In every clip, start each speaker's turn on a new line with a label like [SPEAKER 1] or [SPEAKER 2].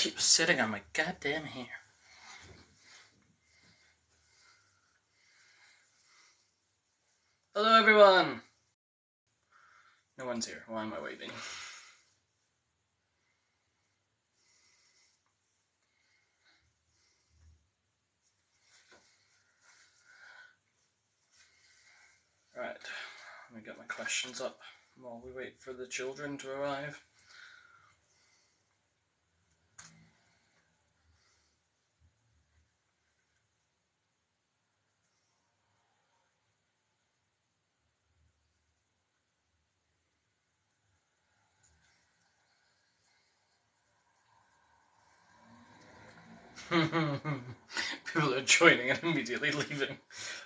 [SPEAKER 1] keep sitting on my goddamn hair. Hello everyone! No one's here. Why am I waving? Right, let me get my questions up while we wait for the children to arrive. People are joining and immediately leaving.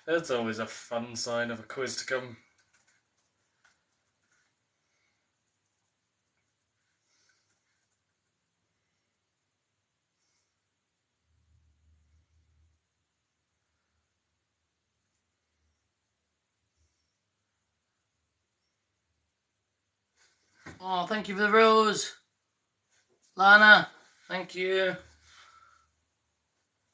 [SPEAKER 1] That's always a fun sign of a quiz to come. Oh, thank you for the rose. Lana, thank you.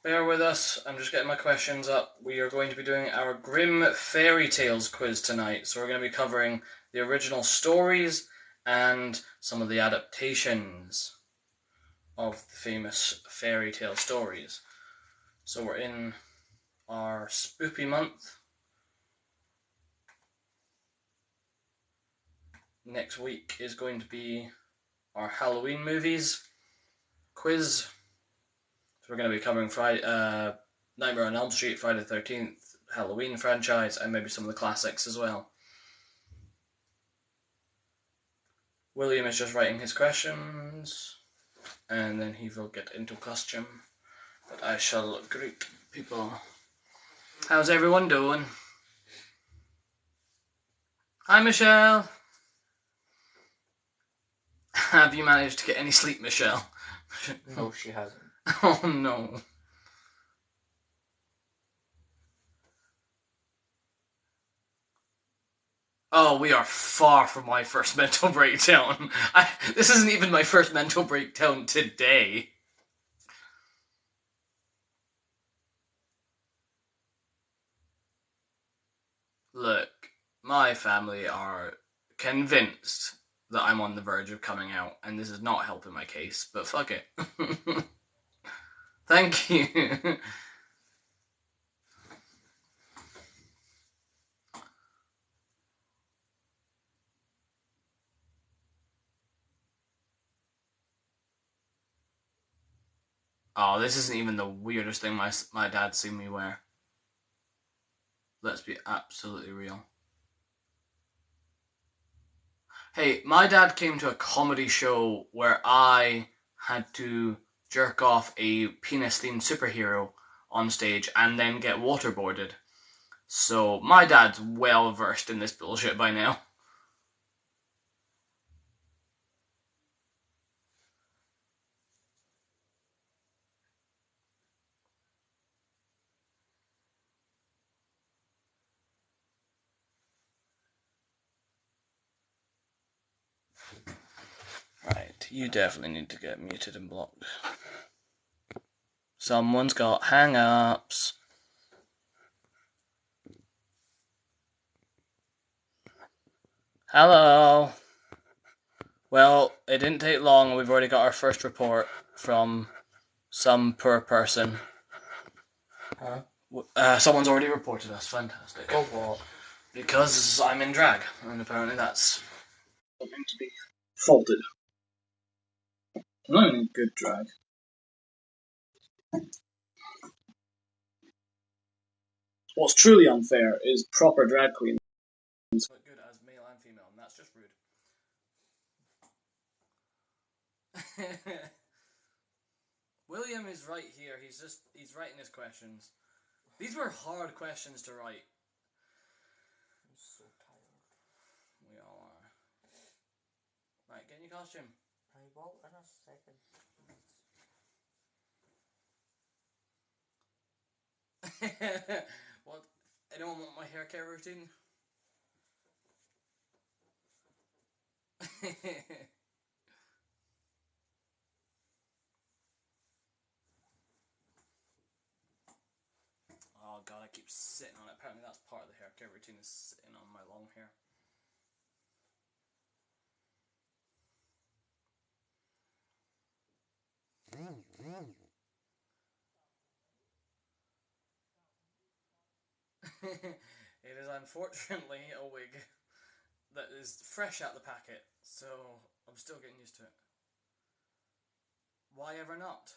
[SPEAKER 1] Bear with us, I'm just getting my questions up. We are going to be doing our Grimm Fairy Tales quiz tonight. So we're going to be covering the original stories and some of the adaptations of the famous fairy tale stories. So we're in our spoopy month. Next week is going to be our Halloween movies quiz. So we're going to be covering Nightmare on Elm Street, Friday the 13th, Halloween franchise, and maybe some of the classics as well. William is just writing his questions, and then he will get into costume. But I shall greet people. How's everyone doing? Hi, Michelle. Have you managed to get any sleep, Michelle?
[SPEAKER 2] No, she hasn't.
[SPEAKER 1] Oh, no. Oh, we are far from my first mental breakdown. This isn't even my first mental breakdown today. Look, my family are convinced that I'm on the verge of coming out, and this is not helping my case, but fuck it. Thank you. Oh, this isn't even the weirdest thing my dad's seen me wear. Let's be absolutely real. Hey, my dad came to a comedy show where I had to jerk off a penis-themed superhero on stage and then get waterboarded. So my dad's well versed in this bullshit by now. Right, you definitely need to get muted and blocked. Someone's got hang-ups. Hello. Well, it didn't take long. We've already got our first report from some poor person.
[SPEAKER 2] Huh?
[SPEAKER 1] Someone's already reported us. Fantastic.
[SPEAKER 2] Oh, what?
[SPEAKER 1] Because I'm in drag, and apparently that's something to be faulted. I'm not in good drag. What's truly unfair is proper drag queens look good as male and female, and that's just rude. William is right here. He's writing his questions. These were hard questions to write.
[SPEAKER 2] I'm so tired.
[SPEAKER 1] We all are. Right, get in your costume.
[SPEAKER 2] I will in a second.
[SPEAKER 1] What? Anyone want my hair care routine? Oh god, I keep sitting on it. Apparently that's part of the hair care routine, is sitting on my long hair. It is unfortunately a wig that is fresh out the packet, so I'm still getting used to it. Why ever not?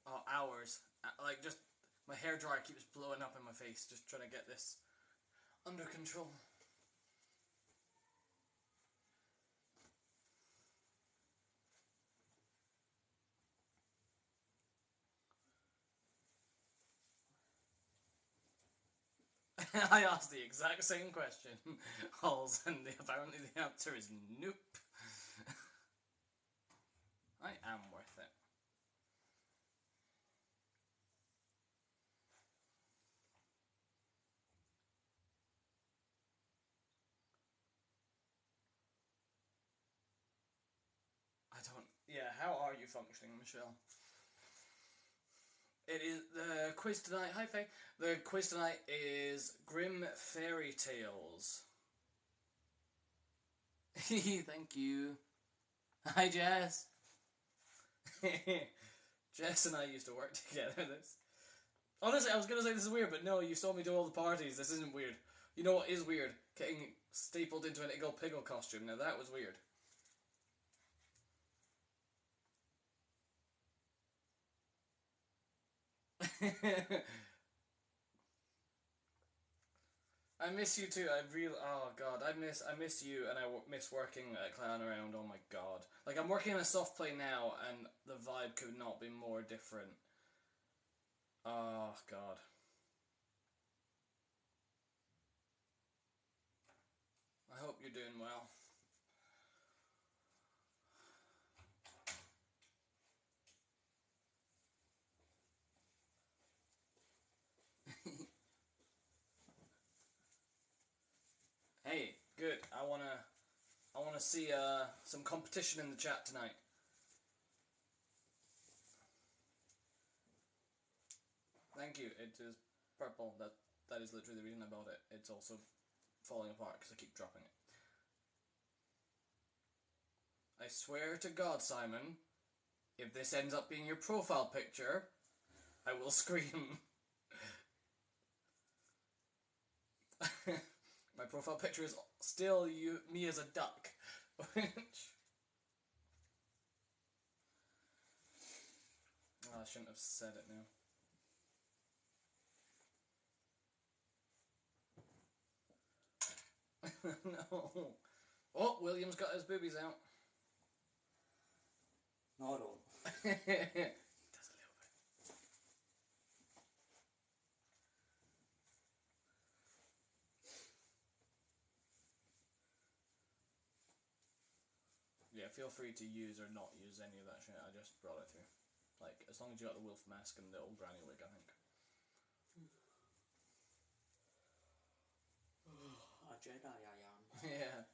[SPEAKER 1] Oh, hours. Like, just my hair dryer keeps blowing up in my face, just trying to get this under control. I asked the exact same question, Halls, and apparently the answer is nope. I am worth it. I don't... Yeah, how are you functioning, Michelle? It is the quiz tonight. Hi, Faye. The quiz tonight is Grimm Fairy Tales. Thank you. Hi, Jess. Jess and I used to work together. This. Honestly, I was gonna say this is weird, but no, you saw me do all the parties. This isn't weird. You know what is weird? Getting stapled into an Iggle Piggle costume. Now that was weird. I miss you too. Oh god, I miss you, and I miss working at Clown Around. Oh my god, like I'm working in a soft play now, and the vibe could not be more different. Oh god. I hope you're doing well. Hey, good. I wanna see some competition in the chat tonight. Thank you. It is purple. That is literally the reason I bought it. It's also falling apart because I keep dropping it. I swear to God, Simon, if this ends up being your profile picture, I will scream. My profile picture is still me as a duck, which... Oh, I shouldn't have said it now. No. Oh, William's got his boobies out.
[SPEAKER 2] No, I don't.
[SPEAKER 1] He does a little bit. Yeah, feel free to use or not use any of that shit. I just brought it through. Like, as long as you got the wolf mask and the old granny wig, I think.
[SPEAKER 2] A Jedi I am.
[SPEAKER 1] Yeah.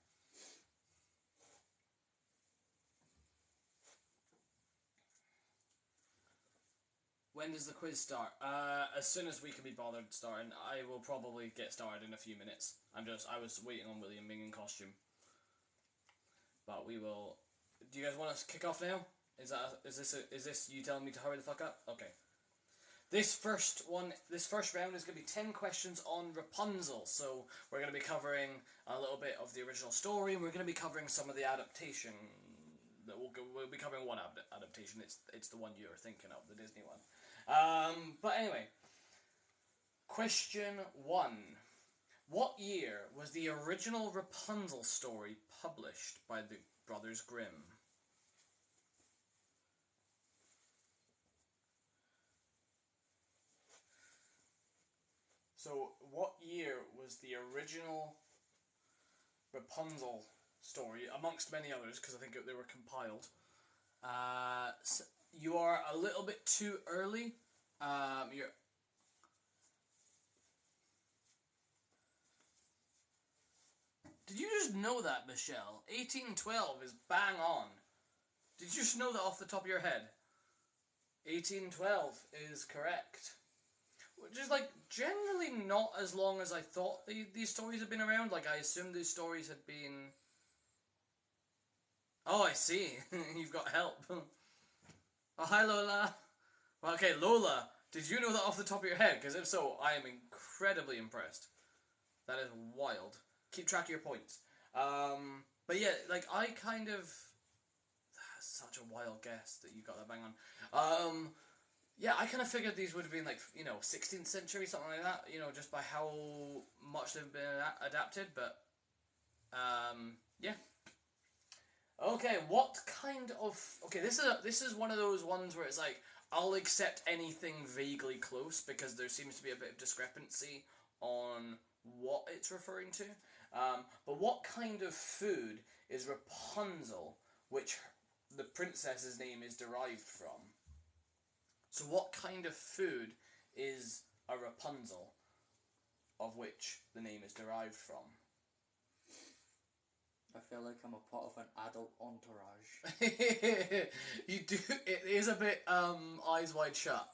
[SPEAKER 1] When does the quiz start? As soon as we can be bothered starting. I will probably get started in a few minutes. I was waiting on William being in costume. But we will... Do you guys want us to kick off now? Is this you telling me to hurry the fuck up? Okay. This first round is going to be 10 questions on Rapunzel. So we're going to be covering a little bit of the original story, and we're going to be covering some of the adaptation. We'll be covering one adaptation. It's the one you're thinking of, the Disney one. But anyway, question 1. What year was the original Rapunzel story published by the Brothers Grimm? So, what year was the original Rapunzel story, amongst many others, because I think they were compiled? So you are a little bit too early. Did you just know that, Michelle? 1812 is bang on. Did you just know that off the top of your head? 1812 is correct. Which is, like, generally not as long as I thought these stories had been around. Like, I assumed these stories had been... Oh, I see. You've got help. Oh, hi, Lola. Well, okay, Lola, did you know that off the top of your head? Because if so, I am incredibly impressed. That is wild. Keep track of your points. But yeah, like, I kind of... That's such a wild guess that you got that bang on. Yeah, I kind of figured these would have been, like, 16th century, something like that, just by how much they've been adapted, but, yeah. Okay, what kind of... Okay, this is one of those ones where it's like, I'll accept anything vaguely close, because there seems to be a bit of discrepancy on what it's referring to. But what kind of food is Rapunzel, which the princess's name is derived from? So what kind of food is a Rapunzel, of which the name is derived from?
[SPEAKER 2] I feel like I'm a part of an adult entourage.
[SPEAKER 1] You do. It is a bit Eyes Wide Shut.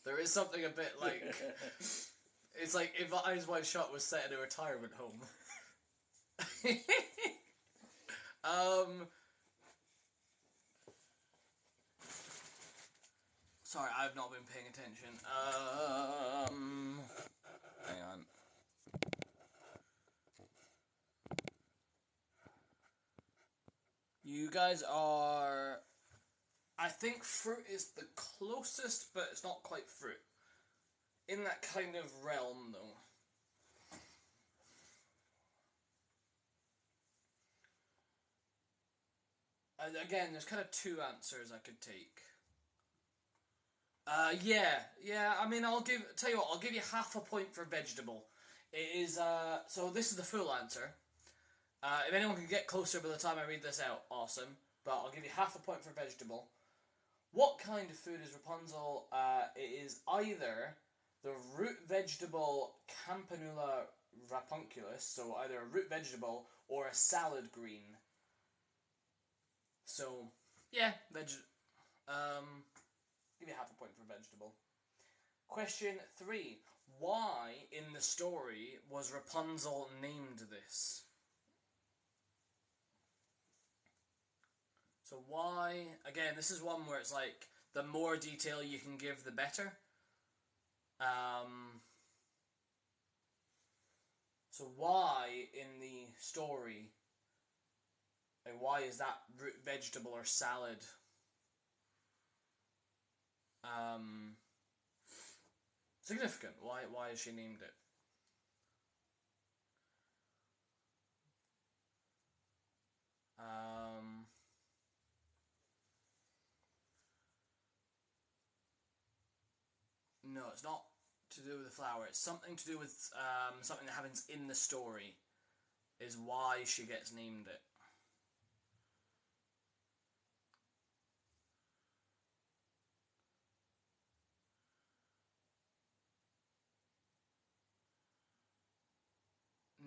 [SPEAKER 1] There is something a bit like... It's like if Eyes Wide Shut was set in a retirement home. Sorry, I've not been paying attention. Hang on. You guys are... I think fruit is the closest, but it's not quite fruit. In that kind of realm, though. And again, there's kind of two answers I could take. Yeah. I mean, tell you what, I'll give you half a point for vegetable. It is, so this is the full answer. If anyone can get closer by the time I read this out, awesome. But I'll give you half a point for vegetable. What kind of food is Rapunzel? It is either the root vegetable Campanula rapunculus, so either a root vegetable or a salad green. So, yeah, give you half a point for vegetable. Question 3. Why in the story was Rapunzel named this? So why... Again, this is one where it's like, the more detail you can give, the better. So why in the story... Like, why is that root vegetable or salad significant? Why has she named it? No, it's not to do with the flower. It's something to do with something that happens in the story. Is why she gets named it.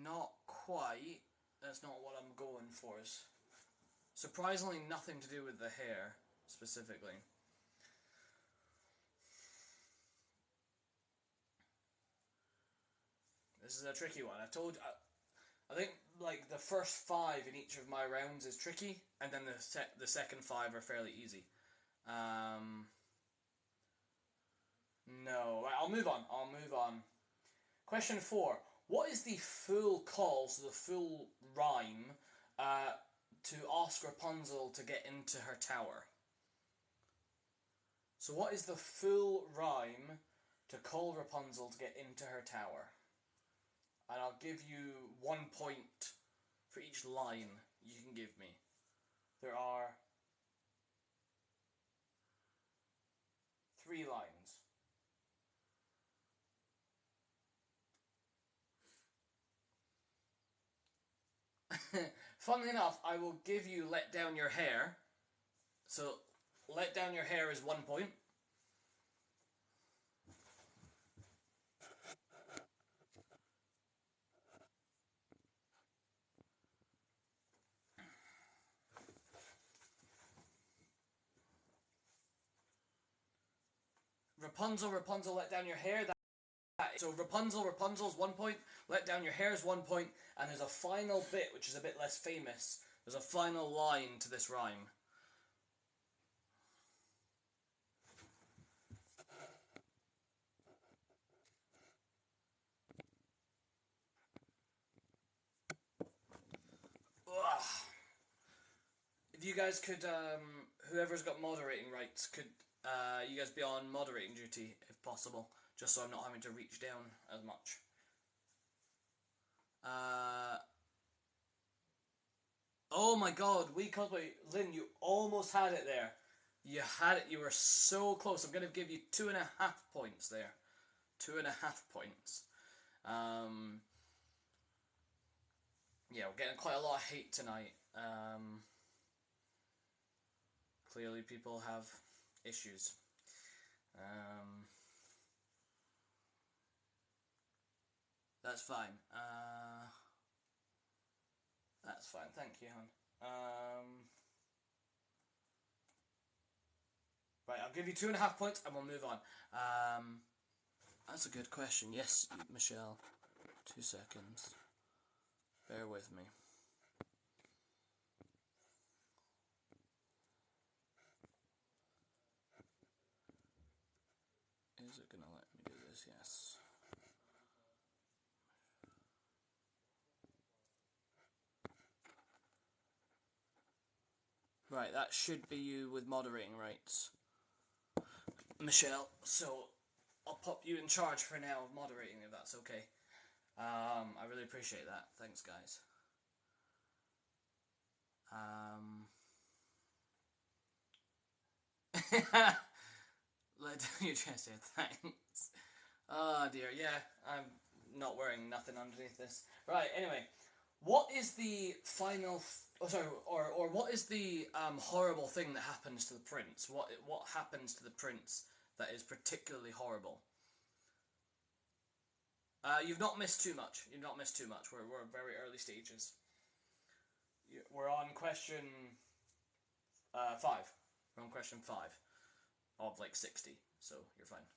[SPEAKER 1] Not quite. That's not what I'm going for. Surprisingly, nothing to do with the hair, specifically. This is a tricky one. I think, like, the first 5 in each of my rounds is tricky, and then the second 5 are fairly easy. No. Right, I'll move on. Question 4. What is the full call, so the full rhyme, to ask Rapunzel to get into her tower? So what is the full rhyme to call Rapunzel to get into her tower? And I'll give you 1 point for each line you can give me. There are 3 lines. Funnily enough, I will give you Let Down Your Hair. So, Let Down Your Hair is 1 point. Rapunzel, Rapunzel, let down your hair. So Rapunzel, Rapunzel's 1 point. Let down your hair is 1 point. And there's a final bit which is a bit less famous. There's a final line to this rhyme. Ugh. If you guys could, whoever's got moderating rights, could you guys be on moderating duty if possible, just so I'm not having to reach down as much. Oh my god, we cosplay. Lynn, you almost had it there. You had it, you were so close. I'm going to give you 2.5 points there. 2.5 points. Yeah, we're getting quite a lot of hate tonight. Clearly people have issues. That's fine. That's fine. Thank you, hon. Right, I'll give you 2.5 points and we'll move on. That's a good question. Yes, Michelle. 2 seconds. Bear with me. Is it gonna let me do this? Yes. Right, that should be you with moderating rights, Michelle. So I'll pop you in charge for now of moderating, if that's okay. I really appreciate that. Thanks, guys. Let down your chest here. Thanks. Oh dear. Yeah, I'm not wearing nothing underneath this. Right. Anyway, what is the final? Or what is the horrible thing that happens to the prince? What happens to the prince that is particularly horrible? You've not missed too much. You've not missed too much. We're very early stages. We're on question 5. We're on question 5 of like 60, so you're fine.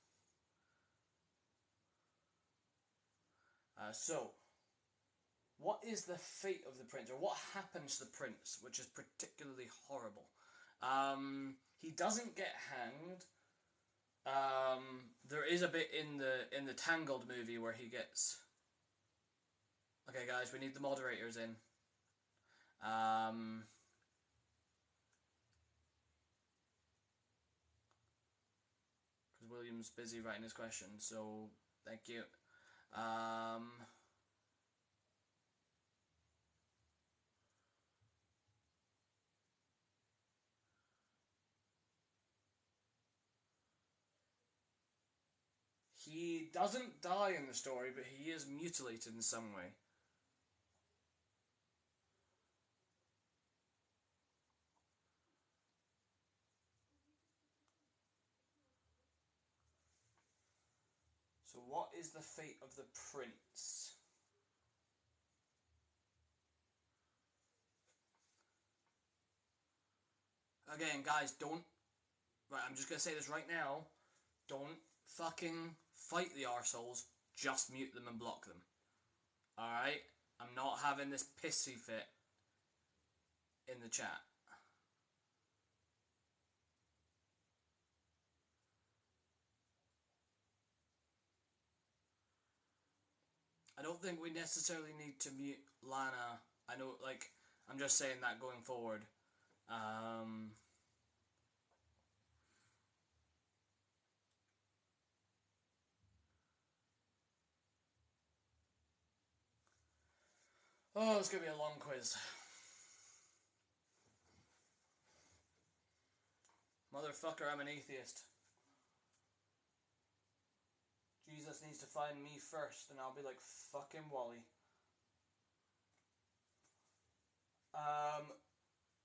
[SPEAKER 1] So, what is the fate of the prince, or what happens to the prince, which is particularly horrible? He doesn't get hanged. There is a bit in the Tangled movie where he gets. Okay, guys, we need the moderators in. Because William's busy writing his question, so thank you. He doesn't die in the story, but he is mutilated in some way. So what is the fate of the prince? Again, guys, don't... Right, I'm just going to say this right now. Don't fucking fight the arseholes. Just mute them and block them. Alright? I'm not having this pissy fit in the chat. I don't think we necessarily need to mute Lana. I know, like, I'm just saying that going forward. Oh, it's going to be a long quiz. Motherfucker, I'm an atheist. Jesus needs to find me first, and I'll be like fucking Wally.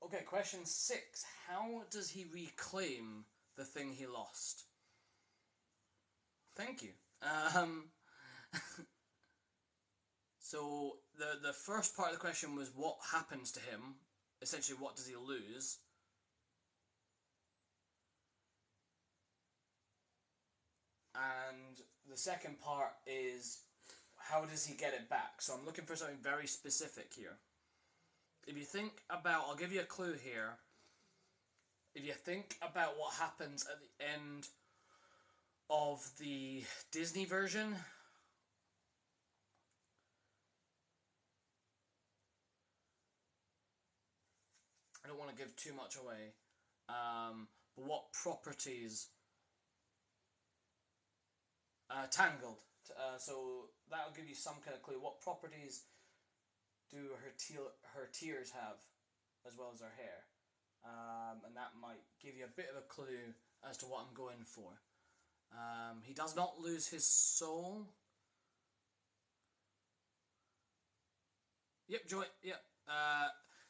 [SPEAKER 1] Okay, question 6. How does he reclaim the thing he lost? Thank you. So the first part of the question was what happens to him. Essentially, what does he lose? And the second part is, how does he get it back? So I'm looking for something very specific here. If you think about, I'll give you a clue here. If you think about what happens at the end of the Disney version, I don't want to give too much away, but what properties... Tangled. So that'll give you some kind of clue. What properties do her tears have, as well as her hair? And that might give you a bit of a clue as to what I'm going for. He does not lose his soul. Yep, Joy. Yep.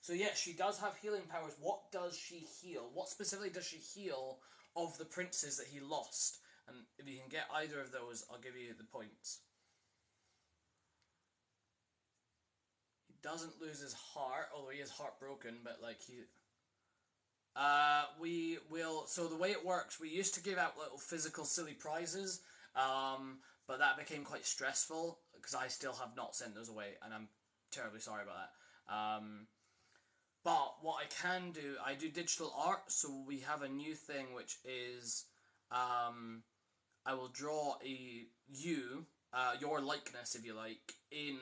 [SPEAKER 1] So yeah, she does have healing powers. What does she heal? What specifically does she heal of the princes that he lost? And if you can get either of those, I'll give you the points. He doesn't lose his heart, although he is heartbroken, but like he... we will... So the way it works, we used to give out little physical silly prizes, but that became quite stressful, because I still have not sent those away, and I'm terribly sorry about that. But what I can do, I do digital art, so we have a new thing, which is... I will draw your likeness, if you like, in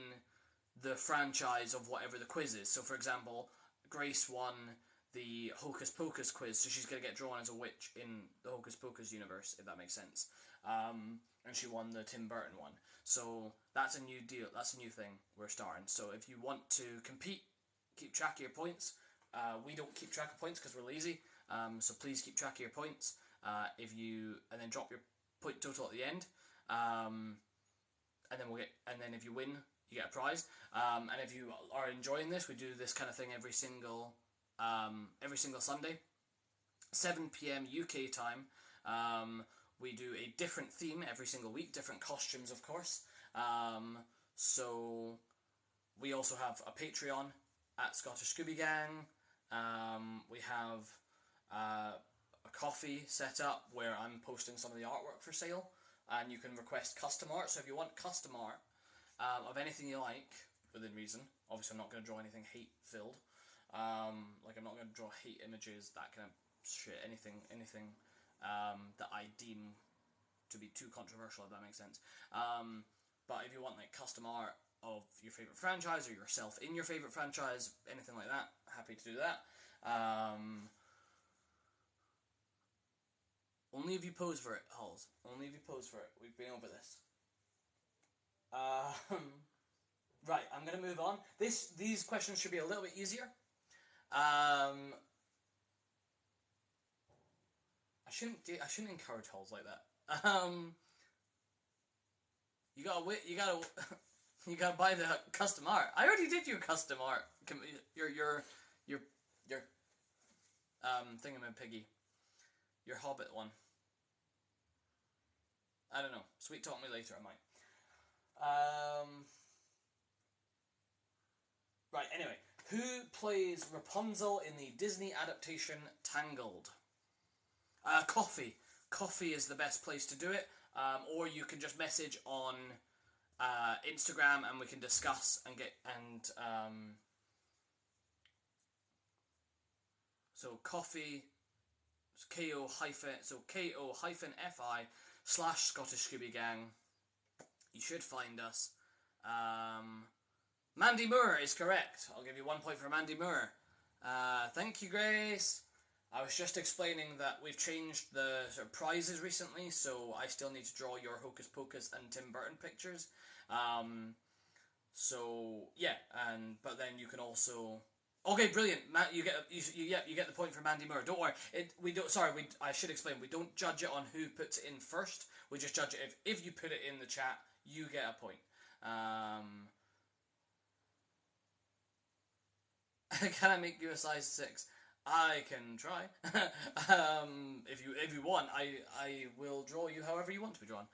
[SPEAKER 1] the franchise of whatever the quiz is. So, for example, Grace won the Hocus Pocus quiz, so she's going to get drawn as a witch in the Hocus Pocus universe, if that makes sense. And she won the Tim Burton one. So that's a new deal. That's a new thing we're starting. So if you want to compete, keep track of your points. We don't keep track of points because we're lazy. So please keep track of your points. And then drop your point total at the end, and then if you win, you get a prize. And if you are enjoying this, we do this kind of thing every single Sunday, 7 p.m. UK time. We do a different theme every single week, different costumes, of course. So we also have a Patreon at Scottish Scooby Gang. We have a coffee set up where I'm posting some of the artwork for sale, and you can request custom art. So if you want custom art of anything you like, within reason, obviously I'm not going to draw anything hate-filled, like I'm not going to draw hate images, that kind of shit, anything that I deem to be too controversial, if that makes sense. But if you want like custom art of your favourite franchise, or yourself in your favourite franchise, anything like that, happy to do that. Only if you pose for it, Halls. Only if you pose for it. We've been over this. Right, I'm going to move on. These questions should be a little bit easier. I shouldn't encourage Halls like that. You gotta buy the custom art. I already did your custom art. Your thingamapiggy. Your Hobbit one. I don't know. Sweet talk me later, I might. Right, anyway. Who plays Rapunzel in the Disney adaptation Tangled? Coffee. Coffee is the best place to do it. Or you can just message on Instagram and we can discuss and get... So Coffee... ko-fi/Scottish Scooby Gang. You should find us. Mandy Moore is correct. I'll give you 1 point for Mandy Moore. Thank you, Grace. I was just explaining that we've changed the sort of prizes recently, so I still need to draw your Hocus Pocus and Tim Burton pictures. So yeah, but then you can also... Okay, brilliant. Matt, you get the point for Mandy Moore. Don't worry. I should explain. We don't judge it on who puts it in first. We just judge it if you put it in the chat, you get a point. Can I make you a size 6? I can try. If you want, I will draw you however you want to be drawn.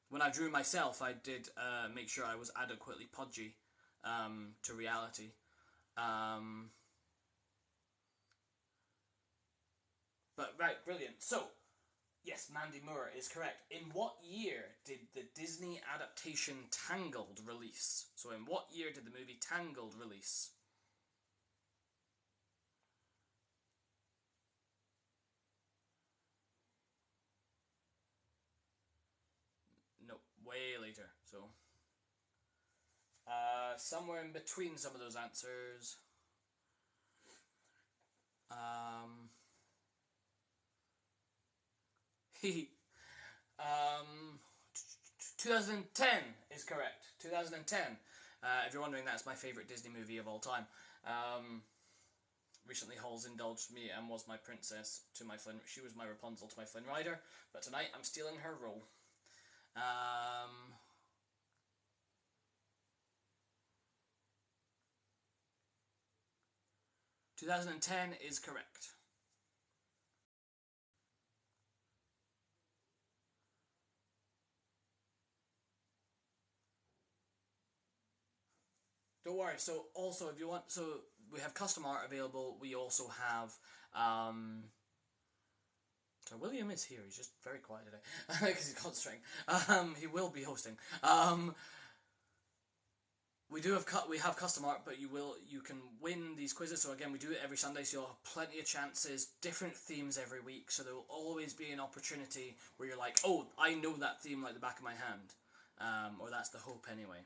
[SPEAKER 1] When I drew myself, I did make sure I was adequately pudgy. To reality. But right, brilliant. So, Yes, Mandy Moore is correct. In what year did the Disney adaptation Tangled release? So in what year did the movie Tangled release? No, way later. So, somewhere in between some of those answers. He, 2010 is correct. 2010. If you're wondering, that's my favourite Disney movie of all time. Recently, Halls indulged me and was my princess to my Flynn. She was my Rapunzel to my Flynn Rider. But tonight, I'm stealing her role. 2010 is correct. Don't worry. So also, if you want, so we have custom art available. We also have. So William is here. He's just very quiet today because he's concentrating. He will be hosting. We have custom art, but you can win these quizzes. So again, we do it every Sunday, so you'll have plenty of chances, different themes every week. So there will always be an opportunity where you're like, oh, I know that theme like the back of my hand, or that's the hope anyway.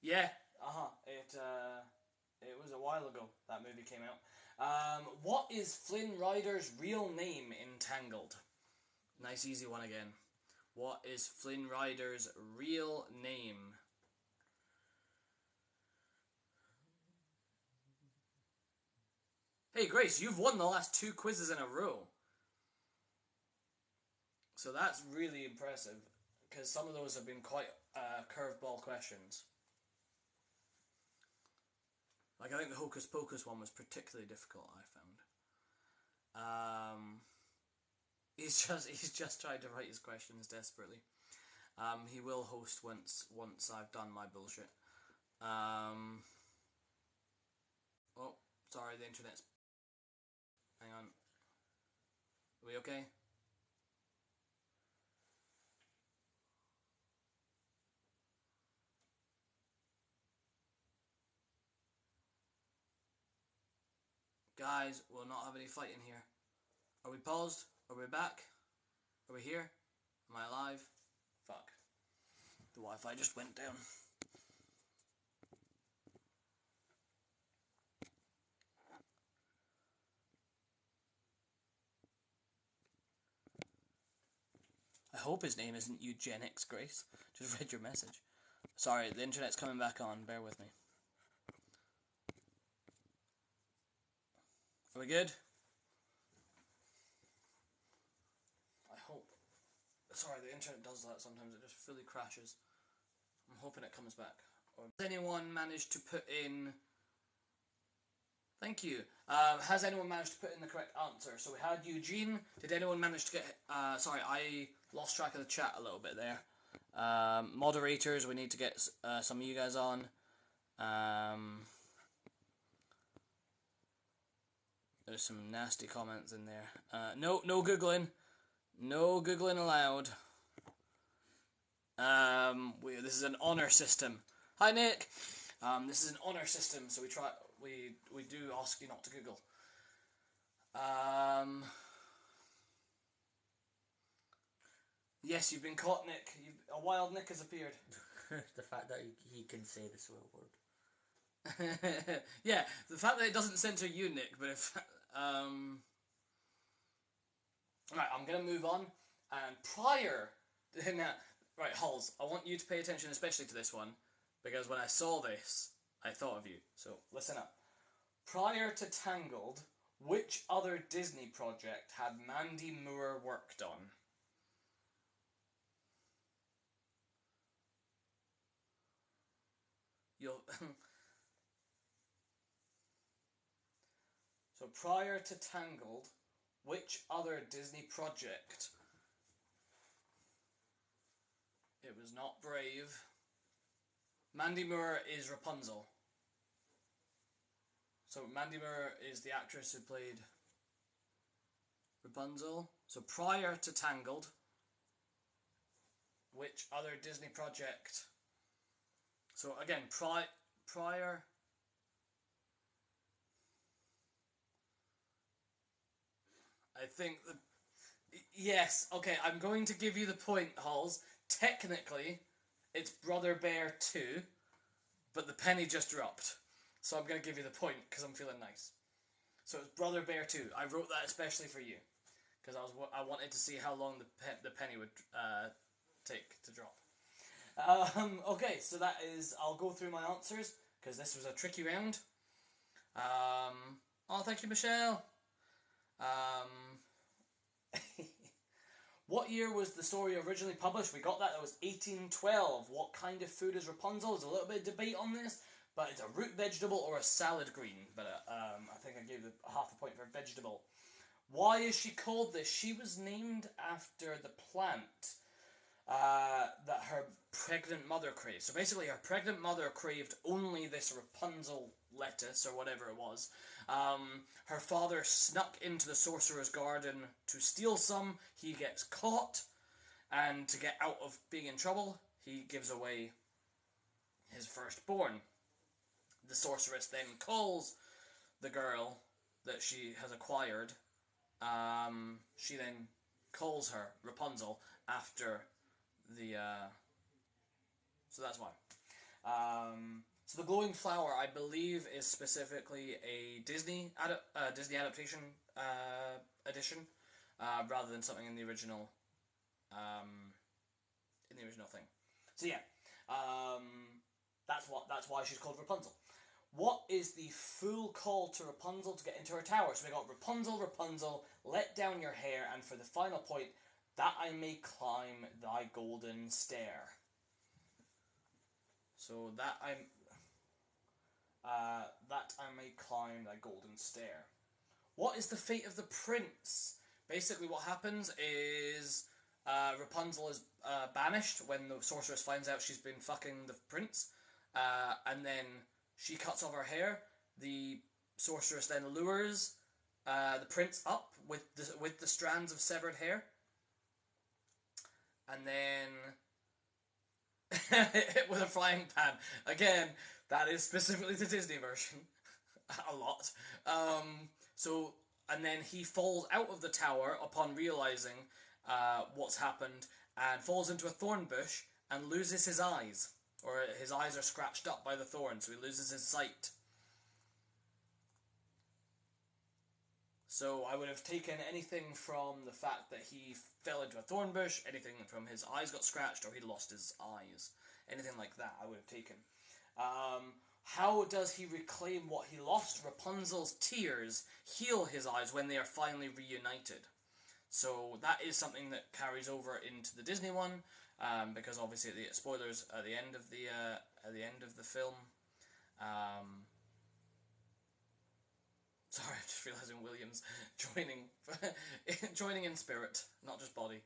[SPEAKER 1] Yeah, it was a while ago that movie came out. What is Flynn Rider's real name in Tangled? Nice easy one again. What is Flynn Rider's real name? Hey Grace, you've won the last 2 quizzes in a row. So that's really impressive, because some of those have been quite curveball questions. Like, I think the Hocus Pocus one was particularly difficult, I found. He's just trying to write his questions desperately. He will host once I've done my bullshit. Oh, sorry, the internet's... Hang on. Are we okay? Guys, we'll not have any fighting here. Are we paused? Are we back? Are we here? Am I alive? Fuck. The Wi-Fi just went down. I hope his name isn't Eugenics Grace. Just read your message. Sorry, the internet's coming back on. Bear with me. Are we good? I hope. Sorry, the internet does that sometimes. It just fully crashes. I'm hoping it comes back. Or has anyone managed to put in... Thank you. Has anyone managed to put in the correct answer? So we had Eugene. Did anyone manage to get... sorry, I lost track of the chat a little bit there. Moderators, we need to get some of you guys on. There's some nasty comments in there. No Googling. No Googling allowed. This is an honor system. Hi Nick. This is an honor system, so we do ask you not to Google. Yes, you've been caught, Nick. A wild Nick has appeared.
[SPEAKER 2] The fact that he can say the swear word.
[SPEAKER 1] Yeah, the fact that it doesn't censor you, Nick, but if... Right, I'm going to move on, and prior... Right, Halls, I want you to pay attention especially to this one, because when I saw this, I thought of you. So, listen up. Prior to Tangled, which other Disney project had Mandy Moore worked on? You'll... So prior to Tangled, which other Disney project? It was not Brave. Mandy Moore is Rapunzel. So Mandy Moore is the actress who played Rapunzel. So prior to Tangled, which other Disney project? So again, prior. I think yes. Okay, I'm going to give you the point, Halls. Technically, it's Brother Bear 2, but the penny just dropped. So I'm going to give you the point because I'm feeling nice. So it's Brother Bear 2. I wrote that especially for you because I wanted to see how long the penny would take to drop. Okay, so that is. I'll go through my answers because this was a tricky round. Oh, thank you, Michelle. What year was the story originally published? We got that. That was 1812. What kind of food is Rapunzel? There's a little bit of debate on this, but it's a root vegetable or a salad green. But I think I gave half a point for vegetable. Why is she called this? She was named after the plant that her pregnant mother craved. So basically, her pregnant mother craved only this Rapunzel lettuce or whatever it was. Her father snuck into the sorcerer's garden to steal some. He gets caught, and to get out of being in trouble, he gives away his firstborn. The sorceress then calls the girl that she has acquired. She then calls her Rapunzel after the so that's why. So the glowing flower, I believe, is specifically a Disney adaptation edition, rather than something in the original thing. So yeah, that's why she's called Rapunzel. What is the full call to Rapunzel to get into her tower? So we got Rapunzel, Rapunzel, let down your hair, and for the final point, that I may climb thy golden stair. So that I may climb thy golden stair. What is the fate of the prince? Basically, what happens is Rapunzel is banished when the sorceress finds out she's been fucking the prince, and then she cuts off her hair. The sorceress then lures the prince up with the strands of severed hair, and then with a frying pan. Again, that is specifically the Disney version. A lot. And then he falls out of the tower upon realizing what's happened, and falls into a thorn bush and loses his eyes. Or his eyes are scratched up by the thorn, so he loses his sight. So I would have taken anything from the fact that he fell into a thorn bush, anything from his eyes got scratched, or he lost his eyes. Anything like that I would have taken. How does he reclaim what he lost? Rapunzel's tears heal his eyes when they are finally reunited. So that is something that carries over into the Disney one, because obviously the spoilers at the end of the film. Sorry, I'm just realising Williams joining in spirit, not just body.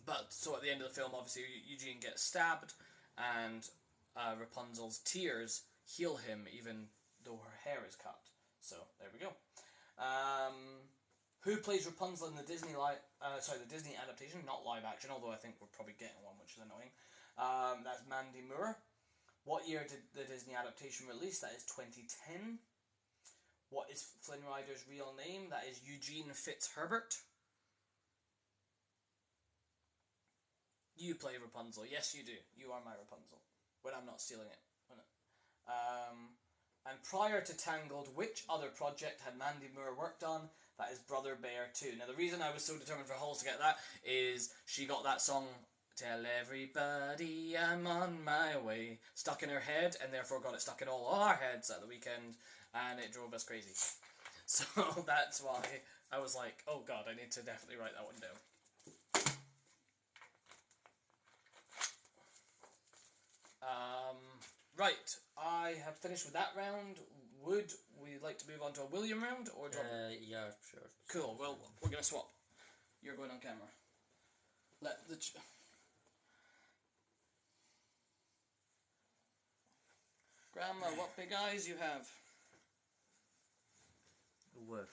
[SPEAKER 1] But so at the end of the film, obviously Eugene gets stabbed, and Rapunzel's tears heal him, even though her hair is cut. So there we go. Who plays Rapunzel in the Disney the Disney adaptation, not live action? Although I think we're probably getting one, which is annoying. That's Mandy Moore. What year did the Disney adaptation release? That is 2010. What is Flynn Rider's real name? That is Eugene Fitzherbert. You play Rapunzel. Yes, you do. You are my Rapunzel. When I'm not stealing it. And prior to Tangled, which other project had Mandy Moore worked on? That is Brother Bear 2. Now, the reason I was so determined for Halls to get that is she got that song, Tell Everybody I'm on my way, stuck in her head, and therefore got it stuck in all our heads at the weekend, and it drove us crazy. So that's why I was like, oh god, I need to definitely write that one down. Right, I have finished with that round. Would we like to move on to a William round, or do
[SPEAKER 2] yeah, sure.
[SPEAKER 1] Cool, well, we're going to swap. You're going on camera. Let the... Grandma, what big eyes you have.
[SPEAKER 2] Woof.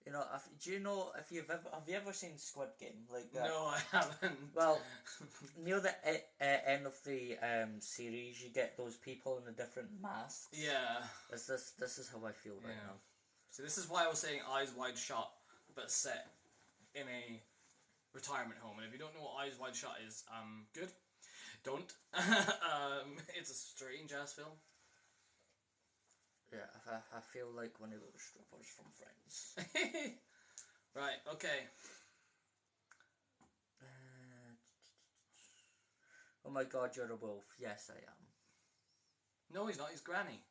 [SPEAKER 2] You know, have you ever seen Squid Game? Like
[SPEAKER 1] No, I haven't.
[SPEAKER 2] Well, near the end of the series, you get those people in the different masks.
[SPEAKER 1] Yeah.
[SPEAKER 2] This is how I feel right now.
[SPEAKER 1] So this is why I was saying Eyes Wide Shut, but set in a retirement home. And if you don't know what Eyes Wide Shut is, good. Don't. It's a strange ass film.
[SPEAKER 2] Yeah, I feel like one of those strippers from Friends.
[SPEAKER 1] Right, okay.
[SPEAKER 2] Oh my god, you're a wolf. Yes, I am.
[SPEAKER 1] No, he's not. He's Granny.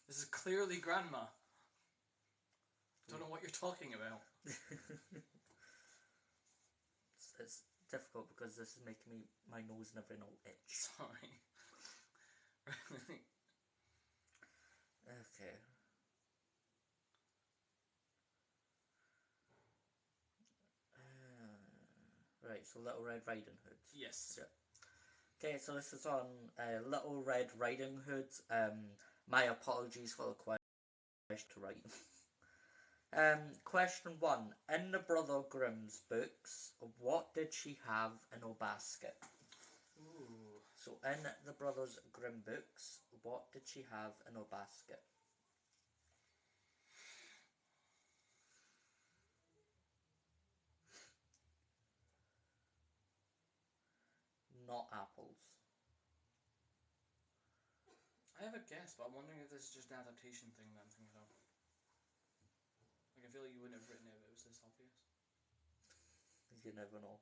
[SPEAKER 1] This is clearly Grandma. Don't know what you're talking about.
[SPEAKER 2] It's difficult because this is making my nose and everything all itch.
[SPEAKER 1] Sorry.
[SPEAKER 2] Okay. Right, so Little Red Riding Hood.
[SPEAKER 1] Yes.
[SPEAKER 2] Yeah. Okay, so this is on Little Red Riding Hood. My apologies for the question to write. Question 1. In the Brother Grimm's books, what did she have in her basket?
[SPEAKER 1] Ooh.
[SPEAKER 2] So in the Brothers Grimm books, what did she have in her basket? Not apples.
[SPEAKER 1] I have a guess, but I'm wondering if this is just an adaptation thing that I'm thinking of. Like, I feel like you wouldn't have written it if it was this obvious.
[SPEAKER 2] You never know.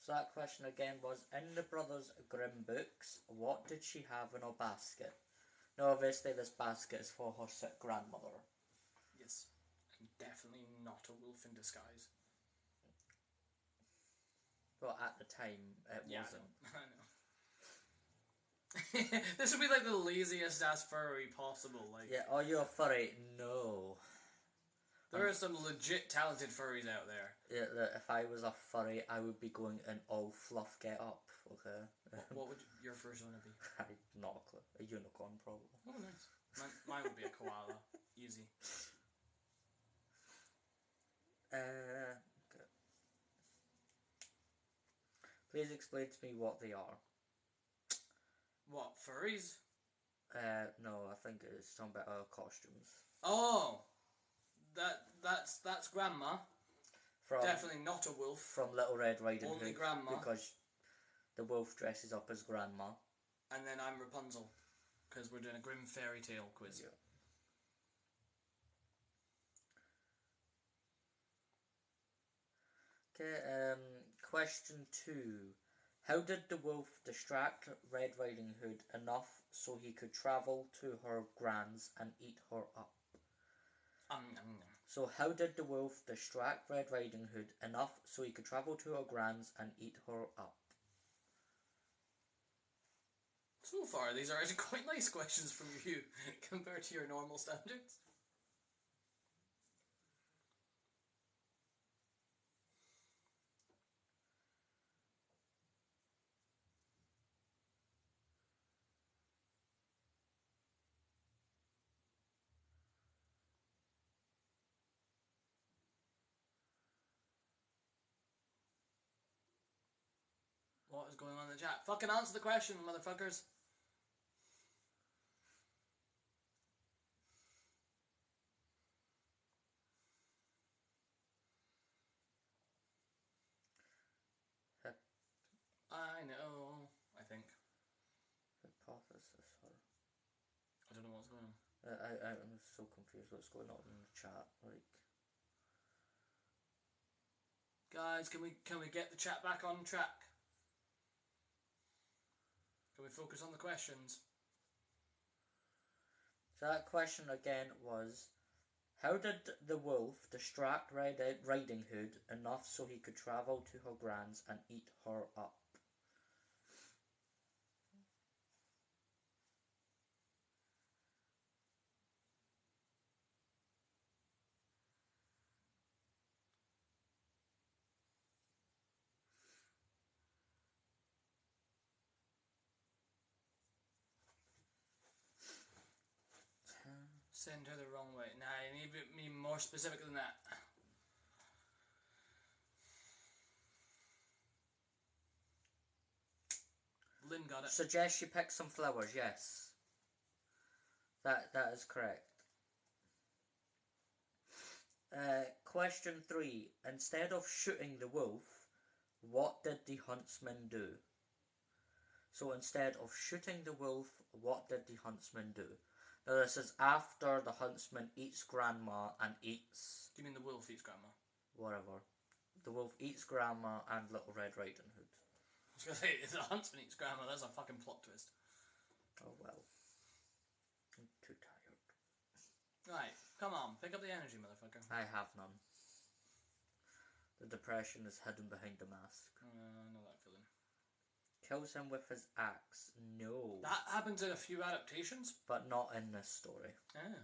[SPEAKER 2] So that question again was, in the Brothers Grimm books, what did she have in her basket? Now obviously this basket is for her sick grandmother.
[SPEAKER 1] Yes. And definitely not a wolf in disguise.
[SPEAKER 2] Well, at the time, it wasn't.
[SPEAKER 1] I know. This would be like the laziest ass furry possible. Like,
[SPEAKER 2] Yeah, oh, you're furry? No.
[SPEAKER 1] there are some legit talented furries out there.
[SPEAKER 2] Yeah, look, if I was a furry, I would be going in all fluff get up, okay?
[SPEAKER 1] What would your first one be?
[SPEAKER 2] Not a clue. A unicorn, probably.
[SPEAKER 1] Oh, nice. Mine would be a koala. Easy.
[SPEAKER 2] Okay. Please explain to me what they are.
[SPEAKER 1] What, furries?
[SPEAKER 2] No, I think it's talking about costumes.
[SPEAKER 1] Oh! That's Grandma.
[SPEAKER 2] From,
[SPEAKER 1] Definitely not a wolf.
[SPEAKER 2] From Little Red Riding Hood.
[SPEAKER 1] Only Grandma.
[SPEAKER 2] Because the wolf dresses up as Grandma.
[SPEAKER 1] And then I'm Rapunzel. Because we're doing a Grimm fairy tale quiz.
[SPEAKER 2] Yeah. Okay, question 2. How did the wolf distract Red Riding Hood enough so he could travel to her gran's and eat her up? So how did the wolf distract Red Riding Hood enough so he could travel to her gran's and eat her up?
[SPEAKER 1] So far, these are actually quite nice questions from you compared to your normal standards. What is going on in the chat? Fucking answer the question, motherfuckers. I know. I think.
[SPEAKER 2] Hypothesis, or...
[SPEAKER 1] I don't know what's going on.
[SPEAKER 2] I'm so confused what's going on in the chat, like...
[SPEAKER 1] Guys, can we get the chat back on track? Can we focus on the questions?
[SPEAKER 2] So that question again was, How did the wolf distract Red Riding Hood enough so he could travel to her grand's and eat her up?
[SPEAKER 1] Send her the wrong way. Nah, you need to be more specific than that. Lynn got it.
[SPEAKER 2] Suggest she pick some flowers, yes. That is correct. Question 3. Instead of shooting the wolf, what did the huntsman do? So instead of shooting the wolf, what did the huntsman do? Now this is after the huntsman eats grandma and eats...
[SPEAKER 1] Do you mean the wolf eats grandma?
[SPEAKER 2] Whatever. The wolf eats grandma and Little Red Riding Hood.
[SPEAKER 1] I was gonna say, if the huntsman eats grandma, that's a fucking plot twist.
[SPEAKER 2] Oh well. I'm too tired.
[SPEAKER 1] Right, come on, pick up the energy, motherfucker.
[SPEAKER 2] I have none. The depression is hidden behind the mask.
[SPEAKER 1] I know that feeling.
[SPEAKER 2] Kills him with his axe. No.
[SPEAKER 1] That happens in a few adaptations.
[SPEAKER 2] But not in this story.
[SPEAKER 1] Yeah.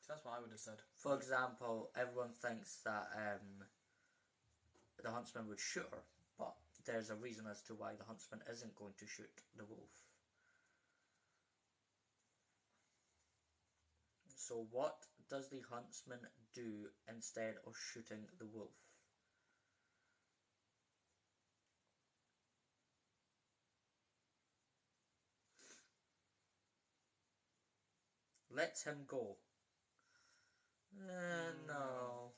[SPEAKER 1] That's what I would have said.
[SPEAKER 2] For example, everyone thinks that the huntsman would shoot her, but there's a reason as to why the huntsman isn't going to shoot the wolf. So what does the huntsman do instead of shooting the wolf? Lets him go. No.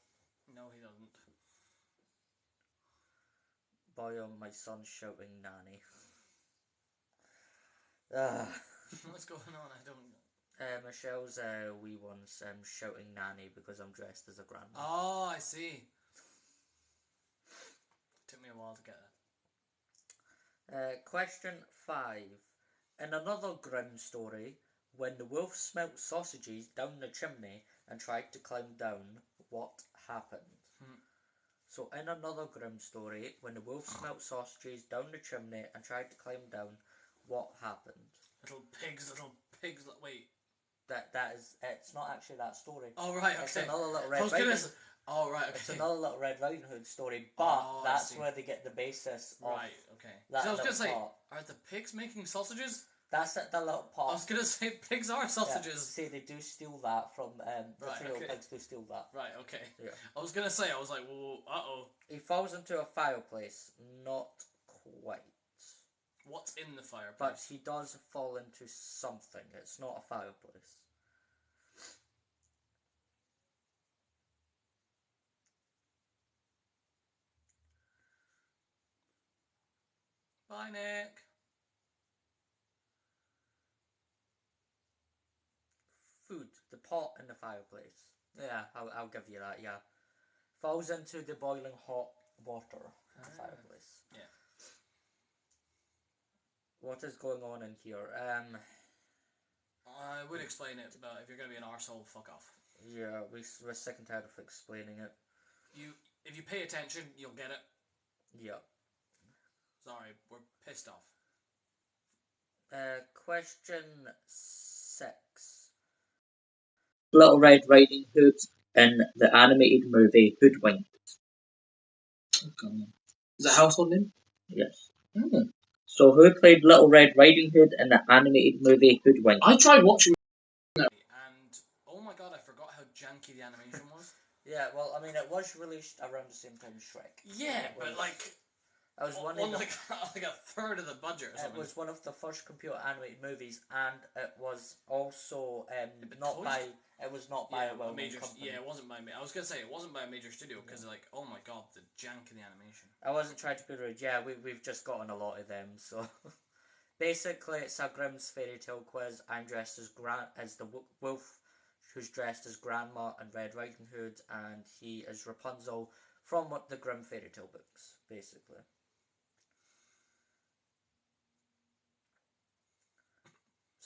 [SPEAKER 1] No, he doesn't.
[SPEAKER 2] Boy, oh, my son's shouting nanny.
[SPEAKER 1] What's going on? I don't know.
[SPEAKER 2] Michelle's wee one's shouting nanny because I'm dressed as a grandma.
[SPEAKER 1] Oh, I see. Took me a while to get that.
[SPEAKER 2] Question 5. In another Grimm story, when the wolf smelt sausages down the chimney and tried to climb down, what happened? So in another Grimm story, when the wolf smelt sausages down the chimney and tried to climb down, what happened?
[SPEAKER 1] Little pigs, wait.
[SPEAKER 2] It's not actually that story.
[SPEAKER 1] Oh, right, okay.
[SPEAKER 2] It's another Little Red Riding Hood.
[SPEAKER 1] Oh, right, okay.
[SPEAKER 2] It's another Little Red Riding Hood story, but that's where they get the basis of...
[SPEAKER 1] Right, okay.
[SPEAKER 2] That
[SPEAKER 1] so I was going to say,
[SPEAKER 2] part.
[SPEAKER 1] are the pigs making sausages?
[SPEAKER 2] That's it, the little pot.
[SPEAKER 1] I was going to say, pigs are sausages.
[SPEAKER 2] Yeah, see, they do steal that from... the
[SPEAKER 1] right,
[SPEAKER 2] three
[SPEAKER 1] okay.
[SPEAKER 2] pigs do steal that.
[SPEAKER 1] Right, okay.
[SPEAKER 2] Yeah.
[SPEAKER 1] I was going to say, I was like, well, uh-oh.
[SPEAKER 2] He falls into a fireplace. Not quite.
[SPEAKER 1] What's in the fireplace?
[SPEAKER 2] But he does fall into something. It's not a fireplace.
[SPEAKER 1] Bye, Nick.
[SPEAKER 2] Food. The pot in the fireplace. Yeah, I'll give you that, yeah. Falls into the boiling hot water in the fireplace.
[SPEAKER 1] Yeah.
[SPEAKER 2] What is going on in here?
[SPEAKER 1] I would explain it, but if you're going to be an arsehole, fuck off.
[SPEAKER 2] Yeah, we're sick and tired of explaining it.
[SPEAKER 1] If you pay attention, you'll get it.
[SPEAKER 2] Yeah.
[SPEAKER 1] Sorry, we're pissed off.
[SPEAKER 2] Question 6. Little Red Riding Hood in the animated movie Hoodwinked.
[SPEAKER 3] Okay. Is it a household name?
[SPEAKER 2] Yes.
[SPEAKER 3] Mm.
[SPEAKER 2] So who played Little Red Riding Hood in the animated movie Hoodwinked?
[SPEAKER 3] I tried watching
[SPEAKER 1] And, oh my god, I forgot how janky the animation was.
[SPEAKER 2] Yeah, well, I mean, it was released around the same time as Shrek.
[SPEAKER 1] Yeah, but like...
[SPEAKER 2] It was one
[SPEAKER 1] on
[SPEAKER 2] of the,
[SPEAKER 1] like a third of the budget or something.
[SPEAKER 2] It was one of the first computer animated movies, and it was also not
[SPEAKER 1] Toy
[SPEAKER 2] by... It was not by a well-known
[SPEAKER 1] major
[SPEAKER 2] company.
[SPEAKER 1] Yeah, it wasn't by... I was going to say, it wasn't by a major studio, because like, oh my god, the jank in the animation.
[SPEAKER 2] I wasn't trying to be rude. Yeah, we've just gotten a lot of them, so... Basically, it's a Grimm's fairy tale quiz. I'm dressed as the wolf, who's dressed as Grandma and Red Riding Hood, and he is Rapunzel from the Grimm fairy tale books, basically.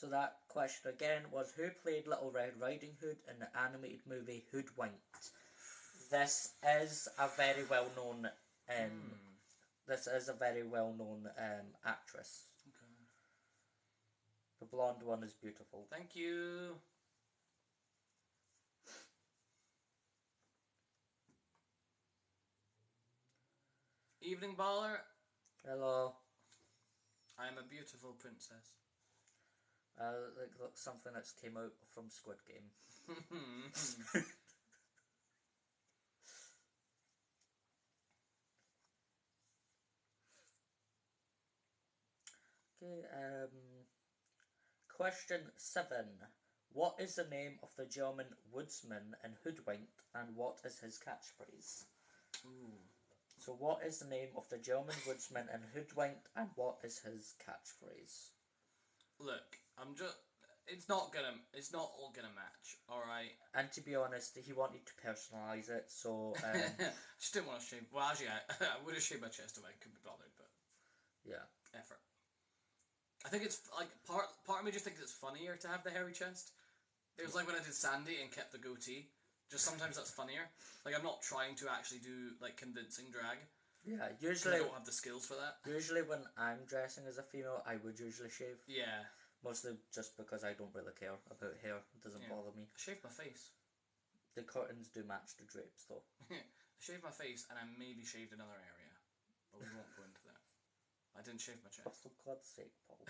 [SPEAKER 2] So that question again was, who played Little Red Riding Hood in the animated movie Hoodwinked? This is a very well known actress.
[SPEAKER 1] Okay.
[SPEAKER 2] The blonde one is beautiful.
[SPEAKER 1] Thank you. Evening, baller.
[SPEAKER 2] Hello.
[SPEAKER 1] I am a beautiful princess.
[SPEAKER 2] Like something that's came out from Squid Game. Okay, question 7. What is the name of the German woodsman in Hoodwinked, and what is his catchphrase?
[SPEAKER 1] Ooh.
[SPEAKER 2] So what is the name of the German woodsman in Hoodwinked, and what is his catchphrase?
[SPEAKER 1] Look, it's not all gonna match, alright?
[SPEAKER 2] And to be honest, he wanted to personalise it, so...
[SPEAKER 1] Just didn't want to shave... Well, actually, I would have shaved my chest if I could be bothered, but...
[SPEAKER 2] Yeah.
[SPEAKER 1] Effort. I think it's, like, part of me just thinks it's funnier to have the hairy chest. It was like when I did Sandy and kept the goatee. Just sometimes that's funnier. Like, I'm not trying to actually do, like, convincing drag.
[SPEAKER 2] Yeah,
[SPEAKER 1] I
[SPEAKER 2] usually...
[SPEAKER 1] don't have the skills for that.
[SPEAKER 2] Usually when I'm dressing as a female, I would usually shave.
[SPEAKER 1] Yeah.
[SPEAKER 2] Mostly just because I don't really care about hair. It doesn't bother me.
[SPEAKER 1] I shaved my face.
[SPEAKER 2] The curtains do match the drapes, though.
[SPEAKER 1] I shaved my face and I maybe shaved another area. But we won't go into that. I didn't shave my
[SPEAKER 2] For
[SPEAKER 1] chest.
[SPEAKER 2] God's sake, Paul.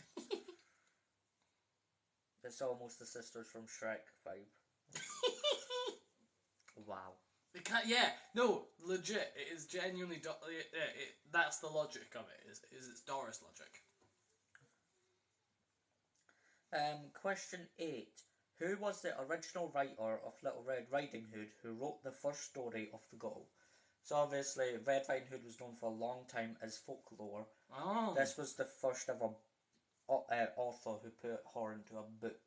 [SPEAKER 2] It's almost the sisters from Shrek vibe. Wow.
[SPEAKER 1] It can't, yeah, no, legit. It is genuinely... that's the logic of it. Is it's Doris logic.
[SPEAKER 2] Question 8. Who was the original writer of Little Red Riding Hood who wrote the first story of the girl? So obviously, Red Riding Hood was known for a long time as folklore.
[SPEAKER 1] Oh.
[SPEAKER 2] This was the first ever author who put her into a book.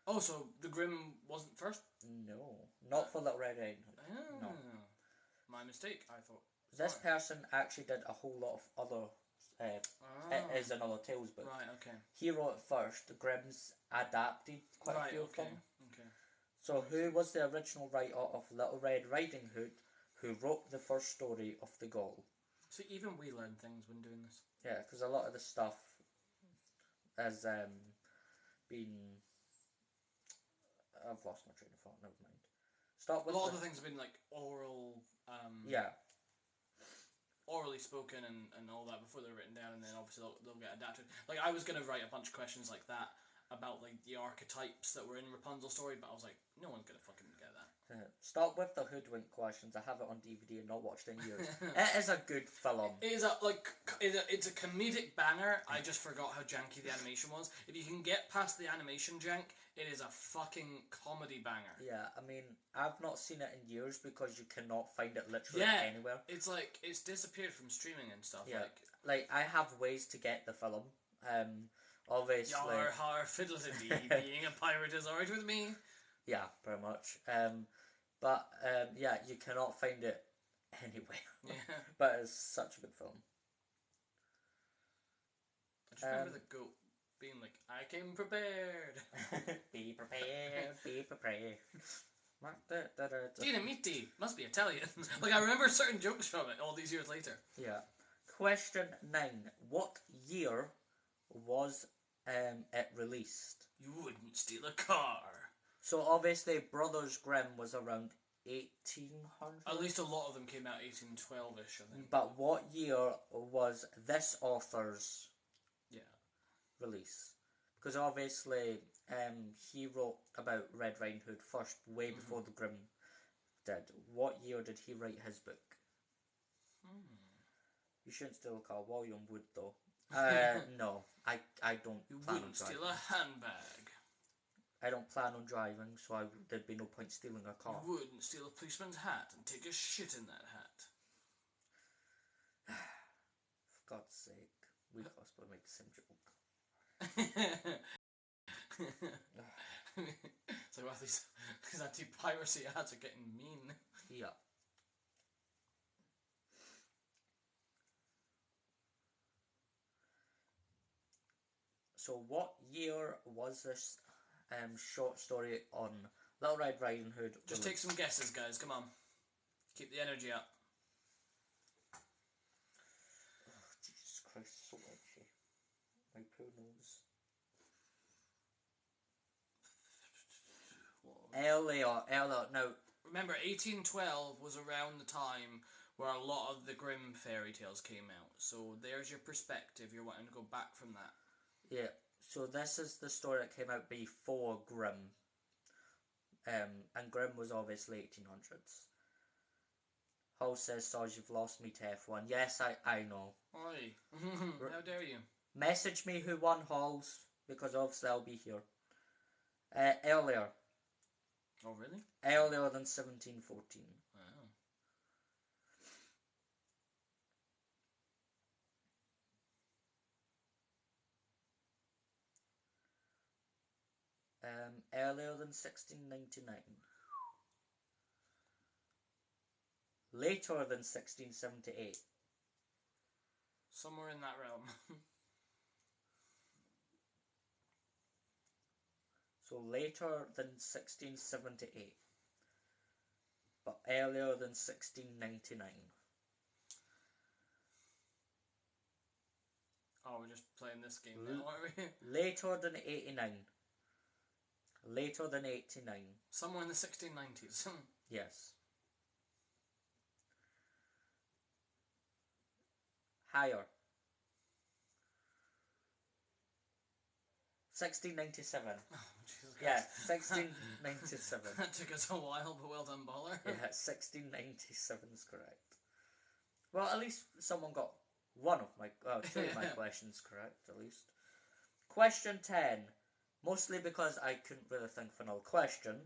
[SPEAKER 1] Oh, so the Grimm wasn't first?
[SPEAKER 2] No, not for Little Red Riding Hood.
[SPEAKER 1] Oh.
[SPEAKER 2] No.
[SPEAKER 1] My mistake, I thought.
[SPEAKER 2] This person actually did a whole lot of other... It is another Tales book.
[SPEAKER 1] Right, okay.
[SPEAKER 2] He wrote it first. The Grimms adapted quite a few of them.
[SPEAKER 1] Okay.
[SPEAKER 2] So who was the original writer of Little Red Riding Hood who wrote the first story of the girl?
[SPEAKER 1] So even we learn things when doing this.
[SPEAKER 2] Yeah, because a lot of the stuff has been... I've lost my train of thought, never mind. Start with
[SPEAKER 1] a lot of the things have been like oral...
[SPEAKER 2] yeah.
[SPEAKER 1] Orally spoken and all that before they're written down, and then obviously they'll get adapted. Like, I was going to write a bunch of questions like that about like the archetypes that were in Rapunzel's story, but I was like, no one's going to fucking get that.
[SPEAKER 2] Start with the Hoodwink questions. I have it on DVD and not watched it in years. It is a good film.
[SPEAKER 1] It is it's a comedic banger. I just forgot how janky the animation was. If you can get past the animation jank, it is a fucking comedy banger.
[SPEAKER 2] Yeah, I mean, I've not seen it in years because you cannot find it literally anywhere.
[SPEAKER 1] It's like, it's disappeared from streaming and stuff.
[SPEAKER 2] Yeah, like I have ways to get the film. Obviously...
[SPEAKER 1] Yar har fiddle-de-dee, being a pirate is alright with me.
[SPEAKER 2] Yeah, pretty much. But yeah, you cannot find it anywhere.
[SPEAKER 1] Yeah.
[SPEAKER 2] But it's such a good film.
[SPEAKER 1] I just remember the goat being like, I came prepared.
[SPEAKER 2] Be prepared, be prepared.
[SPEAKER 1] Dinamite must be Italian. Like, I remember certain jokes from it all these years later.
[SPEAKER 2] Yeah. Question 9. What year was it released?
[SPEAKER 1] You wouldn't steal a car.
[SPEAKER 2] So obviously Brothers Grimm was around 1800.
[SPEAKER 1] At least a lot of them came out 1812-ish, I think.
[SPEAKER 2] But what year was this author's release? Because obviously he wrote about Red Riding Hood first, way before the Grimm did. What year did he write his book? You shouldn't steal a car. William would, though. No, I don't.
[SPEAKER 1] You
[SPEAKER 2] plan
[SPEAKER 1] wouldn't
[SPEAKER 2] on
[SPEAKER 1] steal
[SPEAKER 2] driving.
[SPEAKER 1] a handbag.
[SPEAKER 2] I don't plan on driving, so there'd be no point stealing a car.
[SPEAKER 1] You wouldn't steal a policeman's hat and take a shit in that hat.
[SPEAKER 2] For God's sake, we cosplay make the same joke.
[SPEAKER 1] So well, these anti-piracy ads are getting mean.
[SPEAKER 2] Yeah. So what year was this short story on Little Red Riding Hood?
[SPEAKER 1] Just take some guesses, guys. Come on. Keep the energy up.
[SPEAKER 2] Oh, Jesus Christ, so itchy. My poor nose. Earlier. Now,
[SPEAKER 1] remember, 1812 was around the time where a lot of the Grimm fairy tales came out. So there's your perspective. You're wanting to go back from that.
[SPEAKER 2] yeah. So this is the story that came out before Grimm. And Grimm was obviously 1800s. Hull says, Sarge, you've lost me to F1. Yes, I know.
[SPEAKER 1] Oi. How dare you?
[SPEAKER 2] Message me who won Halls, because obviously I'll be here. Earlier.
[SPEAKER 1] Oh, really?
[SPEAKER 2] Earlier than 1714.
[SPEAKER 1] Wow.
[SPEAKER 2] Earlier than 1699. Later than 1678.
[SPEAKER 1] Somewhere in that realm.
[SPEAKER 2] So later than 1678. But earlier than 1699.
[SPEAKER 1] Oh, we're just playing this game now, aren't we?
[SPEAKER 2] Later than 89. Later than 89.
[SPEAKER 1] Somewhere in the 1690s.
[SPEAKER 2] Yes. Higher. 1697.
[SPEAKER 1] Oh, Jesus
[SPEAKER 2] Yeah,
[SPEAKER 1] Christ.
[SPEAKER 2] 1697.
[SPEAKER 1] That took us a while, but well done, baller.
[SPEAKER 2] Yeah, 1697 is correct. Well, at least someone got one of my, two of my questions correct, at least. Question 10. Mostly because I couldn't really think of another question.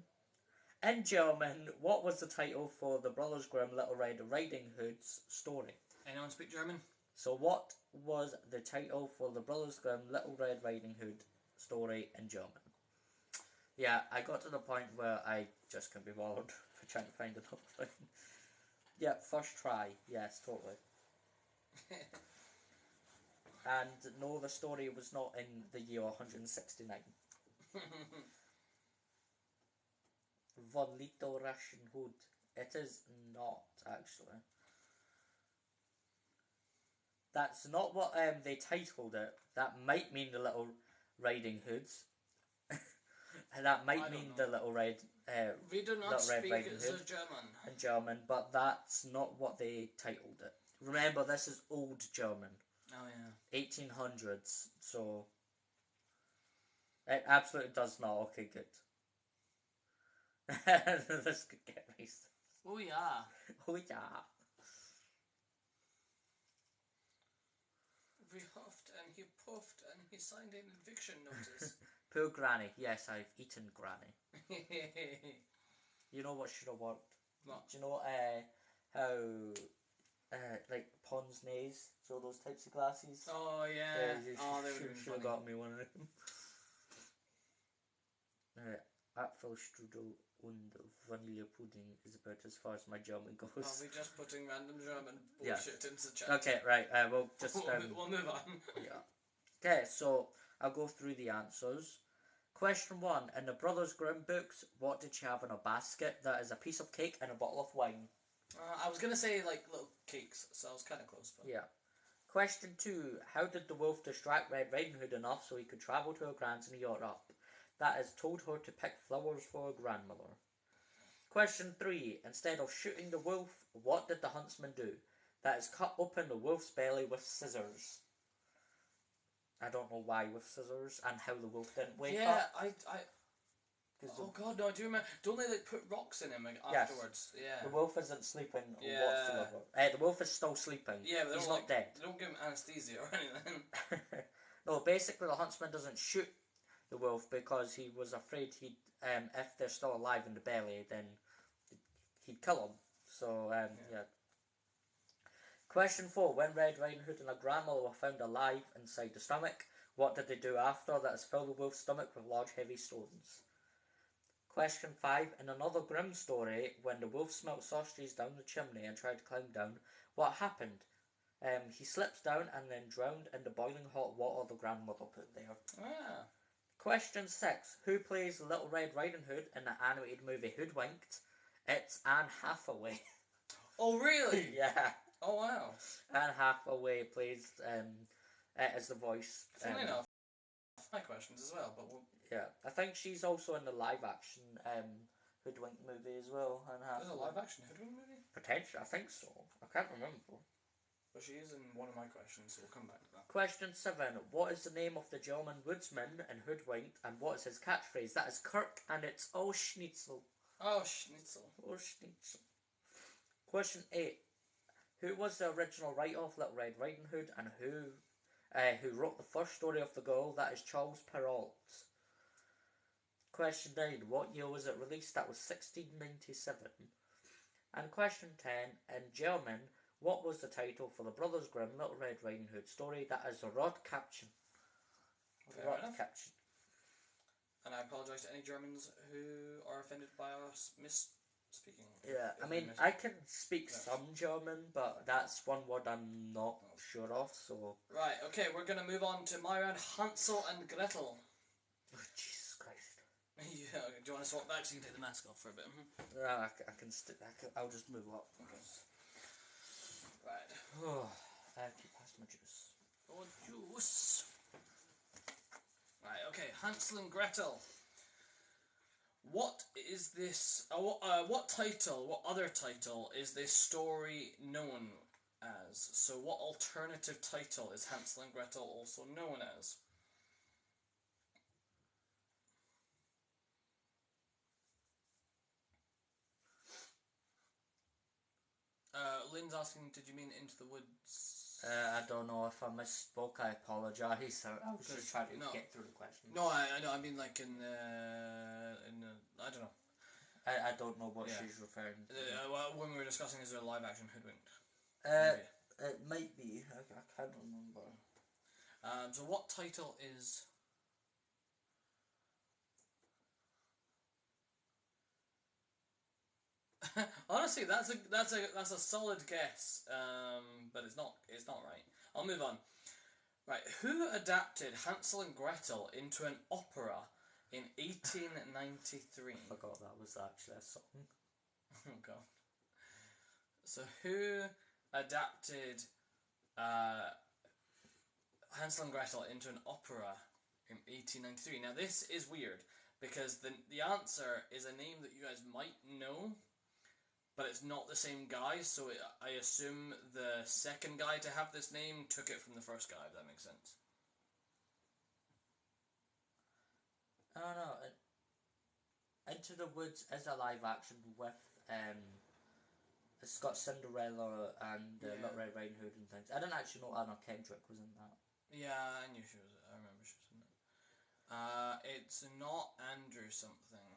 [SPEAKER 2] In German, what was the title for the Brothers Grimm Little Red Riding Hood's story?
[SPEAKER 1] Anyone speak German?
[SPEAKER 2] So what was the title for the Brothers Grimm Little Red Riding Hood story in German? Yeah, I got to the point where I just couldn't be bothered for trying to find another thing. Yeah, first try. Yes, totally. And no, the story was not in the year 169. Von Little Russian Hood. It is not, actually. That's not what they titled it. That might mean the Little Riding Hoods. That might mean the Little Red.
[SPEAKER 1] We do not
[SPEAKER 2] Little Red
[SPEAKER 1] speak
[SPEAKER 2] Riding
[SPEAKER 1] the
[SPEAKER 2] Hood
[SPEAKER 1] German.
[SPEAKER 2] in German, but that's not what they titled it. Remember, this is old German.
[SPEAKER 1] Oh yeah.
[SPEAKER 2] 1800s, so it absolutely does not. Okay, good. This could get racist.
[SPEAKER 1] Oh yeah.
[SPEAKER 2] Oh yeah.
[SPEAKER 1] We huffed and he puffed and he signed an eviction notice.
[SPEAKER 2] Poor Granny. Yes, I've eaten Granny. You know what should have worked?
[SPEAKER 1] What?
[SPEAKER 2] Do you know how like Pond's Nays, so those types of glasses?
[SPEAKER 1] Oh yeah.
[SPEAKER 2] You
[SPEAKER 1] Oh, they would have been
[SPEAKER 2] should have
[SPEAKER 1] funny.
[SPEAKER 2] got me one of them. Apfelstrudel and Vanillepudding is about as far as my German goes.
[SPEAKER 1] Are we just putting random German
[SPEAKER 2] Yeah.
[SPEAKER 1] bullshit into the chat?
[SPEAKER 2] Okay, right. We'll just
[SPEAKER 1] we'll move on.
[SPEAKER 2] yeah. Okay, so I'll go through the answers. Question 1. In the Brothers Grimm books, what did she have in a basket? That is a piece of cake and a bottle of wine.
[SPEAKER 1] I was gonna say like little cakes, so I was kind of close. But...
[SPEAKER 2] Yeah. Question 2. How did the wolf distract Red Riding Hood enough so he could travel to her grand's in Europe? That is, told her to pick flowers for her grandmother. Question 3. Instead of shooting the wolf, what did the huntsman do? That is, cut open the wolf's belly with scissors. I don't know why with scissors and how the wolf didn't wake up.
[SPEAKER 1] Oh god, no, I do remember. Don't they like put rocks in him like, afterwards? Yeah.
[SPEAKER 2] The wolf isn't sleeping whatsoever. The wolf is still sleeping.
[SPEAKER 1] Yeah, but
[SPEAKER 2] he's not dead.
[SPEAKER 1] They don't give him anesthesia or anything.
[SPEAKER 2] No, basically the huntsman doesn't shoot the wolf because he was afraid he'd if they're still alive in the belly, then he'd kill them. So yeah. Question 4. When Red Riding Hood and her grandmother were found alive inside the stomach, what did they do after? That is, fill the wolf's stomach with large heavy stones. Question 5. In another Grimm story, when the wolf smelt sausages down the chimney and tried to climb down, what happened? He slips down and then drowned in the boiling hot water the grandmother put there.
[SPEAKER 1] Ah.
[SPEAKER 2] Question 6. Who plays Little Red Riding Hood in the animated movie Hoodwinked? It's Anne Hathaway.
[SPEAKER 1] Oh, really?
[SPEAKER 2] Yeah.
[SPEAKER 1] Oh, wow.
[SPEAKER 2] Anne Hathaway plays as the voice.
[SPEAKER 1] Funny enough, my questions as well, but
[SPEAKER 2] yeah, I think she's also in the live action Hoodwinked movie as well. Anne
[SPEAKER 1] there's a
[SPEAKER 2] Hathaway.
[SPEAKER 1] live action Hoodwink movie?
[SPEAKER 2] Potentially, I think so. I can't remember.
[SPEAKER 1] But she is in one of my questions, so we'll come back to that.
[SPEAKER 2] Question 7. What is the name of the German woodsman in Hoodwinked, and what is his catchphrase? That is Kirk, and it's Oh Schnitzel.
[SPEAKER 1] Oh, Schnitzel.
[SPEAKER 2] Oh Schnitzel. Question 8. Who was the original writer of Little Red Riding Hood, and who wrote the first story of the girl? That is Charles Perrault. Question 9. What year was it released? That was 1697. And question 10. In German, what was the title for the Brothers Grimm Little Red Riding Hood story? That is Rotkäppchen. Rotkäppchen.
[SPEAKER 1] And I apologise to any Germans who are offended by us misspeaking.
[SPEAKER 2] Yeah, I mean, I can speak some German, but that's one word I'm not sure of, so...
[SPEAKER 1] Right, okay, we're going to move on to my round, Hansel and Gretel.
[SPEAKER 2] Oh, Jesus Christ.
[SPEAKER 1] Yeah, do you want to swap back so you can take the mask off for a bit?
[SPEAKER 2] Yeah, I'll just move up.
[SPEAKER 1] Okay. Right.
[SPEAKER 2] Oh, I have to pass my juice.
[SPEAKER 1] Oh, juice. Right, okay, Hansel and Gretel. What is this? What other title is this story known as? So, what alternative title is Hansel and Gretel also known as? Lynn's asking, did you mean Into the Woods?
[SPEAKER 2] I don't know if I misspoke. I apologise. I was just trying to get through the question.
[SPEAKER 1] No, I know. I mean, like in the I don't know.
[SPEAKER 2] I don't know what she's referring to.
[SPEAKER 1] Well, when we were discussing, is there a live action Hoodwinked?
[SPEAKER 2] It might be. I can't remember.
[SPEAKER 1] So what title is? Honestly, that's a solid guess. But it's not right. I'll move on. Right, who adapted Hansel and Gretel into an opera in 1893?
[SPEAKER 2] I forgot that was actually a song.
[SPEAKER 1] Oh god. So who adapted Hansel and Gretel into an opera in 1893? Now this is weird because the answer is a name that you guys might know, but it's not the same guy, so I assume the second guy to have this name took it from the first guy, if that makes sense.
[SPEAKER 2] I don't know. Into the Woods is a live action with it's got Cinderella and Little Red Riding Hood and things. I didn't actually know Anna Kendrick was in that.
[SPEAKER 1] Yeah, I knew she was. I remember she was in it. It's not Andrew something.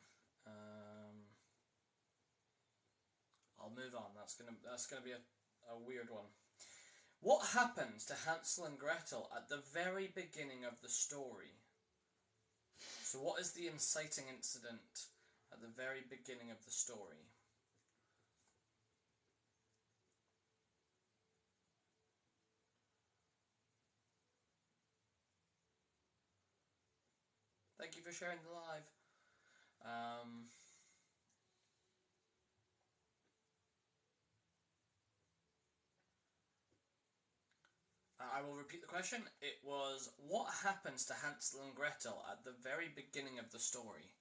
[SPEAKER 1] I'll move on. That's gonna be a weird one. What happens to Hansel and Gretel at the very beginning of the story? So what is the inciting incident at the very beginning of the story? Thank you for sharing the live. I will repeat the question. It was, what happens to Hansel and Gretel at the very beginning of the story?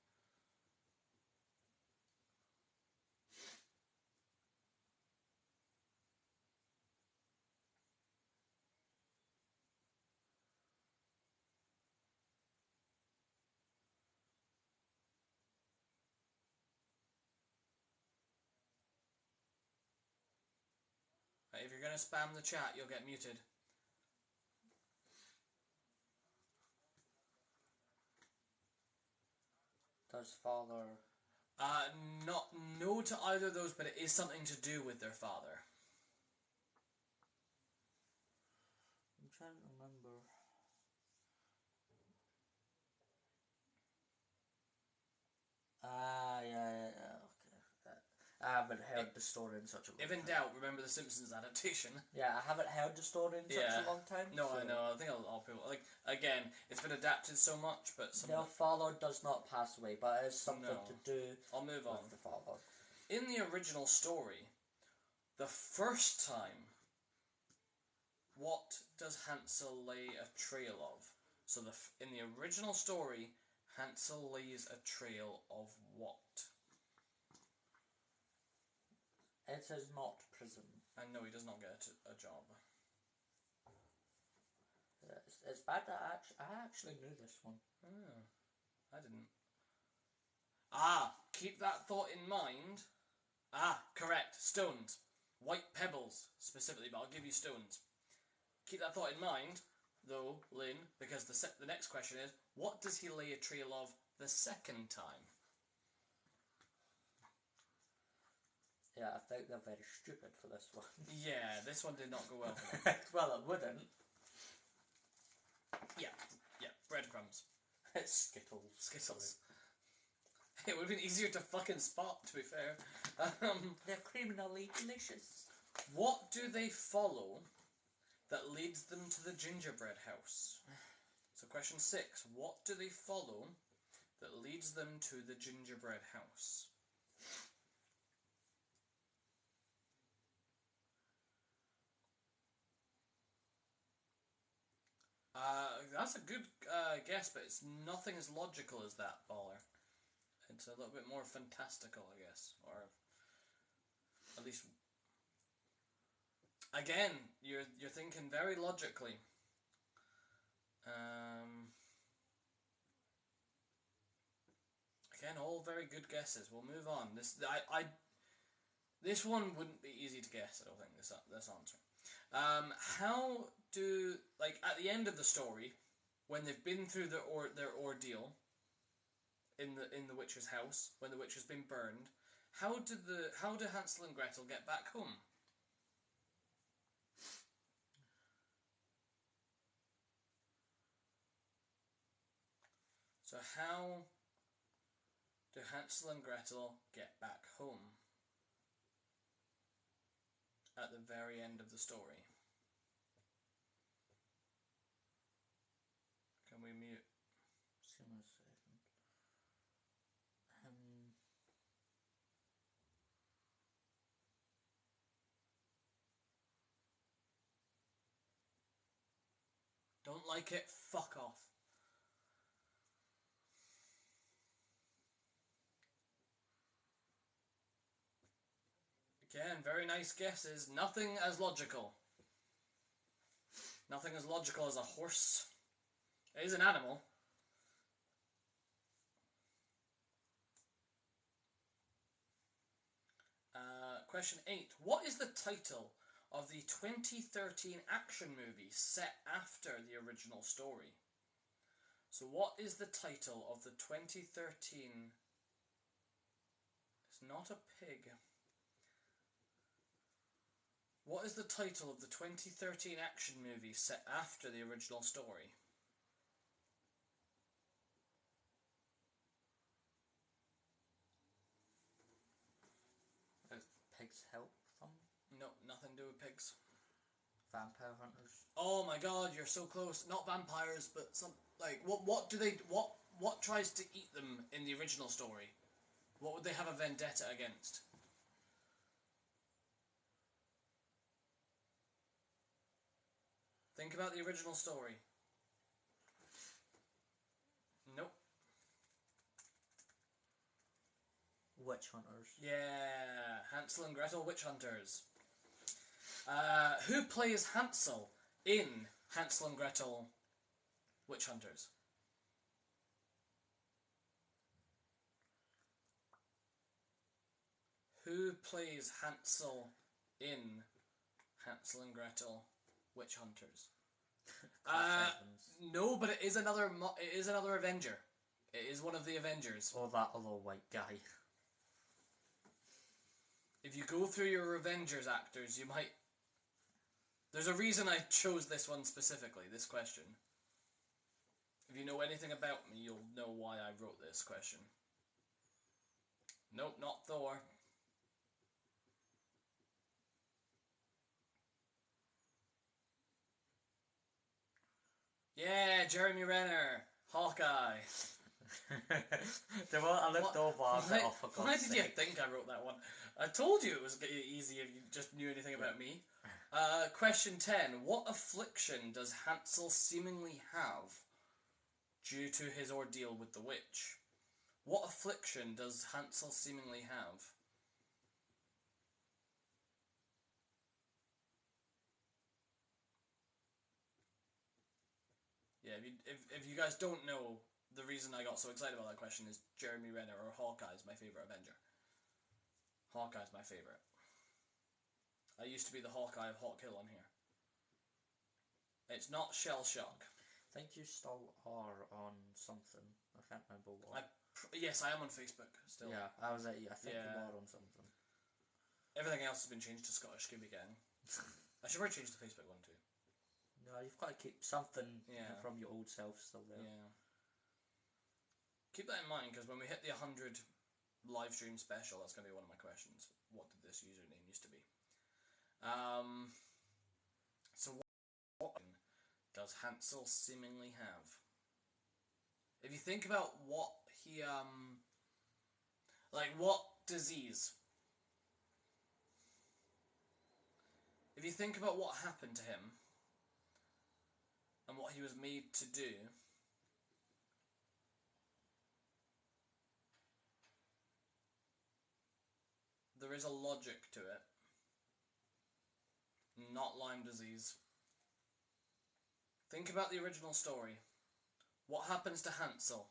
[SPEAKER 1] If you're going to spam the chat, you'll get muted.
[SPEAKER 2] Does father...
[SPEAKER 1] No to either of those, but it is something to do with their father.
[SPEAKER 2] I'm trying to remember. Yeah, okay. I haven't heard the story in such a long time.
[SPEAKER 1] If in doubt, remember the Simpsons adaptation.
[SPEAKER 2] Yeah, I haven't heard the story in such a long time.
[SPEAKER 1] No,
[SPEAKER 2] so
[SPEAKER 1] I know. I think a lot of people again. It's been adapted so much, but
[SPEAKER 2] their father does not pass away, but it is something to do.
[SPEAKER 1] I'll move on.
[SPEAKER 2] With the father.
[SPEAKER 1] In the original story, the first time, what does Hansel lay a trail of? So in the original story, Hansel lays a trail of what?
[SPEAKER 2] It is not prison.
[SPEAKER 1] And no, he does not get a job.
[SPEAKER 2] It's bad that I actually knew this one.
[SPEAKER 1] Oh, I didn't. Keep that thought in mind. Correct. Stones. White pebbles, specifically, but I'll give you stones. Keep that thought in mind, though, Lynn, because the next question is, what does he lay a trail of the second time?
[SPEAKER 2] Yeah, I think they're very stupid for this one.
[SPEAKER 1] Yeah, this one did not go well for them.
[SPEAKER 2] Well, it wouldn't.
[SPEAKER 1] Yeah, breadcrumbs.
[SPEAKER 2] It's Skittles.
[SPEAKER 1] Skittles. It would have been easier to fucking spot, to be fair.
[SPEAKER 2] They're criminally delicious.
[SPEAKER 1] What do they follow that leads them to the gingerbread house? So question 6. What do they follow that leads them to the gingerbread house? That's a good guess, but it's nothing as logical as that, Baller. It's a little bit more fantastical, I guess, or at least. Again, you're thinking very logically. Again, all very good guesses. We'll move on. This one wouldn't be easy to guess. I don't think this answer. How do at the end of the story, when they've been through their ordeal in the witch's house, when the witch has been burned, how do Hansel and Gretel get back home? So how do Hansel and Gretel get back home at the very end of the story? Can we mute?
[SPEAKER 2] Just give me a second.
[SPEAKER 1] Don't like it? Fuck off. Again, very nice guesses. Nothing as logical. Nothing as logical as a horse. It is an animal. Question 8. What is the title of the 2013 action movie set after the original story? So what is the title of the 2013... It's not a pig. What is the title of the 2013 action movie set after the original story?
[SPEAKER 2] Pigs help them?
[SPEAKER 1] No, nothing to do with pigs.
[SPEAKER 2] Vampire hunters?
[SPEAKER 1] Oh my god, you're so close. Not vampires, but some what tries to eat them in the original story? What would they have a vendetta against? Think about the original story. Nope.
[SPEAKER 2] Witch hunters.
[SPEAKER 1] Yeah, Hansel and Gretel witch hunters. Who plays Hansel in Hansel and Gretel witch hunters? Who plays Hansel in Hansel and Gretel witch hunters? No, but it is another Avenger. It is one of the Avengers.
[SPEAKER 2] Or that other white guy.
[SPEAKER 1] If you go through your Avengers actors, you might... There's a reason I chose this one specifically, this question. If you know anything about me, you'll know why I wrote this question. Nope, not Thor. Yeah, Jeremy Renner, Hawkeye.
[SPEAKER 2] The one I looked over, I was like, oh, for
[SPEAKER 1] Why
[SPEAKER 2] God's
[SPEAKER 1] did you
[SPEAKER 2] sake.
[SPEAKER 1] think I wrote that one? I told you it was easy if you just knew anything about me. Question 10. What affliction does Hansel seemingly have due to his ordeal with the witch? What affliction does Hansel seemingly have? Yeah, if you guys don't know, the reason I got so excited about that question is Jeremy Renner or Hawkeye is my favourite Avenger. Hawkeye's my favourite. I used to be the Hawkeye of Hawk Hill on here. It's not Shell Shock.
[SPEAKER 2] I think you still are on something. I can't remember what.
[SPEAKER 1] Yes, I am on Facebook still.
[SPEAKER 2] Yeah, I was at. I think
[SPEAKER 1] Yeah.
[SPEAKER 2] you are on something.
[SPEAKER 1] Everything else has been changed to Scottish Scooby Gang. I should probably change the Facebook one too.
[SPEAKER 2] No, you've got to keep something
[SPEAKER 1] Yeah.
[SPEAKER 2] from your old self still there.
[SPEAKER 1] Yeah. Keep that in mind, because when we hit the 100 live stream special, that's going to be one of my questions. What did this username used to be? So what does Hansel seemingly have? If you think about what he, like what disease? If you think about what happened to him, and what he was made to do, there is a logic to it. Not Lyme disease. Think about the original story. What happens to Hansel?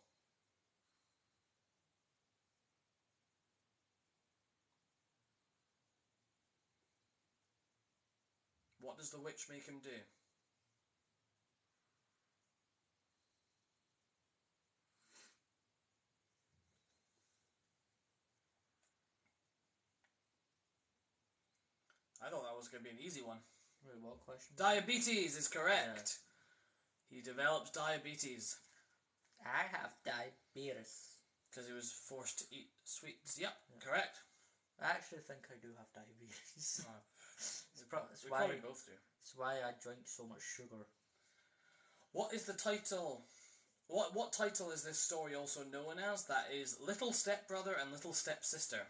[SPEAKER 1] What does the witch make him do? I thought that was going to be an easy one.
[SPEAKER 2] Wait, what question?
[SPEAKER 1] Diabetes is correct. Yeah. He develops diabetes.
[SPEAKER 2] I have diabetes.
[SPEAKER 1] Because he was forced to eat sweets. Yep, yeah. Correct.
[SPEAKER 2] I actually think I do have diabetes.
[SPEAKER 1] Oh,
[SPEAKER 2] it's
[SPEAKER 1] we probably both do.
[SPEAKER 2] It's why I drink so much sugar.
[SPEAKER 1] What is the title? What title is this story also known as? That is Little Stepbrother and Little Stepsister.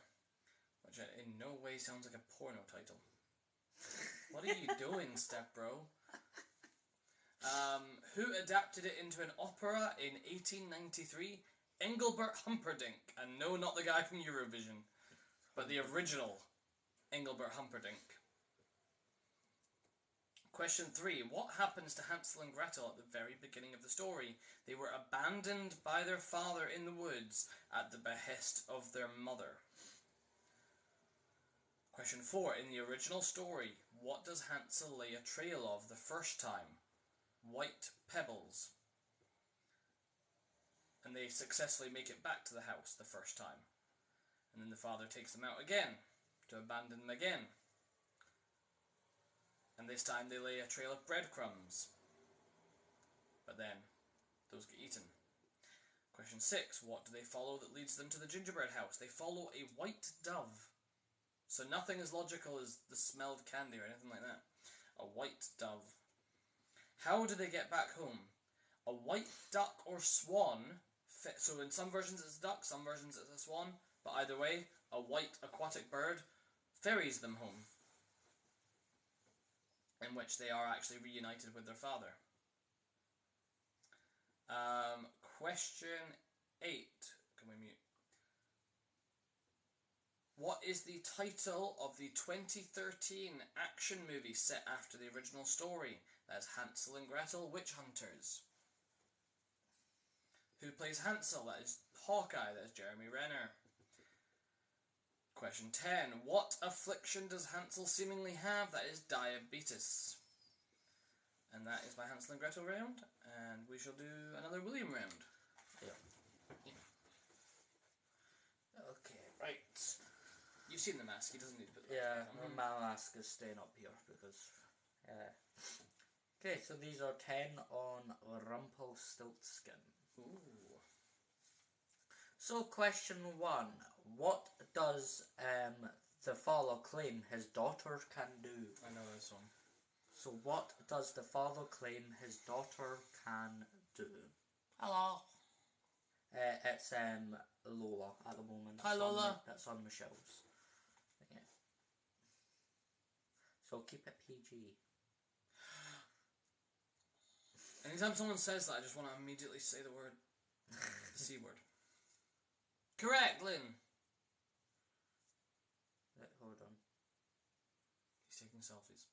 [SPEAKER 1] Which in no way sounds like a porno title. What are you doing, stepbro? Who adapted it into an opera in 1893? Engelbert Humperdinck. And no, not the guy from Eurovision, but the original Engelbert Humperdinck. Question 3. What happens to Hansel and Gretel at the very beginning of the story? They were abandoned by their father in the woods at the behest of their mother. Question 4. In the original story, what does Hansel lay a trail of the first time? White pebbles. And they successfully make it back to the house the first time. And then the father takes them out again to abandon them again. And this time they lay a trail of breadcrumbs. But then those get eaten. Question 6. What do they follow that leads them to the gingerbread house? They follow a white dove. So nothing as logical as the smelled candy or anything like that. A white dove. How do they get back home? A white duck or swan. So in some versions it's a duck, some versions it's a swan. But either way, a white aquatic bird ferries them home. In which they are actually reunited with their father. Question 8. Can we mute? What is the title of the 2013 action movie set after the original story? That is Hansel and Gretel Witch Hunters. Who plays Hansel? That is Hawkeye. That is Jeremy Renner. Question 10. What affliction does Hansel seemingly have? That is diabetes. And that is my Hansel and Gretel round. And we shall do another William round.
[SPEAKER 2] Yeah. Okay,
[SPEAKER 1] right. You've seen the mask. He doesn't need to put the
[SPEAKER 2] mask
[SPEAKER 1] on.
[SPEAKER 2] My mask is staying up here because... Okay, so these are 10 on Rumpelstiltskin.
[SPEAKER 1] Ooh.
[SPEAKER 2] So, question 1. What does the father claim his daughter can do?
[SPEAKER 1] I know this one.
[SPEAKER 2] So what does the father claim his daughter can do?
[SPEAKER 1] Hello.
[SPEAKER 2] It's Lola at the moment.
[SPEAKER 1] Hi, Lola.
[SPEAKER 2] That's on the shelves. Yeah. So keep it PG.
[SPEAKER 1] Anytime someone says that, I just want to immediately say the word, the C word. Correct, Lynn.
[SPEAKER 2] Hold on.
[SPEAKER 1] He's taking selfies.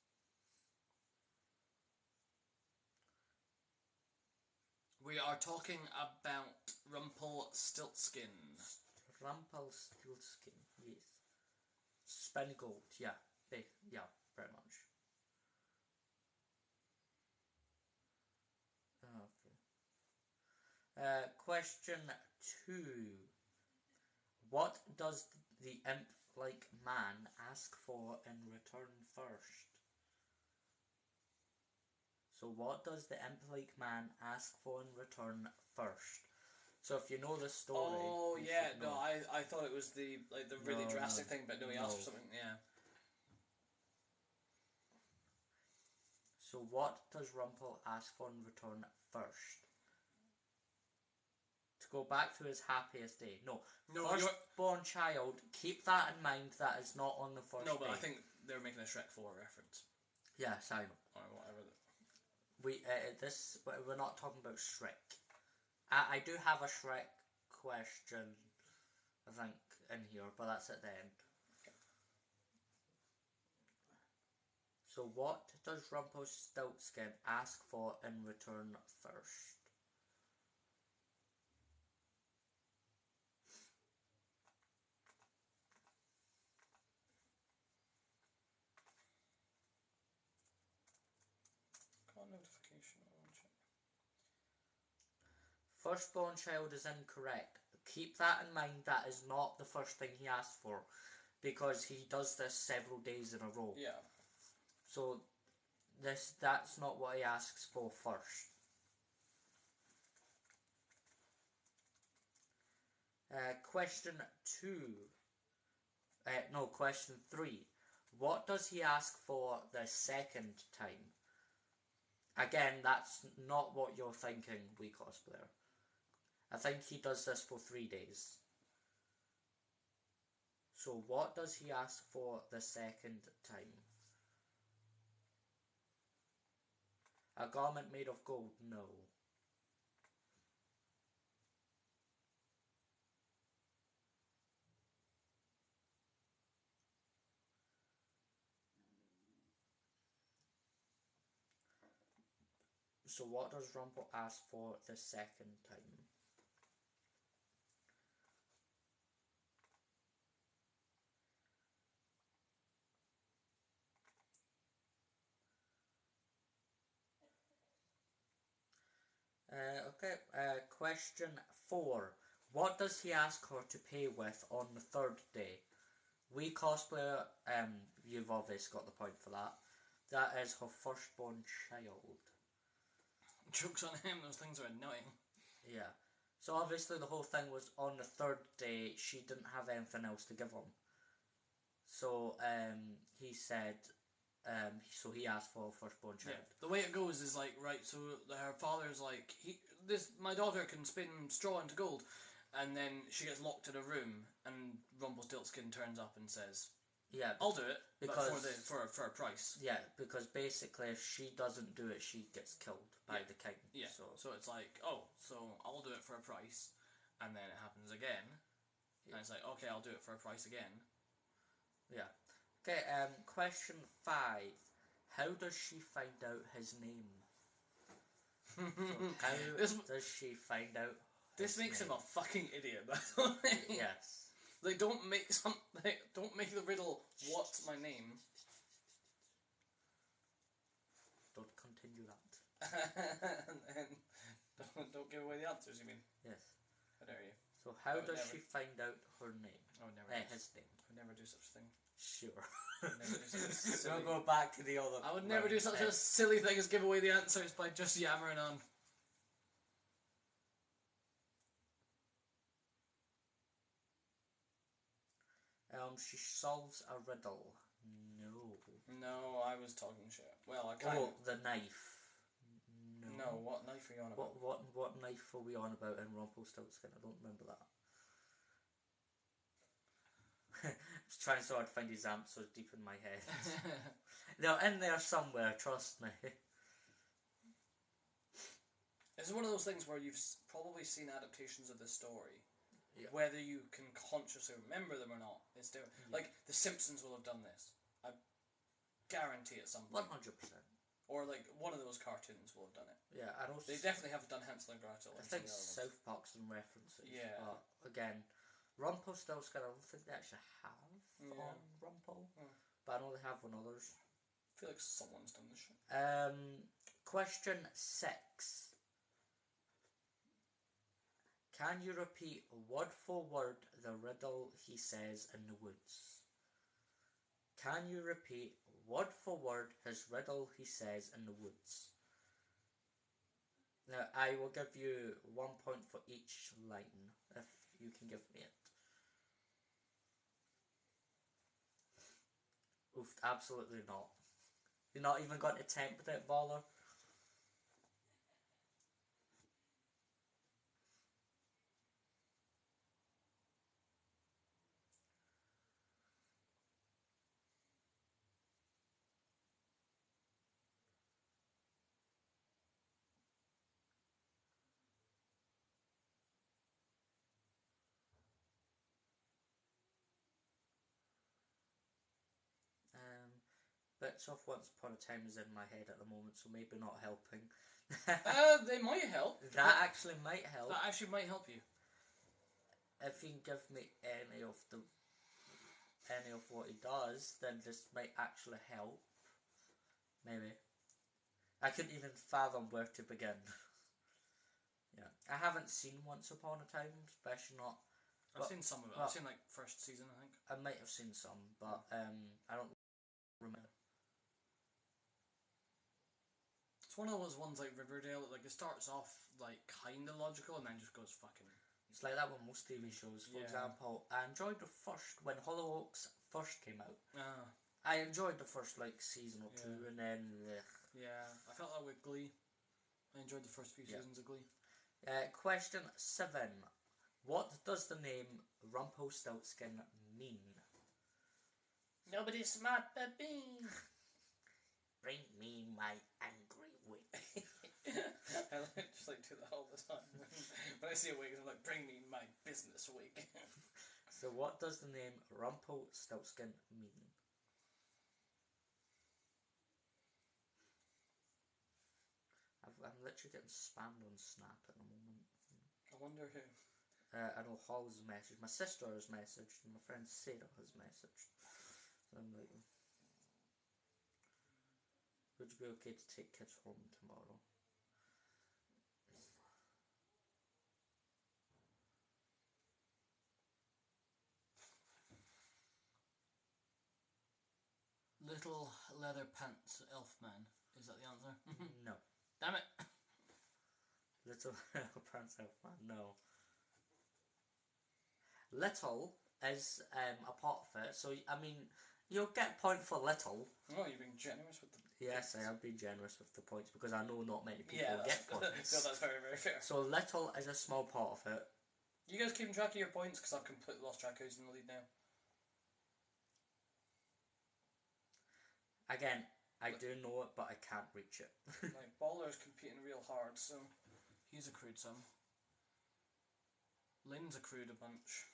[SPEAKER 1] We are talking about Rumpelstiltskin.
[SPEAKER 2] Rumpelstiltskin, yes. Spin gold, yeah. Yeah, very much. Okay. Question 2. What does the imp-like man ask for in return first? So what does the imp-like man ask for in return first? So if you know the story...
[SPEAKER 1] Oh,
[SPEAKER 2] you
[SPEAKER 1] yeah,
[SPEAKER 2] should
[SPEAKER 1] no,
[SPEAKER 2] know.
[SPEAKER 1] I thought it was the really drastic thing, but no, he asked for something, yeah.
[SPEAKER 2] So what does Rumpel ask for in return first? To go back to his happiest day. No, firstborn child, keep that in mind, that is not on the first day.
[SPEAKER 1] No, but I think they're making a Shrek 4 reference.
[SPEAKER 2] Yes, I know.
[SPEAKER 1] Or whatever.
[SPEAKER 2] We're not talking about Shrek. I do have a Shrek question, I think, in here, but that's at the end. Okay. So what does Rumpelstiltskin ask for in return first?
[SPEAKER 1] Got a notification.
[SPEAKER 2] Firstborn child is incorrect. Keep that in mind, that is not the first thing he asked for, because he does this several days in a row.
[SPEAKER 1] Yeah.
[SPEAKER 2] So that's not what he asks for first. Question 3. What does he ask for the second time? Again, that's not what you're thinking, we cosplayer. I think he does this for 3 days. So what does he ask for the second time? A garment made of gold? No. So what does Rumpel ask for the second time? Question 4. What does he ask her to pay with on the third day? We cosplayer, you've obviously got the point for that. That is her firstborn child.
[SPEAKER 1] Joke's on him, those things are annoying.
[SPEAKER 2] Yeah. So obviously the whole thing was on the third day she didn't have anything else to give him. So he said, so he asked for a firstborn child.
[SPEAKER 1] Yeah. The way it goes is like, right, so her father's like, my daughter can spin straw into gold, and then she gets locked in a room, and Rumpelstiltskin turns up and says,
[SPEAKER 2] yeah,
[SPEAKER 1] I'll do it,
[SPEAKER 2] because,
[SPEAKER 1] but for a price.
[SPEAKER 2] Yeah, because basically if she doesn't do it, she gets killed by the king.
[SPEAKER 1] Yeah, so it's like, oh, so I'll do it for a price, and then it happens again, and it's like, okay, I'll do it for a price again.
[SPEAKER 2] Yeah. Okay, question 5. How does she find out his name? So how does she find out
[SPEAKER 1] This makes him a fucking idiot, by the way.
[SPEAKER 2] Yes.
[SPEAKER 1] Like, don't make the riddle, what's my name?
[SPEAKER 2] Don't continue that.
[SPEAKER 1] and don't give away the answers, you mean?
[SPEAKER 2] Yes.
[SPEAKER 1] How dare you?
[SPEAKER 2] So how does she find out her name?
[SPEAKER 1] I would never
[SPEAKER 2] his name.
[SPEAKER 1] I would never do such a thing.
[SPEAKER 2] Sure.
[SPEAKER 1] I would never do such a silly...
[SPEAKER 2] We'll go back to the other...
[SPEAKER 1] I would never do such a silly thing as give away the answers by just yammering on.
[SPEAKER 2] She solves a riddle. No.
[SPEAKER 1] No, I was talking shit. Well, I kind
[SPEAKER 2] Oh, the knife.
[SPEAKER 1] No, what knife are you on about?
[SPEAKER 2] What knife are we on about in Rumpelstiltskin? I don't remember that. I was trying so hard to find these answers deep in my head. They're in there somewhere, trust me.
[SPEAKER 1] It's one of those things where you've probably seen adaptations of the story.
[SPEAKER 2] Yeah.
[SPEAKER 1] Whether you can consciously remember them or not is different. Yeah. Like, The Simpsons will have done this. I guarantee at some point.
[SPEAKER 2] 100%.
[SPEAKER 1] Or, like, one of those cartoons will have done it.
[SPEAKER 2] Yeah, I don't...
[SPEAKER 1] They definitely have done Hansel and Gretel.
[SPEAKER 2] I think South Park's some references.
[SPEAKER 1] Yeah.
[SPEAKER 2] But, again, Rumpelstiltskin, I don't think they actually have on Rumpel.
[SPEAKER 1] Yeah.
[SPEAKER 2] But I know they have on others.
[SPEAKER 1] I feel like someone's done this shit.
[SPEAKER 2] Question 6. Can you repeat word for word the riddle he says in the woods? Can you repeat word for word his riddle he says in the woods? Now, I will give you 1 point for each line, if you can give me it. Oof, absolutely not. You're not even going to attempt it, baller? Bits of Once Upon a Time is in my head at the moment, so maybe not helping.
[SPEAKER 1] They might help.
[SPEAKER 2] That actually might help.
[SPEAKER 1] That actually might help you.
[SPEAKER 2] If you can give me any of what he does, then this might actually help. Maybe. I couldn't even fathom where to begin. Yeah, I haven't seen Once Upon a Time, especially not.
[SPEAKER 1] I've seen some of it. I've seen like first season, I think.
[SPEAKER 2] I might have seen some, but I don't remember.
[SPEAKER 1] It's one of those ones like Riverdale. Like it starts off like kind of logical and then just goes fucking.
[SPEAKER 2] It's like that with most TV shows. For example, I enjoyed the first when Hollyoaks first came out. I enjoyed the first like season or two, and then
[SPEAKER 1] yeah, I felt that with Glee. I enjoyed the first few seasons of Glee.
[SPEAKER 2] Question 7. What does the name Rumpelstiltskin mean?
[SPEAKER 1] Nobody's smart but me.
[SPEAKER 2] Bring me my angry wig.
[SPEAKER 1] I just like do that all the time. When I see a wig, I'm like, bring me my business wig.
[SPEAKER 2] So what does the name Rumpelstiltskin mean? I'm literally getting spammed on Snap at the moment.
[SPEAKER 1] I wonder who.
[SPEAKER 2] I know Hall's messaged, my sister has messaged, and my friend Sarah has messaged. So I'm like, would you be okay to take kids home tomorrow?
[SPEAKER 1] Little leather pants elfman. Is that the answer?
[SPEAKER 2] No.
[SPEAKER 1] Damn it.
[SPEAKER 2] Little pants elfman, no. Little is a part of it, so I mean, you'll get a point for little.
[SPEAKER 1] Oh, you're being generous with the...
[SPEAKER 2] Yes, I have been generous with the points because I know not many people get points.
[SPEAKER 1] No, that's very, very fair.
[SPEAKER 2] So little is a small part of it.
[SPEAKER 1] You guys keeping track of your points? Because I've completely lost track of who's in the lead now.
[SPEAKER 2] Again, I do know it, but I can't reach it.
[SPEAKER 1] Like, Baller's competing real hard, so he's accrued some. Lynn's accrued a bunch.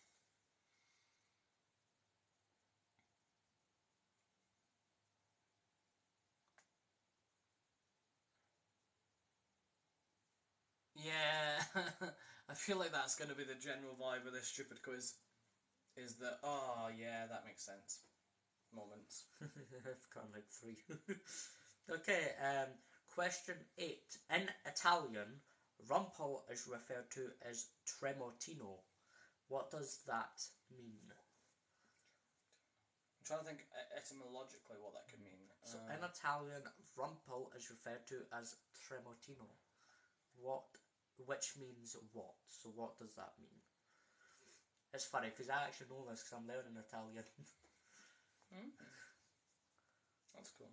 [SPEAKER 1] Yeah, I feel like that's going to be the general vibe of this stupid quiz. Is that, oh yeah, that makes sense. Moments.
[SPEAKER 2] I've got like 3. Okay, question 8. In Italian, Rumpel is referred to as Tremortino. What does that mean?
[SPEAKER 1] I'm trying to think etymologically what that could mean.
[SPEAKER 2] So in Italian, Rumpel is referred to as Tremortino. Which means what? So what does that mean? It's funny because I actually know this because I'm learning Italian.
[SPEAKER 1] That's cool.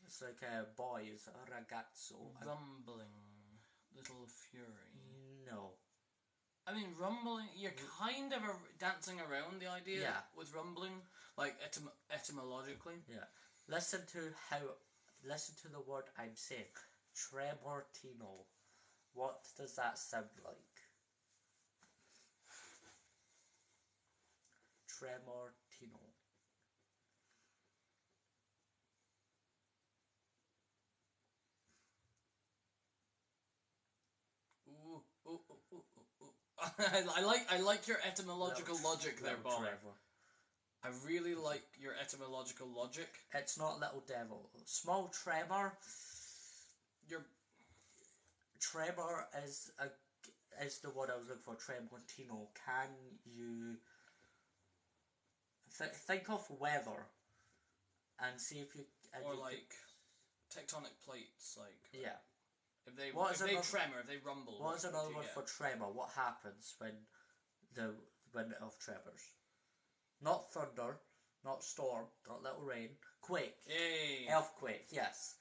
[SPEAKER 2] It's like boys, ragazzo.
[SPEAKER 1] Rumbling little fury.
[SPEAKER 2] No.
[SPEAKER 1] I mean, rumbling. You're kind of dancing around the idea with rumbling, like etymologically.
[SPEAKER 2] Yeah. Listen to the word I'm saying. Tremortino. What does that sound like? Tremortino.
[SPEAKER 1] Ooh, ooh, ooh, ooh, ooh, ooh. I like your etymological logic there, Bobby. I really like your etymological logic.
[SPEAKER 2] It's not little devil. Small tremor. Tremor is the word I was looking for. Tremortino. Can you think of weather and see if you
[SPEAKER 1] or like tectonic plates, like
[SPEAKER 2] yeah.
[SPEAKER 1] If they tremor, if they rumble.
[SPEAKER 2] What is another word for tremor? What happens when it of tremors? Not thunder, not storm, not little rain. Quake.
[SPEAKER 1] Yay!
[SPEAKER 2] Earthquake. Yes.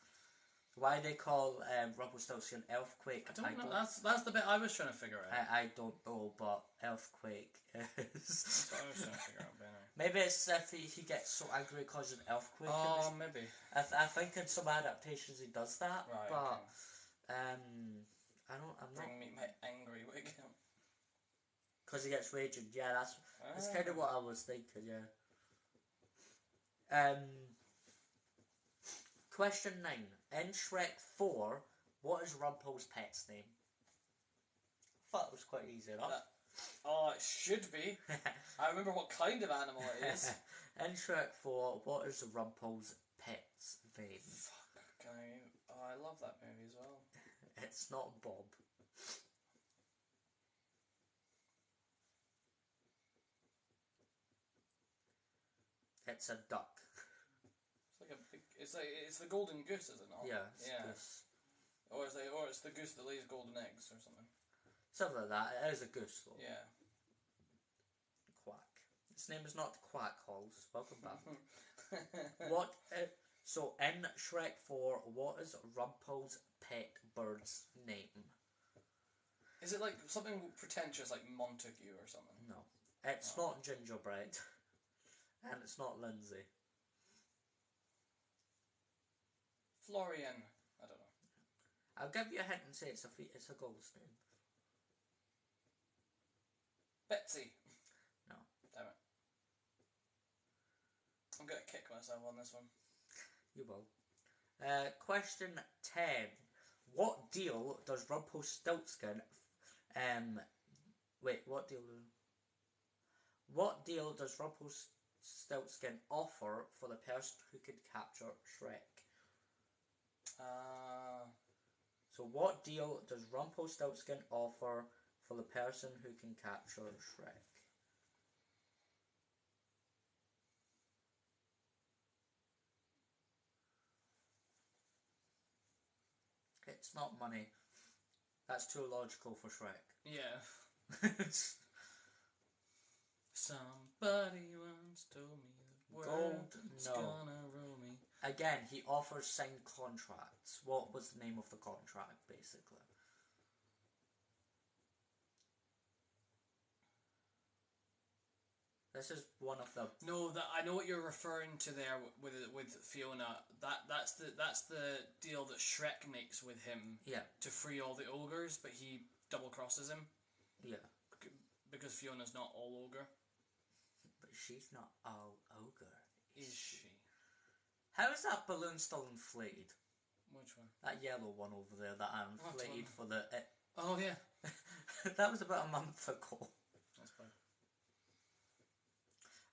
[SPEAKER 2] Why they call Rumpelstiltskin earthquake?
[SPEAKER 1] I don't know. That's the bit I was trying to figure out.
[SPEAKER 2] I don't know, but earthquake is.
[SPEAKER 1] That's what I was trying to figure out. Anyway.
[SPEAKER 2] Maybe it's if he gets so angry it causes an earthquake.
[SPEAKER 1] Oh, maybe.
[SPEAKER 2] I think in some adaptations he does that,
[SPEAKER 1] right,
[SPEAKER 2] but
[SPEAKER 1] okay.
[SPEAKER 2] I'm
[SPEAKER 1] Bring me my angry wig.
[SPEAKER 2] Because he gets raging. Yeah, that's kind of what I was thinking. Yeah. Question 9. In Shrek 4, what is Rumpel's pet's name? I thought it was quite easy enough.
[SPEAKER 1] It should be. I remember what kind of animal it is.
[SPEAKER 2] In Shrek 4, what is Rumpel's pet's name?
[SPEAKER 1] Fuck, I love that movie as well.
[SPEAKER 2] It's not Bob. It's a duck.
[SPEAKER 1] It's like a big. It's the golden goose, is it not?
[SPEAKER 2] Yeah, it's goose.
[SPEAKER 1] Or it's the goose that lays golden eggs or something.
[SPEAKER 2] Something like that. It is a goose though.
[SPEAKER 1] Yeah.
[SPEAKER 2] Quack. Its name is not Quack Halls. Welcome back. So in Shrek 4, what is Rumpel's pet bird's name?
[SPEAKER 1] Is it like something pretentious like Montague or something?
[SPEAKER 2] No. It's not Gingerbread. And it's not Lindsay.
[SPEAKER 1] Florian. I don't know.
[SPEAKER 2] I'll give you a hint and say it's a girl's name.
[SPEAKER 1] Betsy.
[SPEAKER 2] No.
[SPEAKER 1] Damn it. I'm going to kick myself on this one.
[SPEAKER 2] You will. Question 10. What deal does Rumpelstiltskin... What deal does Rumpelstiltskin offer for the person who can capture Shrek? So what deal does Rumpelstiltskin offer for the person who can capture Shrek? It's not money. That's too logical for Shrek.
[SPEAKER 1] Yeah. Somebody once told me the world's gonna roll me.
[SPEAKER 2] Again, he offers signed contracts. What was the name of the contract, basically? This is one of the...
[SPEAKER 1] No, I know what you're referring to there with Fiona. That's the deal that Shrek makes with him.
[SPEAKER 2] Yeah.
[SPEAKER 1] To free all the ogres, but he double crosses him.
[SPEAKER 2] Yeah.
[SPEAKER 1] Because Fiona's not all ogre.
[SPEAKER 2] But she's not all ogre.
[SPEAKER 1] Is she?
[SPEAKER 2] How is that balloon still inflated?
[SPEAKER 1] Which one?
[SPEAKER 2] That yellow one over there that I inflated for the...
[SPEAKER 1] Oh, yeah.
[SPEAKER 2] That was about a month ago.
[SPEAKER 1] That's fine.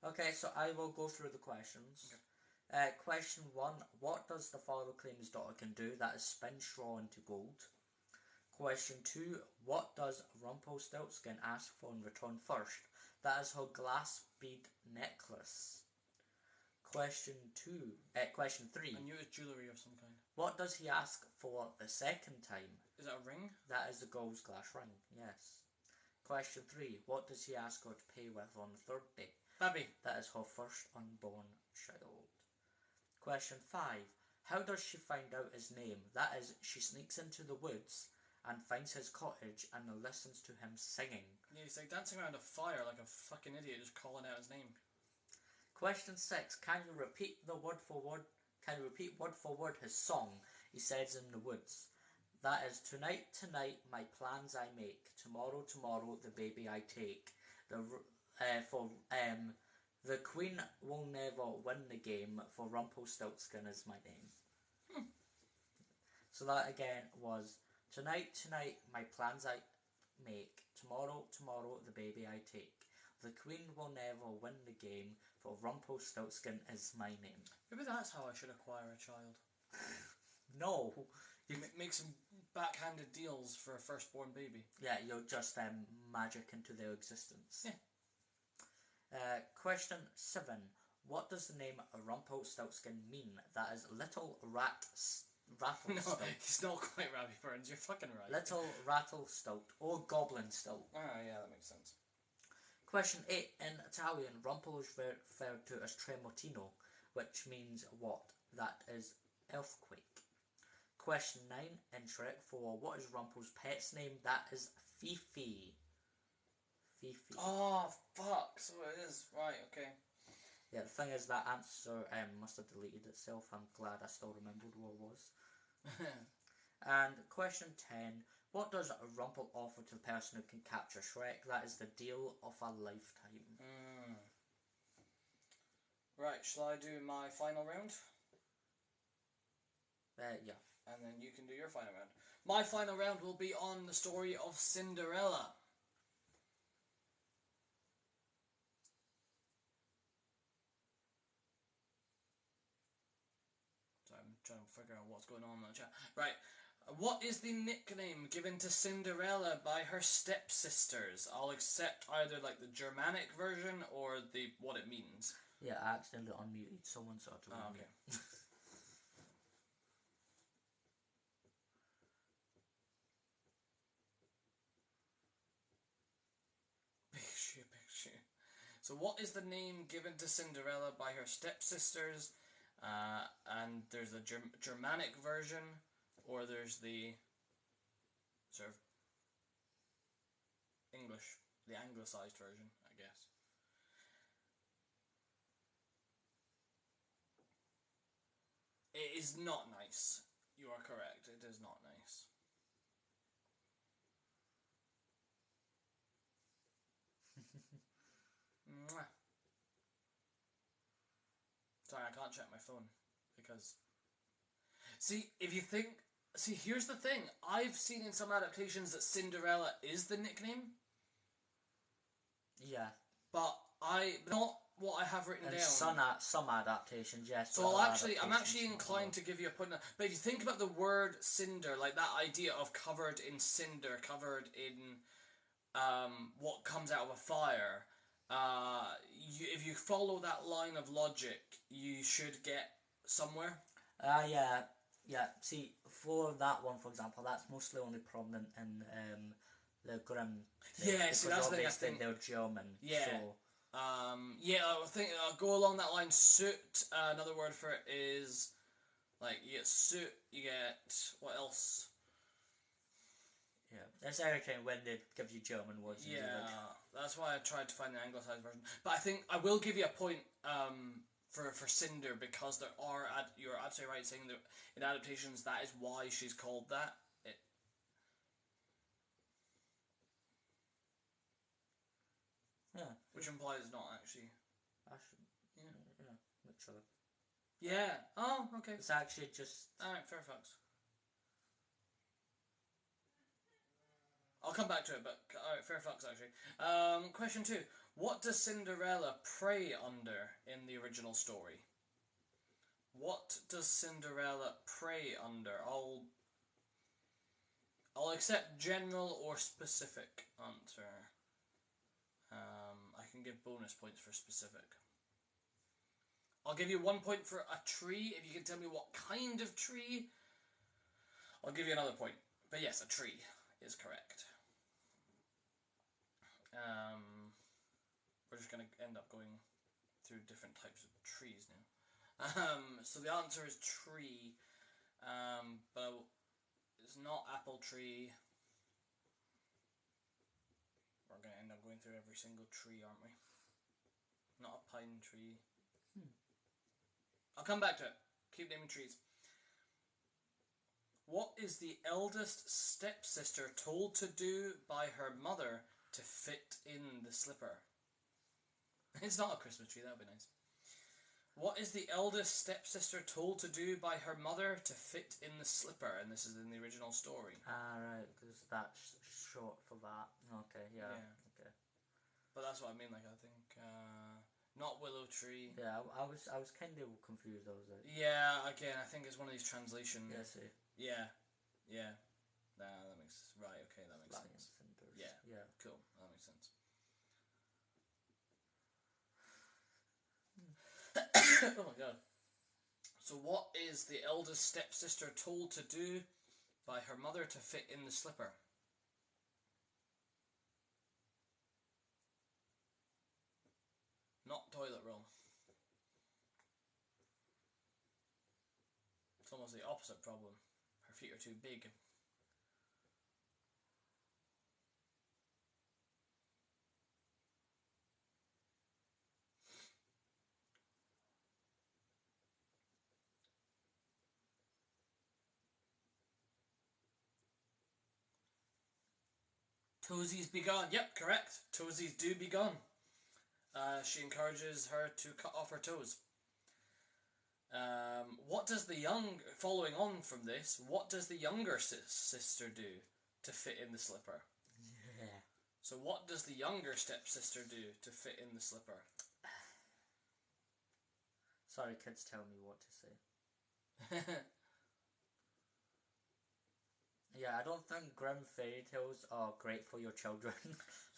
[SPEAKER 2] Okay, so I will go through the questions. Okay. Question 1. What does the father claim his daughter can do? That is spin straw into gold. Question 2. What does Rumpelstiltskin ask for in return first? That is her glass bead necklace. Question 3.
[SPEAKER 1] I knew it was jewellery of some kind.
[SPEAKER 2] What does he ask for the second time?
[SPEAKER 1] Is that a ring?
[SPEAKER 2] That is the girl's glass ring, yes. Question 3. What does he ask her to pay with on the third day?
[SPEAKER 1] Baby.
[SPEAKER 2] That is her first unborn child. Question 5. How does she find out his name? That is, she sneaks into the woods and finds his cottage and listens to him singing.
[SPEAKER 1] Yeah, he's like dancing around a fire like a fucking idiot, just calling out his name.
[SPEAKER 2] Question 6. Can you repeat word for word his song he says in the woods? That is, tonight, tonight, my plans I make. Tomorrow, tomorrow, the baby I take. The queen will never win the game, for Rumpelstiltskin is my name. So that again was, tonight, tonight, my plans I make. Tomorrow, tomorrow, the baby I take. The queen will never win the game, for Rumpelstiltskin is my name.
[SPEAKER 1] Maybe that's how I should acquire a child.
[SPEAKER 2] No.
[SPEAKER 1] You make some backhanded deals for a firstborn baby.
[SPEAKER 2] Yeah, you'll just magic into their existence.
[SPEAKER 1] Yeah.
[SPEAKER 2] Question 7. What does the name Rumpelstiltskin mean? That is Little Rat Rattlestilt.
[SPEAKER 1] No, he's not quite Ravi Burns, you're fucking right.
[SPEAKER 2] Little Rattlestilt or Goblin Stilt.
[SPEAKER 1] Ah, yeah, that makes sense.
[SPEAKER 2] Question 8. In Italian, Rumpel is referred to as Tremotino, which means what? That is earthquake. Question 9. In Shrek 4, what is Rumpel's pet's name? That is Fifi. Fifi.
[SPEAKER 1] Oh, fuck, so it is. Right, okay.
[SPEAKER 2] Yeah, the thing is that answer must have deleted itself. I'm glad I still remembered what it was. And question 10. What does Rumpel offer to the person who can capture Shrek? That is the deal of a lifetime.
[SPEAKER 1] Right, shall I do my final round?
[SPEAKER 2] Yeah.
[SPEAKER 1] And then you can do your final round. My final round will be on the story of Cinderella. So I'm trying to figure out what's going on in the chat. Right. What is the nickname given to Cinderella by her stepsisters? I'll accept either like the Germanic version or the what it means.
[SPEAKER 2] Yeah, I accidentally unmuted someone, so I had to
[SPEAKER 1] Oh, okay. Big shoe. So what is the name given to Cinderella by her stepsisters? And there's the Germanic version, or there's the sort of English, the anglicised version, I guess. It is not nice. You are correct. It is not nice. Mwah. Sorry, I can't check my phone because. See, here's the thing. I've seen in some adaptations that Cinderella is the nickname.
[SPEAKER 2] Yeah.
[SPEAKER 1] But not what I have written
[SPEAKER 2] And
[SPEAKER 1] down.
[SPEAKER 2] some adaptations, yes.
[SPEAKER 1] So I'm actually inclined to give you a point. But if you think about the word cinder, like that idea of covered in cinder, covered in what comes out of a fire, if you follow that line of logic, you should get somewhere.
[SPEAKER 2] Yeah. See, for that one, for example, that's mostly only prominent in the Grimm.
[SPEAKER 1] Yeah, so that's the thing I
[SPEAKER 2] obviously
[SPEAKER 1] think.
[SPEAKER 2] they're German.
[SPEAKER 1] Yeah.
[SPEAKER 2] So.
[SPEAKER 1] I think I'll go along that line. Soot. Another word for it is like you get soot. You get what else?
[SPEAKER 2] Yeah, that's everything when they give you German words.
[SPEAKER 1] Yeah, that's why I tried to find the anglicised version. But I think I will give you a point for cinder because there are you're absolutely right saying that in adaptations that is why she's called that.
[SPEAKER 2] Yeah.
[SPEAKER 1] Which implies it's not actually.
[SPEAKER 2] Yeah, literally.
[SPEAKER 1] Yeah. Oh, okay.
[SPEAKER 2] It's actually just.
[SPEAKER 1] Alright, fair fucks. I'll come back to it, but alright, fair fucks actually. Question 2. What does Cinderella pray under in the original story? What does Cinderella pray under? I'll accept general or specific answer. I can give bonus points for specific. I'll give you 1 point for a tree if you can tell me what kind of tree. I'll give you another point. But yes, a tree is correct. We're just going to end up going through different types of trees So the answer is tree. But it's not apple tree. We're going to end up going through every single tree, aren't we? Not a pine tree. I'll come back to it. Keep naming trees. What is the eldest stepsister told to do by her mother to fit in the slipper? It's not a Christmas tree, that would be nice. What is the eldest stepsister told to do by her mother to fit in the slipper? And this is in the original story.
[SPEAKER 2] Ah, right, because that's short for that. Okay, yeah. Okay.
[SPEAKER 1] But that's what I mean, like, I think, not willow tree.
[SPEAKER 2] Yeah, I was kind of confused, I was like...
[SPEAKER 1] Yeah, again, I think it's one of these translations.
[SPEAKER 2] Yeah, see.
[SPEAKER 1] Yeah. Nah, that makes... Right, okay, that makes
[SPEAKER 2] Flying
[SPEAKER 1] sense.
[SPEAKER 2] cinders.
[SPEAKER 1] Yeah.
[SPEAKER 2] Yeah.
[SPEAKER 1] Cool, that makes sense. Oh my god. So what is the eldest stepsister told to do by her mother to fit in the slipper? Not toilet roll. It's almost the opposite problem. Her feet are too big. Toesies be gone. Yep, correct. Toesies do be gone. She encourages her to cut off her toes. What does following on from this, what does the younger sister do to fit in the slipper?
[SPEAKER 2] Yeah.
[SPEAKER 1] So what does the younger stepsister do to fit in the slipper?
[SPEAKER 2] Sorry, kids tell me what to say. Yeah, I don't think Grimm fairy tales are great for your children.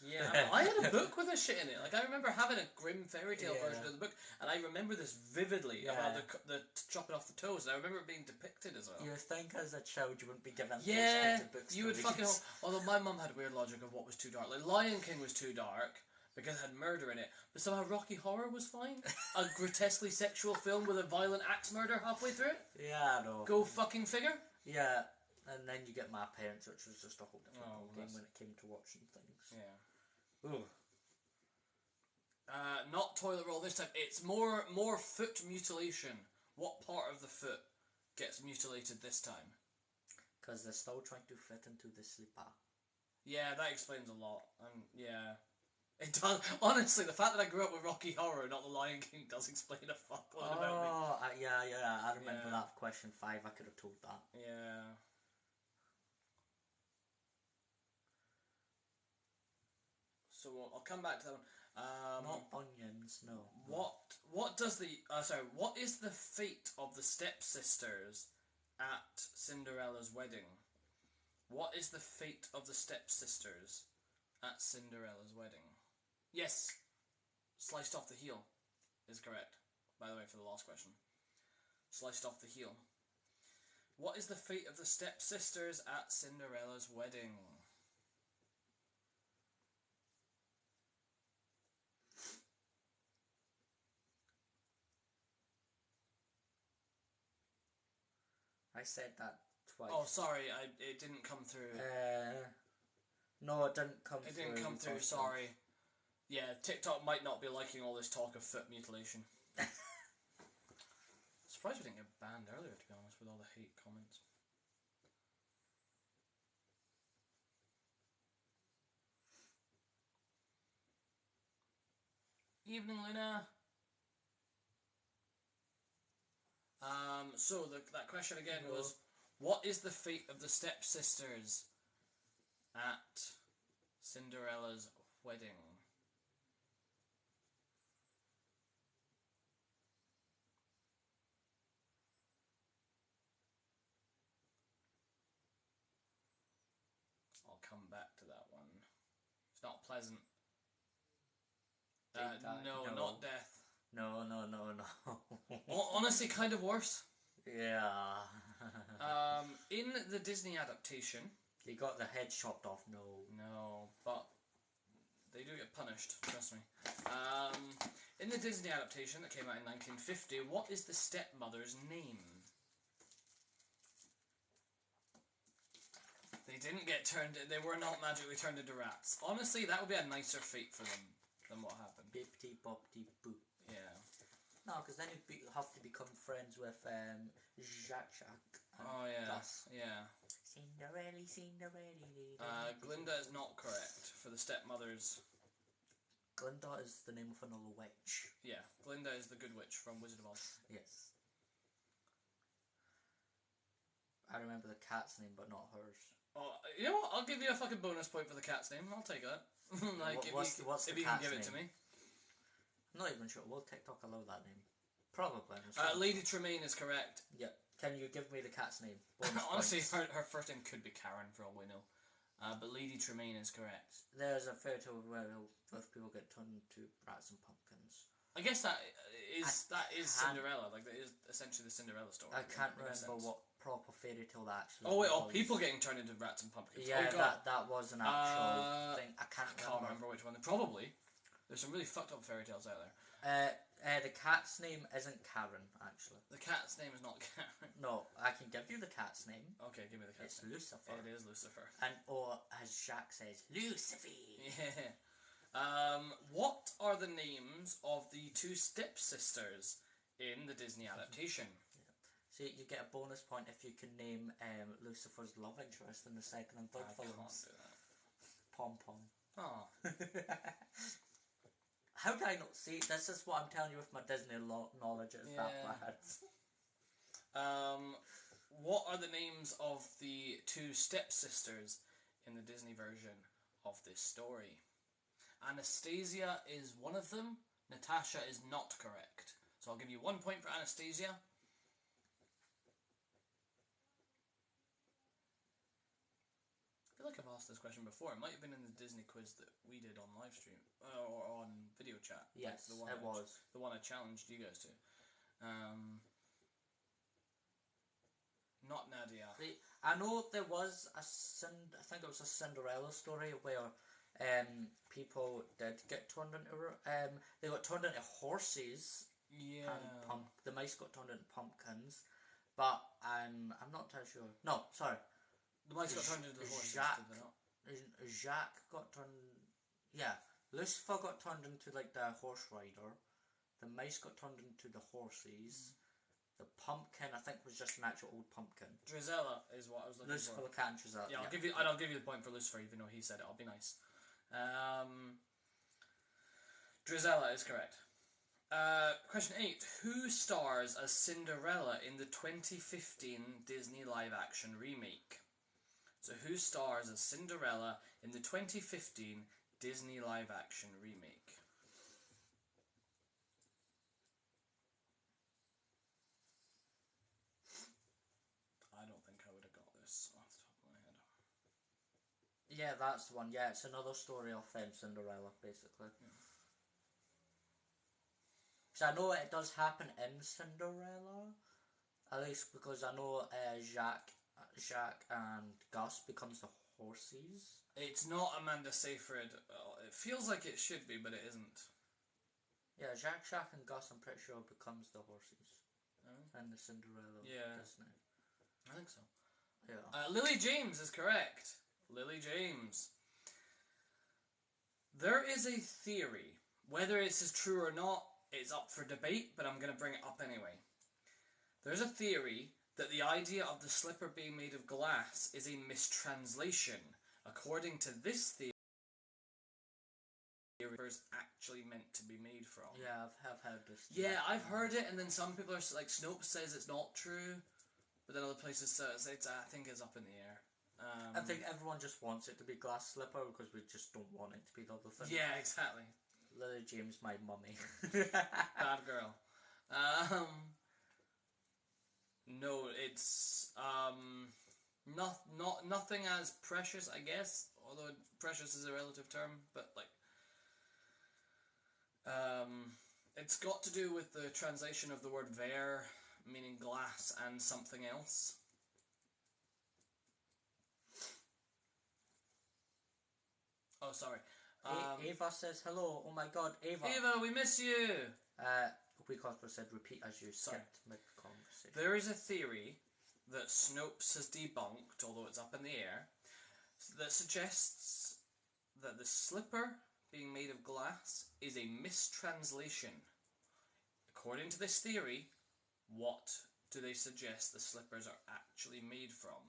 [SPEAKER 1] Yeah, I had a book with this shit in it. Like, I remember having a Grimm fairy tale version of the book, and I remember this vividly about the chopping off the toes, and I remember it being depicted as well.
[SPEAKER 2] You would think as a child you wouldn't be given those
[SPEAKER 1] Yeah,
[SPEAKER 2] kinds of books.
[SPEAKER 1] you would fucking... Although my mum had weird logic of what was too dark. Like, Lion King was too dark because it had murder in it, but somehow Rocky Horror was fine. A grotesquely sexual film with a violent axe murder halfway through it.
[SPEAKER 2] Yeah, I know.
[SPEAKER 1] Go fucking figure.
[SPEAKER 2] Yeah. And then you get My Parents, which was just a whole different game when it came to watching things.
[SPEAKER 1] Yeah.
[SPEAKER 2] Ooh.
[SPEAKER 1] Not toilet roll this time. It's more foot mutilation. What part of the foot gets mutilated this time?
[SPEAKER 2] Because they're still trying to fit into the slipper.
[SPEAKER 1] Yeah, that explains a lot. Yeah. It does. Honestly, the fact that I grew up with Rocky Horror, not The Lion King, does explain a fuckload about me.
[SPEAKER 2] Yeah. I remember that for question 5. I could have told that.
[SPEAKER 1] Yeah. So I'll come back to that one.
[SPEAKER 2] Not onions, no.
[SPEAKER 1] What is the fate of the stepsisters at Cinderella's wedding? What is the fate of the stepsisters at Cinderella's wedding? Yes, sliced off the heel is correct. By the way, for the last question. Sliced off the heel. What is the fate of the stepsisters at Cinderella's wedding?
[SPEAKER 2] I said that twice.
[SPEAKER 1] Oh, sorry, it didn't come through.
[SPEAKER 2] No, it didn't come through.
[SPEAKER 1] It didn't come through, sorry. Yeah, TikTok might not be liking all this talk of foot mutilation. Surprised we didn't get banned earlier, to be honest, with all the hate comments. Evening, Luna. So that question again was, what is the fate of the stepsisters at Cinderella's wedding? I'll come back to that one. It's not pleasant. No, not death.
[SPEAKER 2] No.
[SPEAKER 1] Honestly, kind of worse.
[SPEAKER 2] Yeah.
[SPEAKER 1] In the Disney adaptation...
[SPEAKER 2] He got the head chopped off, no.
[SPEAKER 1] No, but They do get punished, trust me. In the Disney adaptation that came out in 1950, what is the stepmother's name? They didn't get they were not magically turned into rats. Honestly, that would be a nicer fate for them than what happened.
[SPEAKER 2] Bippity boppity boop.
[SPEAKER 1] Yeah.
[SPEAKER 2] No, because then you'd have to become friends with Jacques
[SPEAKER 1] Oh, yeah.
[SPEAKER 2] Gus.
[SPEAKER 1] Yeah.
[SPEAKER 2] Cinderella.
[SPEAKER 1] Glinda is not correct for the stepmother's...
[SPEAKER 2] Glinda is the name of another witch.
[SPEAKER 1] Yeah, Glinda is the good witch from Wizard of Oz.
[SPEAKER 2] Yes. I remember the cat's name, but not hers.
[SPEAKER 1] Oh, you know what? I'll give you a fucking bonus point for the cat's name. I'll take that. Like,
[SPEAKER 2] what's
[SPEAKER 1] if you can give it to me.
[SPEAKER 2] I'm not even sure. Will TikTok allow that name? Probably.
[SPEAKER 1] Lady Tremaine is correct.
[SPEAKER 2] Yeah. Can you give me the cat's name?
[SPEAKER 1] Honestly, her first name could be Karen for all we know. But Lady Tremaine is correct.
[SPEAKER 2] There's a fairy tale where both people get turned into rats and pumpkins.
[SPEAKER 1] I guess that is Cinderella. Like, that is essentially the Cinderella story.
[SPEAKER 2] I can't remember what proper fairy tale that actually
[SPEAKER 1] Oh, wait,
[SPEAKER 2] was.
[SPEAKER 1] people getting turned into rats and pumpkins.
[SPEAKER 2] Yeah,
[SPEAKER 1] oh, God.
[SPEAKER 2] that was an actual thing. I can't
[SPEAKER 1] remember which one. Probably. There's some really fucked up fairy tales out there.
[SPEAKER 2] The cat's name isn't Karen, actually.
[SPEAKER 1] The cat's name is not Karen.
[SPEAKER 2] No, I can give you the cat's name.
[SPEAKER 1] Okay, give me the cat's name.
[SPEAKER 2] It's Lucifer.
[SPEAKER 1] It is Lucifer.
[SPEAKER 2] Or as Jacques says, Lucifer.
[SPEAKER 1] Yeah. What are the names of the two stepsisters in the Disney adaptation?
[SPEAKER 2] Yeah. So you get a bonus point if you can name Lucifer's love interest in the second and third films.
[SPEAKER 1] I can't do that.
[SPEAKER 2] Pom Pom.
[SPEAKER 1] Oh.
[SPEAKER 2] How did I not see? This is what I'm telling you with my Disney knowledge. It's that bad.
[SPEAKER 1] What are the names of the two stepsisters in the Disney version of this story? Anastasia is one of them. Natasha is not correct. So I'll give you 1 point for Anastasia. I feel like I've asked this question before. It might have been in the Disney quiz that we did on live stream or on video chat.
[SPEAKER 2] Yes,
[SPEAKER 1] like
[SPEAKER 2] it was
[SPEAKER 1] the one I challenged you guys to. Not Nadia.
[SPEAKER 2] I know there was I think it was a Cinderella story where people did get turned into they got turned into horses.
[SPEAKER 1] Yeah.
[SPEAKER 2] And the mice got turned into pumpkins, but I'm not entirely sure. No, sorry.
[SPEAKER 1] The mice got turned into the horses,
[SPEAKER 2] Jacques,
[SPEAKER 1] did they not?
[SPEAKER 2] Jacques got turned... Yeah. Lucifer got turned into, like, the horse rider. The mice got turned into the horses. The pumpkin, I think, was just an actual old pumpkin.
[SPEAKER 1] Drizella is what I was looking
[SPEAKER 2] Lucifer,
[SPEAKER 1] for.
[SPEAKER 2] the cat, and Drizella.
[SPEAKER 1] Yeah, I'll give you the point for Lucifer, even though he said it. I'll be nice. Drizella is correct. Question 8. Who stars as Cinderella in the 2015 Disney live-action remake? So who stars as Cinderella in the 2015 Disney live-action remake? I don't think I would have got this off the top of my head.
[SPEAKER 2] Yeah, that's the one. Yeah, it's another story of Cinderella, basically.
[SPEAKER 1] Yeah.
[SPEAKER 2] So I know it does happen in Cinderella, at least because I know Jacques and Gus becomes the horses.
[SPEAKER 1] It's not Amanda Seyfried. It feels like it should be, but it isn't.
[SPEAKER 2] Yeah, Jacques and Gus, I'm pretty sure, becomes the horses. And the Cinderella Disney.
[SPEAKER 1] I think so.
[SPEAKER 2] Yeah.
[SPEAKER 1] Lily James is correct. Lily James. There is a theory. Whether this is true or not, it's up for debate, but I'm going to bring it up anyway. There's a theory that the idea of the slipper being made of glass is a mistranslation. According to this theory, is actually meant to be made from.
[SPEAKER 2] Yeah, I've heard this.
[SPEAKER 1] Yeah, I've heard it, and then some people are like, Snopes says it's not true, but then other places say I think it's up in the air.
[SPEAKER 2] I think everyone just wants it to be glass slipper because we just don't want it to be the other thing.
[SPEAKER 1] Yeah, exactly.
[SPEAKER 2] Lily James, my mummy.
[SPEAKER 1] Bad girl. No, it's nothing as precious, I guess. Although precious is a relative term, but like, it's got to do with the translation of the word verre, meaning glass, and something else. Oh, sorry.
[SPEAKER 2] Ava says hello. Oh my god, Ava.
[SPEAKER 1] Ava, we miss you.
[SPEAKER 2] Cosplay said repeat as you skipped mid-conversation.
[SPEAKER 1] There is a theory that Snopes has debunked, although it's up in the air, that suggests that the slipper being made of glass is a mistranslation. According to this theory, what do they suggest the slippers are actually made from?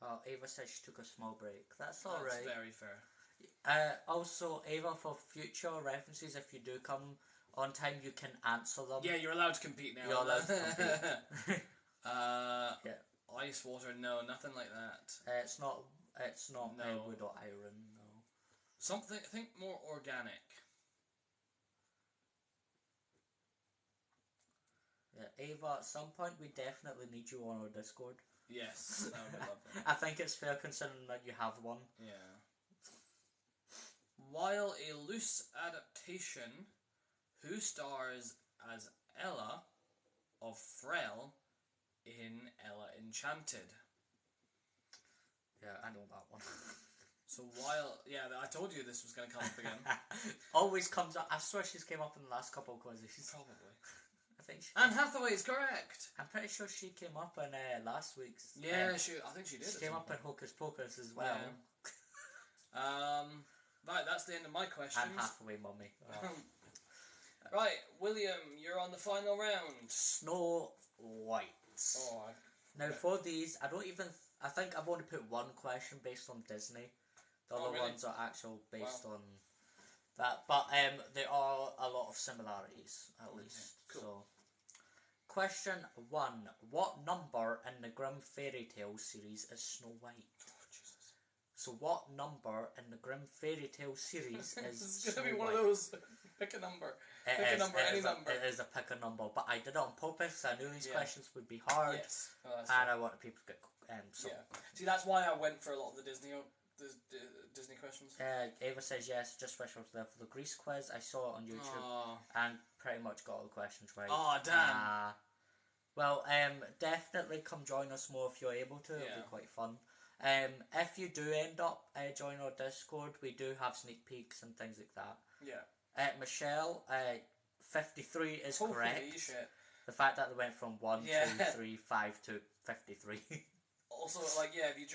[SPEAKER 2] Oh, Ava says she took a small break. That's alright.
[SPEAKER 1] That's very fair.
[SPEAKER 2] Also, Ava, for future references, if you do come on time, you can answer them.
[SPEAKER 1] Yeah, you're allowed to compete now.
[SPEAKER 2] You're allowed to compete.
[SPEAKER 1] Yeah. Ice, water, no, nothing like that.
[SPEAKER 2] It's not
[SPEAKER 1] No.
[SPEAKER 2] wood or iron, no.
[SPEAKER 1] Something, think more organic.
[SPEAKER 2] Yeah, Ava, at some point we definitely need you on our Discord.
[SPEAKER 1] Yes, that would be lovely.
[SPEAKER 2] I think it's fair considering that you have one.
[SPEAKER 1] Yeah. While a loose adaptation, who stars as Ella of Frel in Ella Enchanted?
[SPEAKER 2] Yeah, I know that one.
[SPEAKER 1] So while... Yeah, I told you this was going to come up again.
[SPEAKER 2] Always comes up. I swear she's came up in the last couple of quizzes.
[SPEAKER 1] Probably.
[SPEAKER 2] I think she...
[SPEAKER 1] Anne Hathaway is correct!
[SPEAKER 2] I'm pretty sure she came up in last week's...
[SPEAKER 1] Yeah, I think she did.
[SPEAKER 2] She came up in Hocus Pocus as well.
[SPEAKER 1] Yeah. Right, that's the end of my questions.
[SPEAKER 2] Anne Hathaway, mummy. Oh.
[SPEAKER 1] Right, William, you're on the final round.
[SPEAKER 2] Snow White.
[SPEAKER 1] Oh,
[SPEAKER 2] Now for these, I think I've only put one question based on Disney. The other
[SPEAKER 1] really?
[SPEAKER 2] ones are actual based on that. But there are a lot of similarities, at least.
[SPEAKER 1] Cool.
[SPEAKER 2] So, question 1. What number in the Grimm fairy tale series is Snow White?
[SPEAKER 1] Oh, Jesus.
[SPEAKER 2] So what number in the Grimm fairy tale series is
[SPEAKER 1] It's going to be
[SPEAKER 2] Snow
[SPEAKER 1] one
[SPEAKER 2] White?
[SPEAKER 1] of those, pick a number. Any number.
[SPEAKER 2] It is a pick a number, but I did it on purpose. I knew these questions would be hard,
[SPEAKER 1] Yes. Oh,
[SPEAKER 2] and I wanted people to get some.
[SPEAKER 1] Yeah. See, that's why I went for a lot of the Disney questions.
[SPEAKER 2] Ava says yes, just wish I was there for the Grease quiz. I saw it on YouTube and pretty much got all the questions right.
[SPEAKER 1] Oh, damn.
[SPEAKER 2] Well, definitely come join us more if you're able to. It'll be quite fun. If you do end up joining our Discord, we do have sneak peeks and things like that.
[SPEAKER 1] Yeah.
[SPEAKER 2] Michelle, 53 is
[SPEAKER 1] Holy
[SPEAKER 2] correct.
[SPEAKER 1] Shit.
[SPEAKER 2] The fact that they went from 1, 2, 3, 5 to 53.
[SPEAKER 1] Also, like, yeah, if you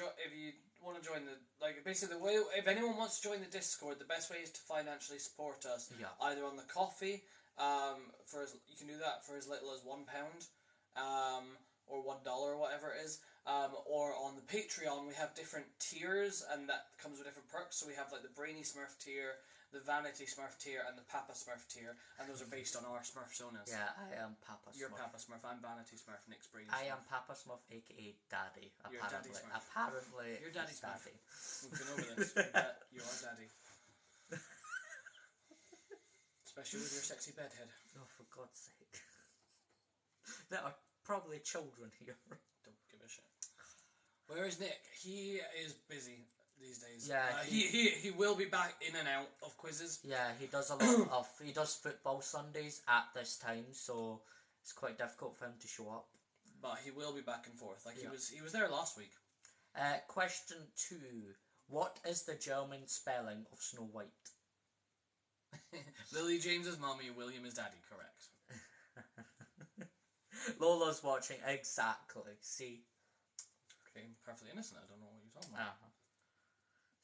[SPEAKER 1] want to join the, like, basically the way, if anyone wants to join the Discord, the best way is to financially support us.
[SPEAKER 2] Yeah.
[SPEAKER 1] Either on the coffee, you can do that for as little as £1, or $1 or whatever it is, or on the Patreon we have different tiers, and that comes with different perks. So we have like the Brainy Smurf tier, the Vanity Smurf tier, and the Papa Smurf tier, and those are based on our Smurfsonas.
[SPEAKER 2] Yeah, I am Papa Smurf.
[SPEAKER 1] You're Papa Smurf, I'm Vanity Smurf, Nick's Brainy Smurf.
[SPEAKER 2] I am Papa Smurf, aka Daddy.
[SPEAKER 1] You're
[SPEAKER 2] Apparently,
[SPEAKER 1] Daddy Smurf.
[SPEAKER 2] apparently,
[SPEAKER 1] You're Daddy
[SPEAKER 2] he's
[SPEAKER 1] Smurf.
[SPEAKER 2] Daddy.
[SPEAKER 1] We've been over this. You are Daddy. Especially with your sexy bedhead.
[SPEAKER 2] Oh, for God's sake! There are probably children here.
[SPEAKER 1] Don't give a shit. Where is Nick? He is busy these days.
[SPEAKER 2] Yeah,
[SPEAKER 1] he will be back in and out of quizzes.
[SPEAKER 2] Yeah, he does a lot of. He does football Sundays at this time, so it's quite difficult for him to show up.
[SPEAKER 1] But he will be back and forth. Like he was there last week.
[SPEAKER 2] Question 2. What is the German spelling of Snow White?
[SPEAKER 1] Lily James's mommy, William is daddy. Correct.
[SPEAKER 2] Lola's watching. Exactly. See.
[SPEAKER 1] Okay, I'm perfectly innocent. I don't know what you're talking about.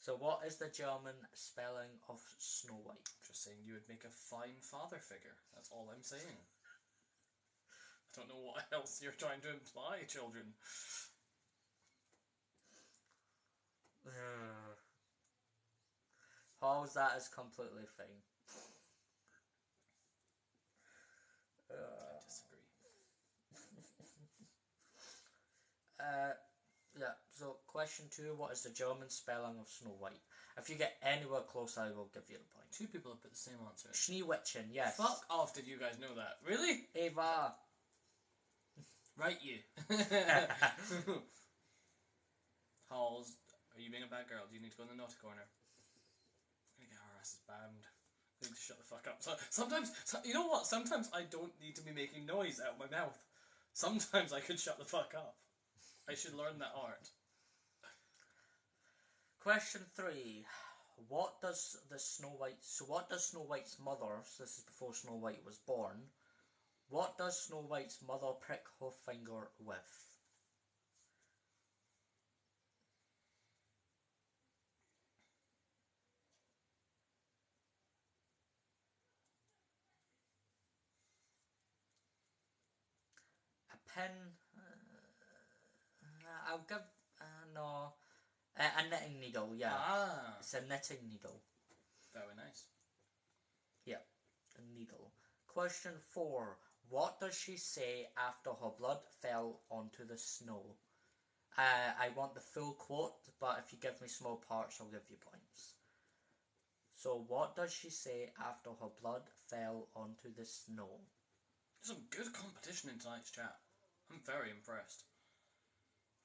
[SPEAKER 2] So what is the German spelling of Snow White?
[SPEAKER 1] Just saying you would make a fine father figure. That's all I'm saying. I don't know what else you're trying to imply, children.
[SPEAKER 2] How's that is completely fine.
[SPEAKER 1] I disagree.
[SPEAKER 2] Yeah, so question 2, what is the German spelling of Snow White? If you get anywhere close, I will give you the point.
[SPEAKER 1] 2 people have put the same answer.
[SPEAKER 2] Schneewittchen, yes.
[SPEAKER 1] Fuck off, did you guys know that? Really?
[SPEAKER 2] Ava.
[SPEAKER 1] Right, you. Halls, are you being a bad girl? Do you need to go in the naughty corner? I'm gonna get our asses banned. I need to shut the fuck up. So, sometimes, you know what? Sometimes I don't need to be making noise out of my mouth. Sometimes I could shut the fuck up. I should learn that art.
[SPEAKER 2] Question 3. what does Snow White's mother, so this is before Snow White was born, what does Snow White's mother prick her finger with? A pin? I'll give, no, a knitting needle, yeah.
[SPEAKER 1] Ah,
[SPEAKER 2] It's a knitting needle.
[SPEAKER 1] very nice.
[SPEAKER 2] Yeah, a needle. Question 4. What does she say after her blood fell onto the snow? I want the full quote, but if you give me small parts, I'll give you points. So, what does she say after her blood fell onto the snow?
[SPEAKER 1] There's some good competition in tonight's chat. I'm very impressed.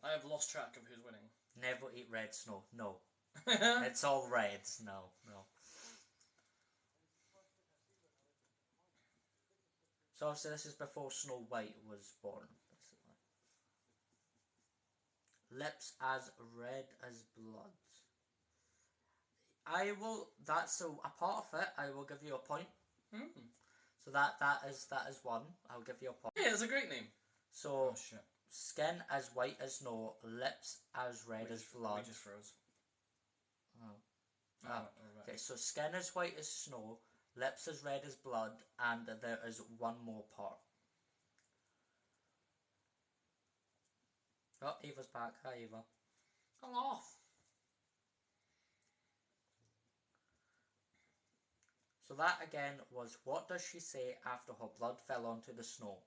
[SPEAKER 1] I have lost track of who's winning.
[SPEAKER 2] Never eat red snow. No. It's all red. No. So obviously this is before Snow White was born, basically. Lips as red as blood. That's a part of it. I will give you a point. So that is one. I'll give you a point.
[SPEAKER 1] Yeah, it's a great name.
[SPEAKER 2] So
[SPEAKER 1] Oh shit.
[SPEAKER 2] skin as white as snow, lips as red as blood.
[SPEAKER 1] We just froze.
[SPEAKER 2] Oh. Okay, so skin as white as snow, lips as red as blood, and there is one more part. Oh, Eva's back. Hi, Eva.
[SPEAKER 1] Hello.
[SPEAKER 2] So that again was, what does she say after her blood fell onto the snow?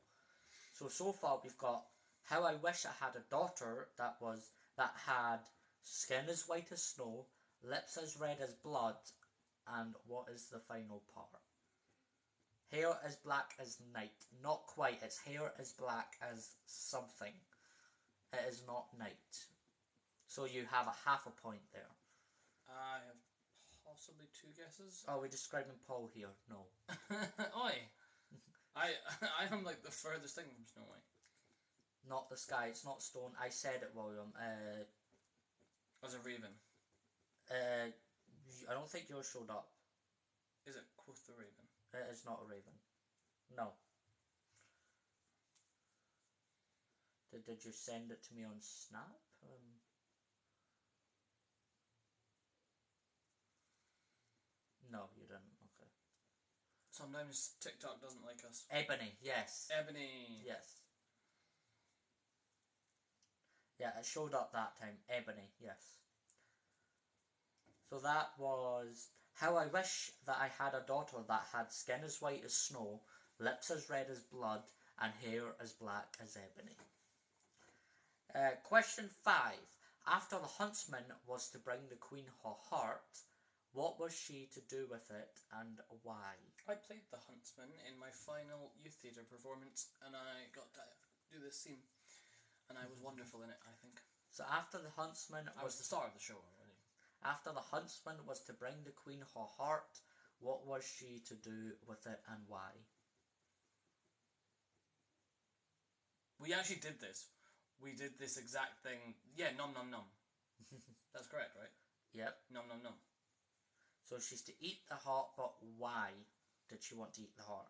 [SPEAKER 2] So far we've got, how I wish I had a daughter that had skin as white as snow, lips as red as blood, and what is the final part? Hair as black as night. Not quite, it's hair as black as something. It is not night. So you have a half a point there.
[SPEAKER 1] I have possibly 2 guesses.
[SPEAKER 2] Oh, we're describing Paul here. No.
[SPEAKER 1] Oi. I am like the furthest thing from Snow White.
[SPEAKER 2] Not the sky, it's not stone. I said it, William.
[SPEAKER 1] As a raven.
[SPEAKER 2] I don't think yours showed up.
[SPEAKER 1] Is it Quoth the Raven?
[SPEAKER 2] It is not a raven. No. Did you send it to me on Snap? No, you didn't. Okay.
[SPEAKER 1] Sometimes TikTok doesn't like us.
[SPEAKER 2] Ebony, yes.
[SPEAKER 1] Ebony.
[SPEAKER 2] Yes. Yeah, it showed up that time. Ebony, yes. So that was, how I wish that I had a daughter that had skin as white as snow, lips as red as blood, and hair as black as ebony. Question 5. After the huntsman was to bring the queen her heart, what was she to do with it and why?
[SPEAKER 1] I played the huntsman in my final youth theatre performance, and I got to do this scene, and I was wonderful in it, I think.
[SPEAKER 2] So after the huntsman
[SPEAKER 1] I was the star of the show already.
[SPEAKER 2] After the huntsman was to bring the queen her heart, what was she to do with it and why?
[SPEAKER 1] We actually did this. We did this exact thing. Yeah, nom nom nom. That's correct, right?
[SPEAKER 2] Yep.
[SPEAKER 1] Nom nom nom.
[SPEAKER 2] So she's to eat the heart, but why did she want to eat the heart?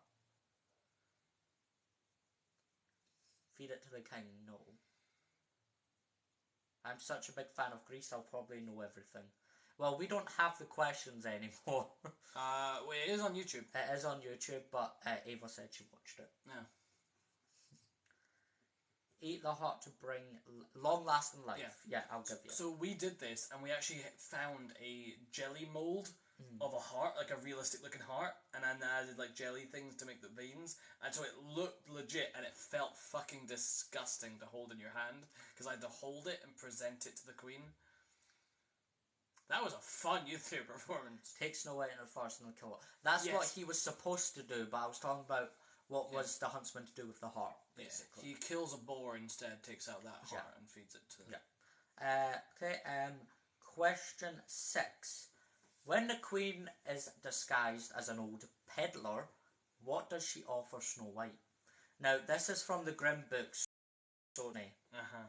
[SPEAKER 2] Feed it to the king? No. I'm such a big fan of Greece, I'll probably know everything. Well, we don't have the questions anymore.
[SPEAKER 1] Wait, it is on YouTube.
[SPEAKER 2] It is on YouTube, but Ava said she watched it.
[SPEAKER 1] Yeah.
[SPEAKER 2] Eat the heart to bring long-lasting life. Yeah, I'll give you.
[SPEAKER 1] So we did this, and we actually found a jelly mold of a heart, like a realistic looking heart, and then added like jelly things to make the veins, and so it looked legit, and it felt fucking disgusting to hold in your hand, because I had to hold it and present it to the queen. That was a fun youth theatre performance.
[SPEAKER 2] Take Snow White in the forest and kill it. That's what he was supposed to do, but I was talking about what was the huntsman to do with the heart, basically.
[SPEAKER 1] He kills a boar instead, takes out that heart and feeds it to...
[SPEAKER 2] Okay, question 6. When the queen is disguised as an old peddler, what does she offer Snow White? Now, this is from the GRIMM books, Sony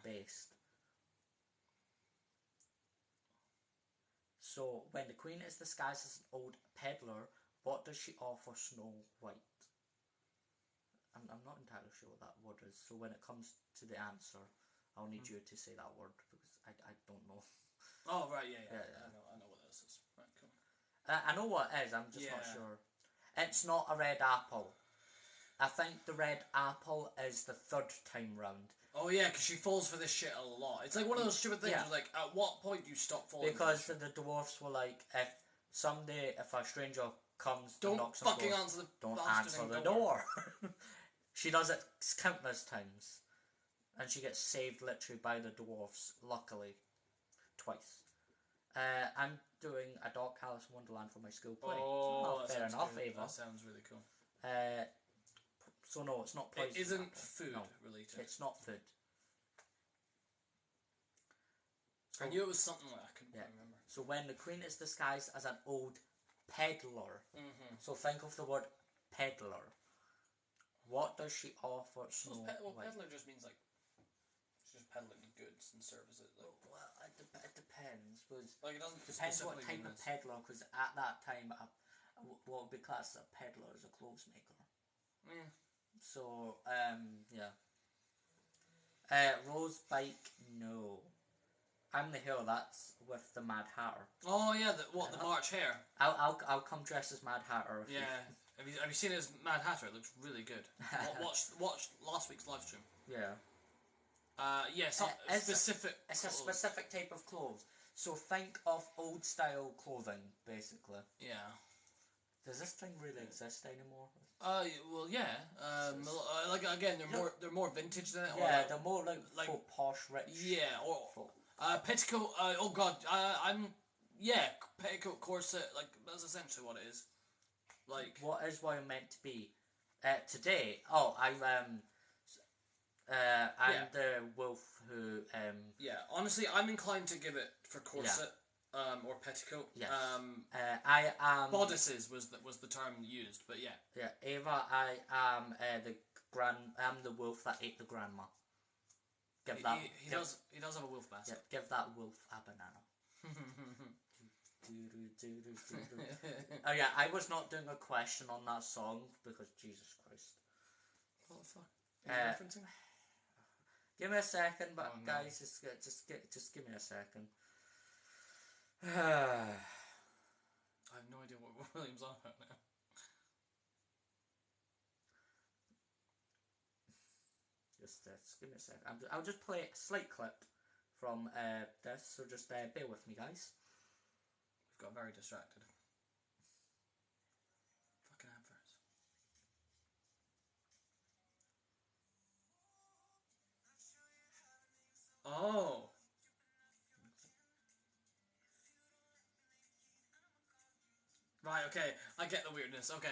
[SPEAKER 2] based. So, when the queen is disguised as an old peddler, what does she offer Snow White? I'm not entirely sure what that word is, so when it comes to the answer, I'll need you to say that word, because I don't know.
[SPEAKER 1] Oh, right, yeah.
[SPEAKER 2] Yeah.
[SPEAKER 1] I know what this is. Right, cool.
[SPEAKER 2] I know what it is, I'm just not sure. It's not a red apple. I think the red apple is the third time round.
[SPEAKER 1] Oh yeah, because she falls for this shit a lot. It's like one of those stupid things. Where, like, at what point do you stop falling?
[SPEAKER 2] Because the dwarfs were like, if a stranger comes
[SPEAKER 1] don't
[SPEAKER 2] and knocks on the door,
[SPEAKER 1] answer the
[SPEAKER 2] don't answer the door. She does it countless times, and she gets saved literally by the dwarfs. Luckily, twice. I'm doing a Dark Alice in Wonderland for my school play.
[SPEAKER 1] Oh,
[SPEAKER 2] fair enough,
[SPEAKER 1] good.
[SPEAKER 2] Ava.
[SPEAKER 1] That sounds really cool.
[SPEAKER 2] So no, it's not poison.
[SPEAKER 1] It isn't
[SPEAKER 2] apple.
[SPEAKER 1] food related.
[SPEAKER 2] It's not food.
[SPEAKER 1] I knew it was something like I couldn't remember.
[SPEAKER 2] So when the queen is disguised as an old peddler, so think of the word peddler. What does she offer Snow White?
[SPEAKER 1] Peddler just means like she's just peddling goods and services. Like,
[SPEAKER 2] well, it depends.
[SPEAKER 1] Like it doesn't
[SPEAKER 2] depends what type of peddler, because at that time, what would be classed as a peddler is a clothes maker.
[SPEAKER 1] Yeah.
[SPEAKER 2] So yeah. Rose Bike, no. I'm the Hill. That's with the Mad Hatter.
[SPEAKER 1] Oh yeah, the March Hare.
[SPEAKER 2] I'll come dressed as Mad Hatter.
[SPEAKER 1] Yeah. Have you seen it as Mad Hatter? It looks really good. Watch last week's live stream.
[SPEAKER 2] Yeah.
[SPEAKER 1] Specific.
[SPEAKER 2] It's a specific type of clothes. So think of old style clothing, basically.
[SPEAKER 1] Yeah.
[SPEAKER 2] Does this thing really exist anymore?
[SPEAKER 1] Well, yeah. Like again, they're more vintage than it.
[SPEAKER 2] Yeah, they're more like for posh, rich.
[SPEAKER 1] Yeah, or petticoat. Petticoat corset. Like that's essentially what it is. Like
[SPEAKER 2] what is what you're meant to be. Today, I'm the wolf who.
[SPEAKER 1] Yeah, honestly, I'm inclined to give it for corset. Or petticoat.
[SPEAKER 2] Yes.
[SPEAKER 1] I am. Bodices was the term used, but yeah.
[SPEAKER 2] Yeah, Ava, I am I'm the wolf that ate the grandma.
[SPEAKER 1] He does have a wolf mask.
[SPEAKER 2] Yeah, give that wolf a banana. Oh yeah, I was not doing a question on that song because Jesus Christ.
[SPEAKER 1] What the fuck? Are you referencing?
[SPEAKER 2] Give me a second, but guys, just give me a second.
[SPEAKER 1] I have no idea what William's on about now.
[SPEAKER 2] Just give me a second. I'll just play a slight clip from this, so just bear with me, guys.
[SPEAKER 1] We've got very distracted. Fucking adverts. Oh. Right, okay. I get the weirdness, okay.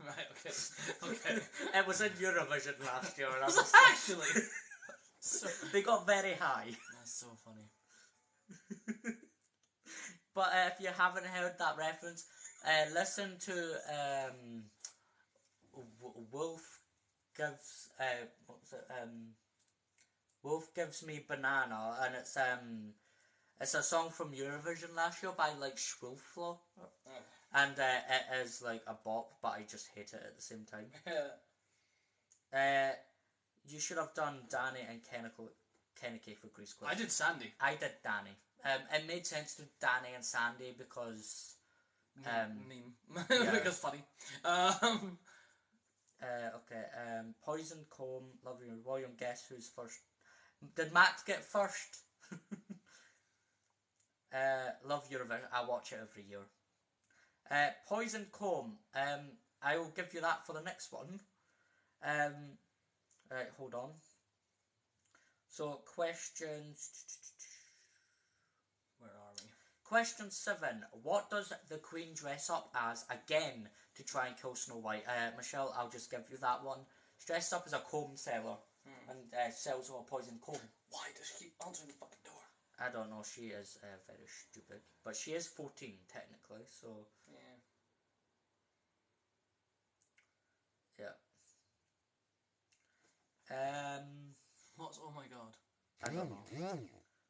[SPEAKER 1] Right, okay.
[SPEAKER 2] It was in Eurovision last year. And
[SPEAKER 1] Actually!
[SPEAKER 2] They got very high.
[SPEAKER 1] That's so funny.
[SPEAKER 2] But if you haven't heard that reference, listen to Wolf Gives... Wolf Gives Me Banana, and it's a song from Eurovision last year by like Schwulflo, and it is like a bop, but I just hate it at the same time. You should have done Danny and Kenneke for Grease Quiz.
[SPEAKER 1] I did Sandy.
[SPEAKER 2] I did Danny. It made sense to do Danny and Sandy because
[SPEAKER 1] meme because funny.
[SPEAKER 2] Okay. Poison Comb, Love You, William. Guess who's first? Did Max get first? Love Eurovision. I watch it every year. Poison Comb. I will give you that for the next one. Right, hold on. So questions.
[SPEAKER 1] Where are we?
[SPEAKER 2] Question 7. What does the Queen dress up as again to try and kill Snow White? Michelle, I'll just give you that one. She's dressed up as a comb seller and sells her a poison comb.
[SPEAKER 1] Why does she keep answering the fucking door?
[SPEAKER 2] I don't know. She is very stupid, but she is 14 technically. So
[SPEAKER 1] What's oh my god?
[SPEAKER 2] I don't know.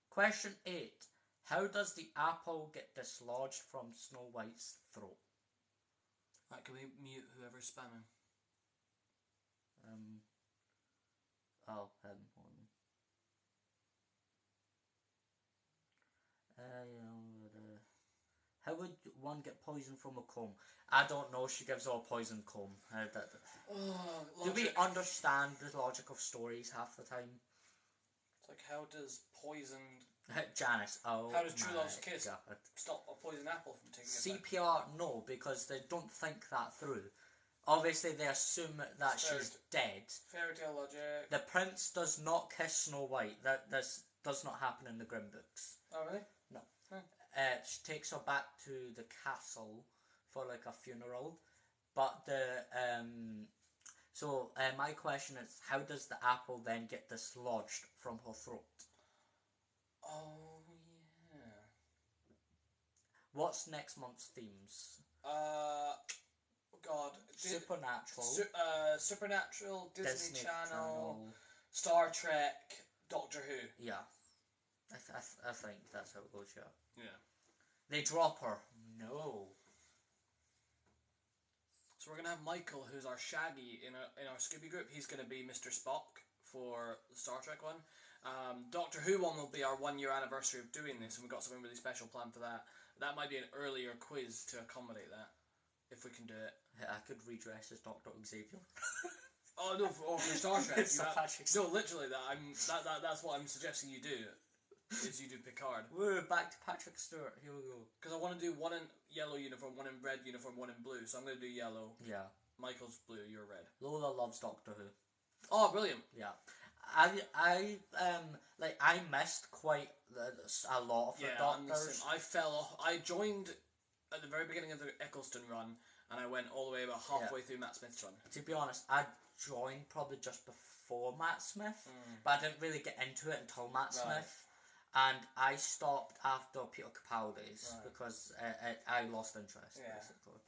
[SPEAKER 2] Question 8. How does the apple get dislodged from Snow White's throat?
[SPEAKER 1] Right, can we mute whoever's spamming?
[SPEAKER 2] Oh, him. How would one get poison from a comb? I don't know. She gives all poison comb. Do we understand the logic of stories half the time?
[SPEAKER 1] It's like, how does poisoned...
[SPEAKER 2] Janice, oh
[SPEAKER 1] how does True
[SPEAKER 2] my
[SPEAKER 1] Love's kiss
[SPEAKER 2] God.
[SPEAKER 1] stop a poisoned apple from taking it
[SPEAKER 2] CPR, no, because they don't think that through. Obviously, they assume that she's dead.
[SPEAKER 1] Fairy tale logic.
[SPEAKER 2] The prince does not kiss Snow White. This does not happen in the Grimm books.
[SPEAKER 1] Oh, really?
[SPEAKER 2] No.
[SPEAKER 1] Hmm.
[SPEAKER 2] She takes her back to the castle for like a funeral, but my question is, how does the apple then get dislodged from her throat?
[SPEAKER 1] Oh yeah.
[SPEAKER 2] What's next month's themes?
[SPEAKER 1] God.
[SPEAKER 2] Supernatural.
[SPEAKER 1] Supernatural, Disney Channel,
[SPEAKER 2] Channel,
[SPEAKER 1] Star Trek, Doctor Who.
[SPEAKER 2] Yeah. I think that's how it goes, yeah.
[SPEAKER 1] Yeah.
[SPEAKER 2] They drop her. No.
[SPEAKER 1] So we're gonna have Michael, who's our Shaggy in our Scooby group. He's gonna be Mr. Spock for the Star Trek one. Doctor Who one will be our 1 year anniversary of doing this, and we've got something really special planned for that. That might be an earlier quiz to accommodate that, if we can do it.
[SPEAKER 2] I could redress as Dr. Xavier.
[SPEAKER 1] Oh no, for Star Trek.
[SPEAKER 2] No,
[SPEAKER 1] literally that's what I'm suggesting you do. Is you do Picard.
[SPEAKER 2] We're back to Patrick Stewart. Here we go.
[SPEAKER 1] Because I want to do one in yellow uniform, one in red uniform, one in blue. So I'm going to do yellow.
[SPEAKER 2] Yeah.
[SPEAKER 1] Michael's blue. You're red.
[SPEAKER 2] Lola loves Doctor Who.
[SPEAKER 1] Oh, brilliant.
[SPEAKER 2] Yeah. I missed quite a lot of the Doctors.
[SPEAKER 1] I fell off. I joined at the very beginning of the Eccleston run, and I went all the way about halfway through Matt Smith's run.
[SPEAKER 2] To be honest, I joined probably just before Matt Smith, but I didn't really get into it until Matt Smith. And I stopped after Peter Capaldi's because I lost interest, basically.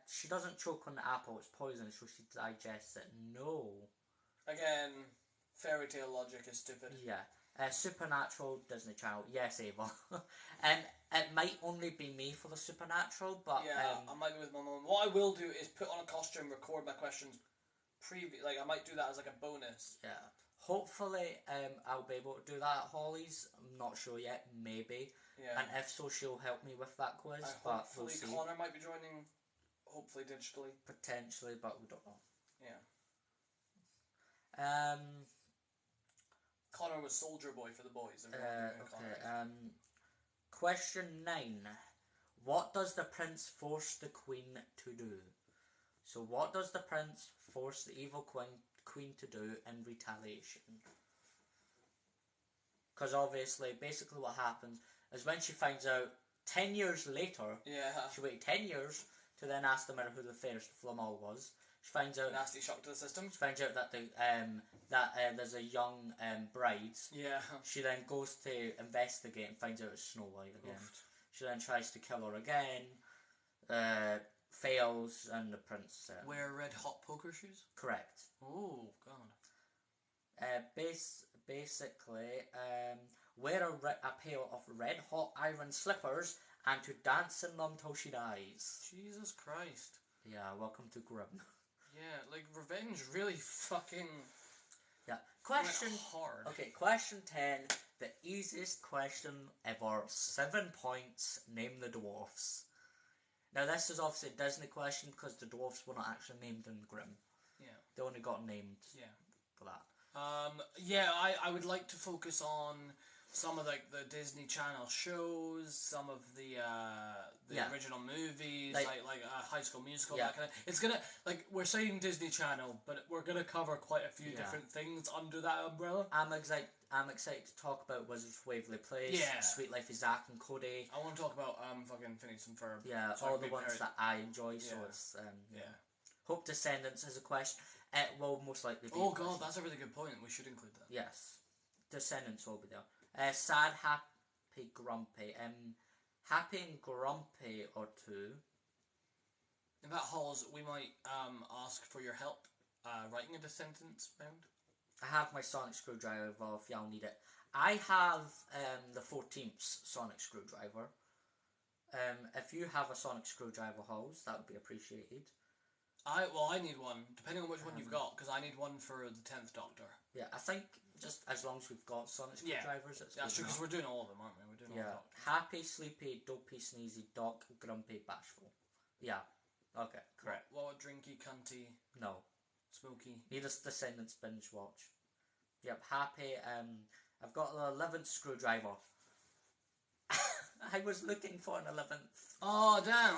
[SPEAKER 2] She doesn't choke on the apple, it's poison, so she digests it. No.
[SPEAKER 1] Again, fairy tale logic is stupid.
[SPEAKER 2] Yeah. Supernatural, Disney Channel. Yes, Ava. It might only be me for the Supernatural, but...
[SPEAKER 1] Yeah, I might be with my mum. What I will do is put on a costume, record my questions I might do that as like a bonus.
[SPEAKER 2] Yeah. Hopefully, I'll be able to do that at Holly's. I'm not sure yet. Maybe.
[SPEAKER 1] Yeah.
[SPEAKER 2] And if so, she'll help me with that quiz.
[SPEAKER 1] Hopefully, Connor might be joining. Hopefully, digitally.
[SPEAKER 2] Potentially, but we don't know.
[SPEAKER 1] Yeah. Connor was Soldier Boy for the boys.
[SPEAKER 2] Okay. Question 9. What does the prince force the queen to do? So, what does the prince force the evil queen to do in retaliation? Because obviously, basically what happens is when she finds out 10 years later, she waited 10 years to then ask the mirror who the fairest of them all was. She finds out...
[SPEAKER 1] Nasty shock to the system.
[SPEAKER 2] She finds out that there's a young bride.
[SPEAKER 1] Yeah.
[SPEAKER 2] She then goes to investigate and finds out it's Snow White again. Oof. She then tries to kill her again. Fails, and the prince...
[SPEAKER 1] wear red hot poker shoes?
[SPEAKER 2] Correct.
[SPEAKER 1] Oh, God.
[SPEAKER 2] Basically, wear a pair of red hot iron slippers and to dance in them till she dies.
[SPEAKER 1] Jesus Christ.
[SPEAKER 2] Yeah, welcome to Grimm.
[SPEAKER 1] Yeah, like, revenge really fucking...
[SPEAKER 2] Yeah. Question...
[SPEAKER 1] hard.
[SPEAKER 2] Okay, question 10. The easiest question ever. 7 points. Name the dwarfs. Now, this is obviously a Disney question because the dwarfs were not actually named in Grimm.
[SPEAKER 1] Yeah.
[SPEAKER 2] They only got named for that.
[SPEAKER 1] I would like to focus on some of the Disney Channel shows, some of the original movies, like High School Musical, that kind of... It's gonna... Like, we're saying Disney Channel, but we're gonna cover quite a few different things under that umbrella.
[SPEAKER 2] I'm excited to talk about Wizards of Waverly Place, Sweet Life of Zack and Cody.
[SPEAKER 1] I want to talk about fucking Phineas and Ferb.
[SPEAKER 2] Yeah, all the ones that I enjoy, so it's... Hope Descendants is a question. It will most likely be
[SPEAKER 1] Oh god, that's a really good point. We should include that.
[SPEAKER 2] Yes. Descendants will be there. Sad, happy, grumpy. Happy and grumpy or two.
[SPEAKER 1] In that halls, we might ask for your help writing a sentence round?
[SPEAKER 2] I have my sonic screwdriver if y'all need it. I have the 14th sonic screwdriver. If you have a sonic screwdriver, Halls, that would be appreciated.
[SPEAKER 1] I need one, depending on which one you've got, because I need one for the 10th Doctor.
[SPEAKER 2] Yeah, I think just as long as we've got sonic screwdrivers, it's
[SPEAKER 1] that's true, because we're doing all of them, aren't we? We're doing all the Doctors.
[SPEAKER 2] Happy, sleepy, dopey, sneezy, doc, grumpy, bashful. Yeah. Okay, correct.
[SPEAKER 1] What drinky, cunty?
[SPEAKER 2] No.
[SPEAKER 1] Smoky?
[SPEAKER 2] Need a Descendants binge watch. Yep, happy. I've got the 11th screwdriver. I was looking for an 11th.
[SPEAKER 1] Oh, damn.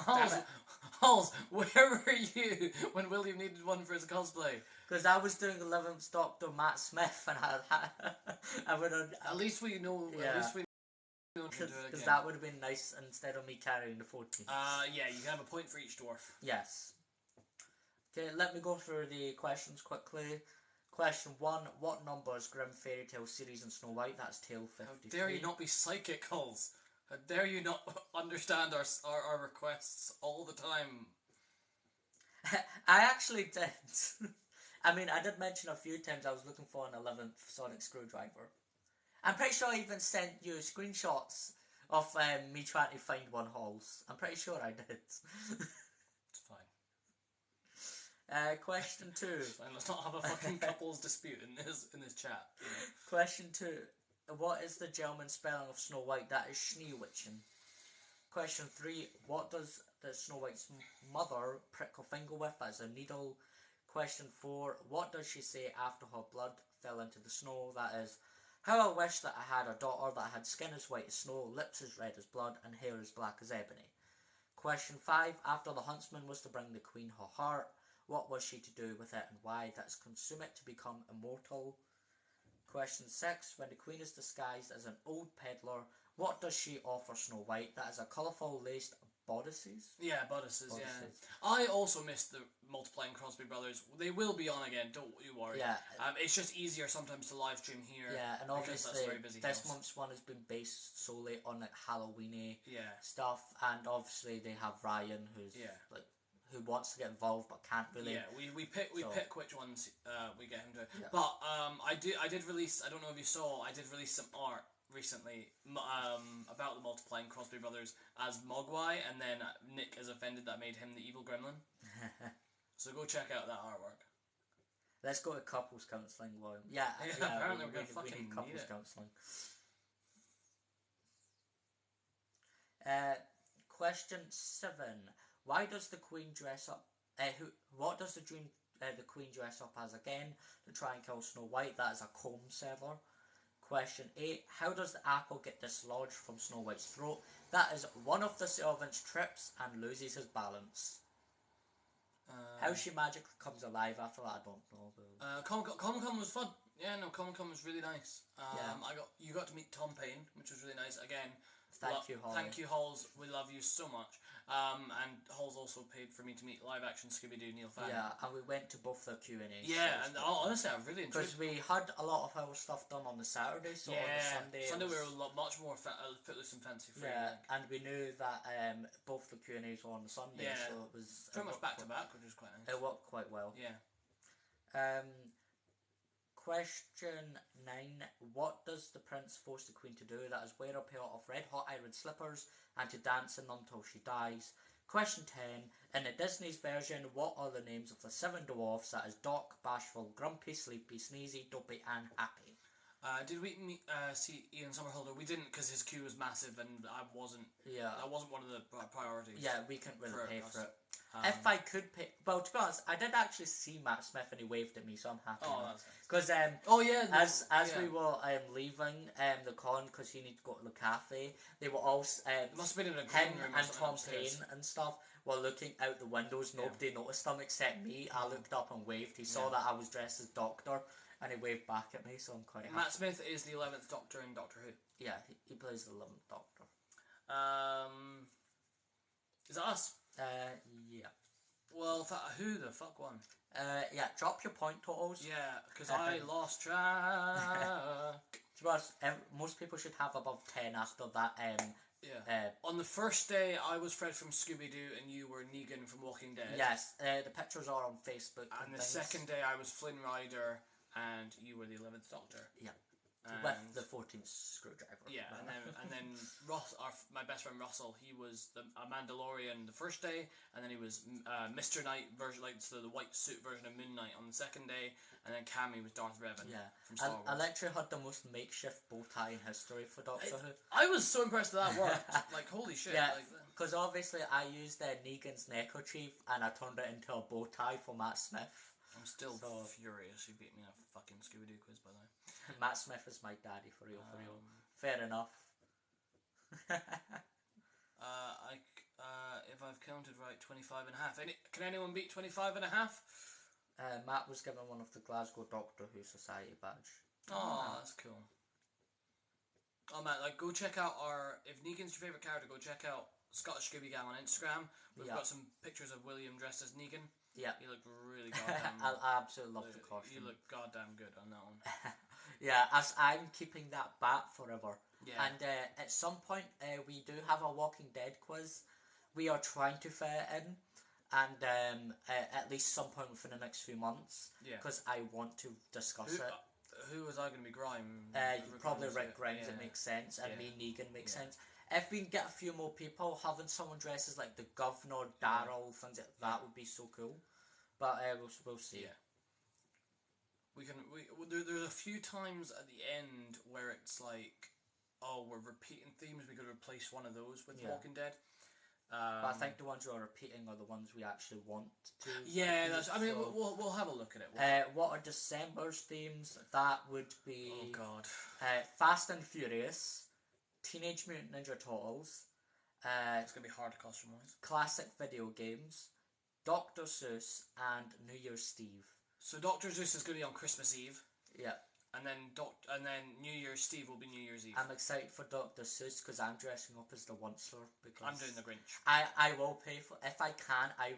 [SPEAKER 1] Halls, where were you when William needed one for his cosplay?
[SPEAKER 2] Because I was doing 11th Doctor Matt Smith, and I would have...
[SPEAKER 1] At least we know... Yeah. At least we know to do it again.
[SPEAKER 2] Because that would have been nice instead of me carrying the 14th.
[SPEAKER 1] Yeah, you can have a point for each dwarf.
[SPEAKER 2] Yes. Okay, let me go through the questions quickly. Question 1. What number is Grimm Fairy Tale series in Snow White? That's tale 53.
[SPEAKER 1] How dare you not be psychic, Halls? How dare you not understand our requests all the time?
[SPEAKER 2] I actually did. I mean, I did mention a few times I was looking for an 11th sonic screwdriver. I'm pretty sure I even sent you screenshots of me trying to find one, Halls. I'm pretty sure I did.
[SPEAKER 1] It's fine.
[SPEAKER 2] Question 2.
[SPEAKER 1] Fine, let's not have a fucking couples dispute in this chat. You know.
[SPEAKER 2] Question 2. What is the German spelling of Snow White? That is Schneewittchen. Question 3. What does the Snow White's mother prick her finger with? That is a needle. Question 4. What does she say after her blood fell into the snow? That is, how I wish that I had a daughter that had skin as white as snow, lips as red as blood, and hair as black as ebony. Question 5. After the huntsman was to bring the queen her heart, what was she to do with it and why? That's consume it to become immortal. Question 6. When the queen is disguised as an old peddler, what does she offer Snow White? That is a colourful laced bodices.
[SPEAKER 1] Yeah, bodices, yeah. I also missed the Multiplying Crosby Brothers. They will be on again, don't you worry.
[SPEAKER 2] Yeah.
[SPEAKER 1] It's just easier sometimes to live stream here.
[SPEAKER 2] Yeah, and obviously this month's one has been based solely on like Halloween-y stuff, and obviously they have Ryan who's like who wants to get involved but can't really.
[SPEAKER 1] Yeah, we pick which ones we get him to. Yeah. But I did release. I don't know if you saw. I did release some art recently about the Multiplying Crosby Brothers as Mogwai, and then Nick is offended that made him the evil gremlin. So go check out that artwork.
[SPEAKER 2] Let's go to couples counselling, William. Yeah,
[SPEAKER 1] apparently we
[SPEAKER 2] need couples counselling. Question 7. Why does the Queen dress up? What does the Queen dress up as again to try and kill Snow White? That is a comb seller. Question 8. How does the apple get dislodged from Snow White's throat? That is one of the servants trips and loses his balance. How she magically comes alive after that, I don't know.
[SPEAKER 1] Comic-Con was fun. Yeah, no, Comic-Con was really nice. You got to meet Tom Payne, which was really nice. Again,
[SPEAKER 2] Thank you, Halls.
[SPEAKER 1] Thank you, Halls. We love you so much. And Halls also paid for me to meet live-action Scooby-Doo Neil Fallon.
[SPEAKER 2] Yeah, and we went to both the Q&As.
[SPEAKER 1] Yeah, and honestly, I really enjoyed it.
[SPEAKER 2] Because we had a lot of our stuff done on the Saturday, so on the
[SPEAKER 1] Sunday we were much more footloose and fancy-free.
[SPEAKER 2] Yeah, and we knew that both the Q&As were on the Sunday, so it was...
[SPEAKER 1] Pretty much back-to-back, which was quite nice.
[SPEAKER 2] It worked quite well.
[SPEAKER 1] Yeah.
[SPEAKER 2] Question 9. What does the prince force the queen to do? That is wear a pair of red hot iron slippers and to dance in them till she dies. Question 10. In the Disney's version, what are the names of the 7 dwarfs? That is Doc, Bashful, Grumpy, Sleepy, Sneezy, Dopey and Happy.
[SPEAKER 1] Did we see Ian Somerhalder? We didn't, because his queue was massive and I wasn't. Yeah. That wasn't one of the priorities.
[SPEAKER 2] Yeah, we couldn't really pay for it. If I could pay, well, to be honest, I did actually see Matt Smith and he waved at me, so I'm happy.
[SPEAKER 1] Oh, that's nice.
[SPEAKER 2] Because as we were leaving the con, because he needed to go to the cafe, they were all must
[SPEAKER 1] have been in a
[SPEAKER 2] him
[SPEAKER 1] room
[SPEAKER 2] and Tom Payne and stuff were looking out the windows. Nobody noticed them except me. I looked up and waved. He saw that I was dressed as Doctor. And he waved back at me, so I'm quite happy.
[SPEAKER 1] Matt Smith is the 11th Doctor in Doctor Who.
[SPEAKER 2] Yeah, he plays the 11th Doctor.
[SPEAKER 1] Is that us?
[SPEAKER 2] Yeah.
[SPEAKER 1] Well, who the fuck won?
[SPEAKER 2] Yeah, drop your point totals.
[SPEAKER 1] Yeah, because I lost track.
[SPEAKER 2] To be honest, most people should have above 10 after that
[SPEAKER 1] Yeah. On the first day, I was Fred from Scooby-Doo and you were Negan from Walking Dead.
[SPEAKER 2] Yes, the pictures are on Facebook.
[SPEAKER 1] And the second day, I was Flynn Rider and you were the 11th Doctor.
[SPEAKER 2] Yeah.
[SPEAKER 1] And
[SPEAKER 2] with the 14th screwdriver.
[SPEAKER 1] Yeah, and then Ross, my best friend Russell, he was a Mandalorian the first day, and then he was Mr. Knight version, like the white suit version of Moon Knight on the second day, and then Cammy was Darth Revan.
[SPEAKER 2] Yeah,
[SPEAKER 1] from Star Wars.
[SPEAKER 2] I literally had the most makeshift bow tie in history for Doctor Who.
[SPEAKER 1] I was so impressed that worked. Like holy shit!
[SPEAKER 2] Yeah, because obviously I used Negan's neckerchief and I turned it into a bow tie for Matt Smith.
[SPEAKER 1] I'm still furious. You beat me in a fucking Scooby-Doo quiz, by the way.
[SPEAKER 2] Matt Smith is my daddy, for real, for real. Fair enough.
[SPEAKER 1] If I've counted right, 25 and a half. Can anyone beat 25 and a half?
[SPEAKER 2] Matt was given one of the Glasgow Doctor Who Society badge.
[SPEAKER 1] Oh, that's cool. Oh man, like go check out if Negan's your favourite character, go check out Scottish Scooby Gang on Instagram. We've got some pictures of William dressed as Negan. Yeah. You look really goddamn...
[SPEAKER 2] I absolutely love the costume.
[SPEAKER 1] You look goddamn good on that one.
[SPEAKER 2] Yeah, as I'm keeping that bat forever.
[SPEAKER 1] Yeah.
[SPEAKER 2] And at some point, we do have a Walking Dead quiz. We are trying to fit it in. And at least some point within the next few months. Yeah. Because I want to discuss it.
[SPEAKER 1] Who was I going to be? Grime?
[SPEAKER 2] Probably Rick Grimes, it makes sense. And me, Negan, makes sense. If we can get a few more people, having someone dressed as like the Governor, Daryl, things like that would be so cool. But we'll see.
[SPEAKER 1] Yeah. There's a few times at the end where it's like, oh, we're repeating themes. We could replace one of those with Walking Dead.
[SPEAKER 2] But I think the ones who are repeating are the ones we actually want to.
[SPEAKER 1] Yeah, we'll have a look at it.
[SPEAKER 2] What are December's themes? That would be.
[SPEAKER 1] Oh God.
[SPEAKER 2] Fast and Furious. Teenage Mutant Ninja Turtles.
[SPEAKER 1] It's going to be hard costume-wise.
[SPEAKER 2] Classic video games. Dr. Seuss and New Year's Eve.
[SPEAKER 1] So Dr. Seuss is going to be on Christmas Eve.
[SPEAKER 2] Yeah.
[SPEAKER 1] And then New Year's Eve will be New Year's Eve.
[SPEAKER 2] I'm excited for Dr. Seuss because I'm dressing up as the Onceler. Because
[SPEAKER 1] I'm doing the Grinch.
[SPEAKER 2] I will pay for... If I can, I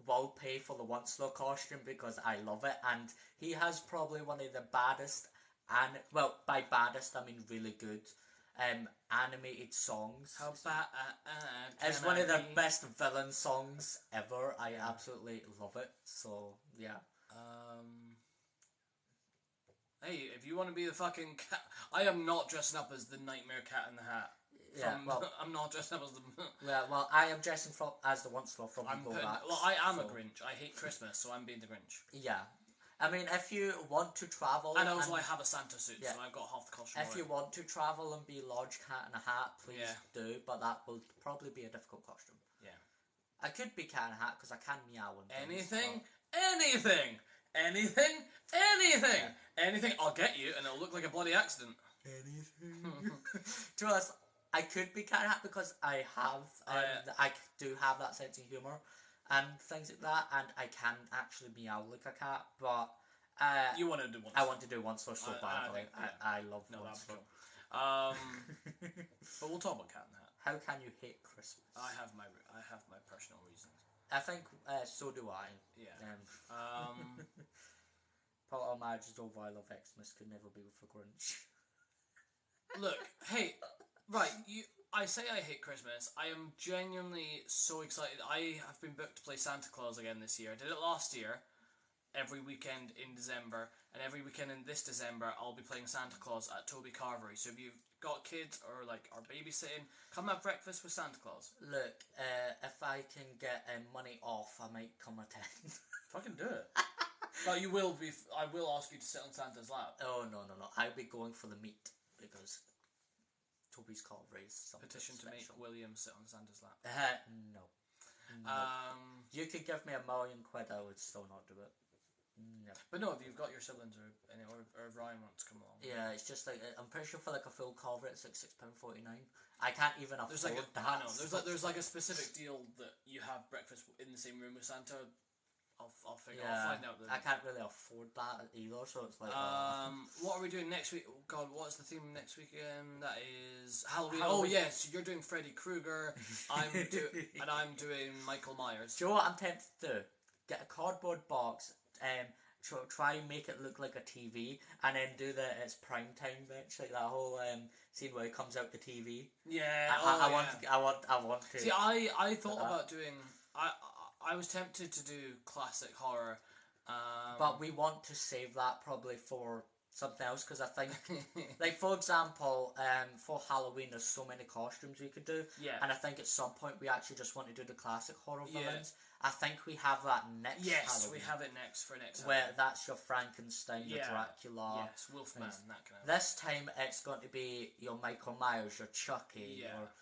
[SPEAKER 2] will pay for the Onceler costume because I love it. And he has probably one of the baddest... well, by baddest, I mean really good... animated songs.
[SPEAKER 1] How bad
[SPEAKER 2] it's one of the best villain songs ever. I absolutely love it. So yeah.
[SPEAKER 1] Hey, if you want to be the fucking cat, I am not dressing up as the Nightmare Cat in the Hat. I'm not dressing up as the.
[SPEAKER 2] Yeah, well, I am dressing as the Onceler from Borax.
[SPEAKER 1] Well, I am a Grinch. I hate Christmas, so I'm being the Grinch.
[SPEAKER 2] Yeah. I mean, if you want to travel...
[SPEAKER 1] And also I have a Santa suit, so I've got half the costume
[SPEAKER 2] If you want to travel and be Large Cat in a Hat, please do, but that will probably be a difficult costume.
[SPEAKER 1] Yeah.
[SPEAKER 2] I could be Cat in a Hat, because I can meow and
[SPEAKER 1] Anything, I'll get you, and it'll look like a bloody accident.
[SPEAKER 2] Anything. To us, I could be Cat in a Hat, because I do have that sense of humour. And things like that, and I can actually meow like a cat, but
[SPEAKER 1] you want to do Onceler.
[SPEAKER 2] I want to do Onceler so badly. I love Onceler.
[SPEAKER 1] Cool. But we'll talk about Cat in the Hat.
[SPEAKER 2] How can you hate Christmas?
[SPEAKER 1] I have my personal reasons.
[SPEAKER 2] I think so do I.
[SPEAKER 1] Yeah.
[SPEAKER 2] Part of marriage is over. I love Xmas. Could never be with a Grinch.
[SPEAKER 1] Look, hey, right, I say I hate Christmas. I am genuinely so excited. I have been booked to play Santa Claus again this year. I did it last year, every weekend in December, and every weekend in this December I'll be playing Santa Claus at Toby Carvery. So if you've got kids or are babysitting, come have breakfast with Santa Claus.
[SPEAKER 2] Look, if I can get money off, I might come attend.
[SPEAKER 1] Fucking do it. But you will be. I will ask you to sit on Santa's lap.
[SPEAKER 2] Oh no! I'll be going for the meat because Toby's Carvery is something
[SPEAKER 1] Petition
[SPEAKER 2] special.
[SPEAKER 1] to make William sit on Santa's lap.
[SPEAKER 2] No. You could give me £1 million, I would still not do it. No.
[SPEAKER 1] But no, if you've got your siblings or if Ryan wants to come along.
[SPEAKER 2] Yeah, it's just like I'm pretty sure for like a full carver it's like £6.49. I can't even afford that.
[SPEAKER 1] I know there's like a specific deal that you have breakfast in the same room with Santa. I'll figure. Yeah, I'll find out.
[SPEAKER 2] I can't really afford that either, so it's like.
[SPEAKER 1] What are we doing next week? Oh God, what's the theme next week again? That is Halloween. Oh yes, so you're doing Freddy Krueger. I'm doing Michael Myers.
[SPEAKER 2] Do you know what I'm tempted to do? Get a cardboard box, try and make it look like a TV, and then do it's prime time bitch, like that whole scene where he comes out the TV.
[SPEAKER 1] Yeah.
[SPEAKER 2] I want to.
[SPEAKER 1] See, I thought about doing. I was tempted to do classic horror.
[SPEAKER 2] But we want to save that probably for something else, because I think, like, for example, for Halloween there's so many costumes we could do,
[SPEAKER 1] Yeah.
[SPEAKER 2] and I think at some point we actually just want to do the classic horror
[SPEAKER 1] Yeah.
[SPEAKER 2] villains. I think we have that next
[SPEAKER 1] Yes,
[SPEAKER 2] Halloween,
[SPEAKER 1] we have it next
[SPEAKER 2] where
[SPEAKER 1] Halloween.
[SPEAKER 2] that's your Frankenstein, your
[SPEAKER 1] Yeah.
[SPEAKER 2] Dracula.
[SPEAKER 1] Yes, Wolfman, that kind of.
[SPEAKER 2] This time it's going to be your Michael Myers, your Chucky,
[SPEAKER 1] Yeah.
[SPEAKER 2] or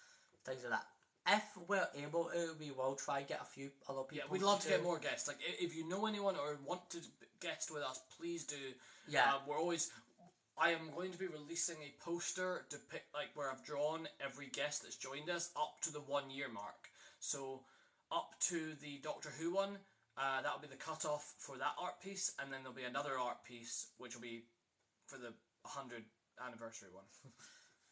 [SPEAKER 2] things like that. If we're able to, we will try and get a few other people.
[SPEAKER 1] Yeah, we'd love to get more guests. Like, if you know anyone or want to guest with us, please do.
[SPEAKER 2] Yeah.
[SPEAKER 1] We're always. I am going to be releasing a poster where I've drawn every guest that's joined us up to the 1 year mark. So up to the Doctor Who one, that'll be the cutoff for that art piece, and then there'll be another art piece which will be for the 100th anniversary one.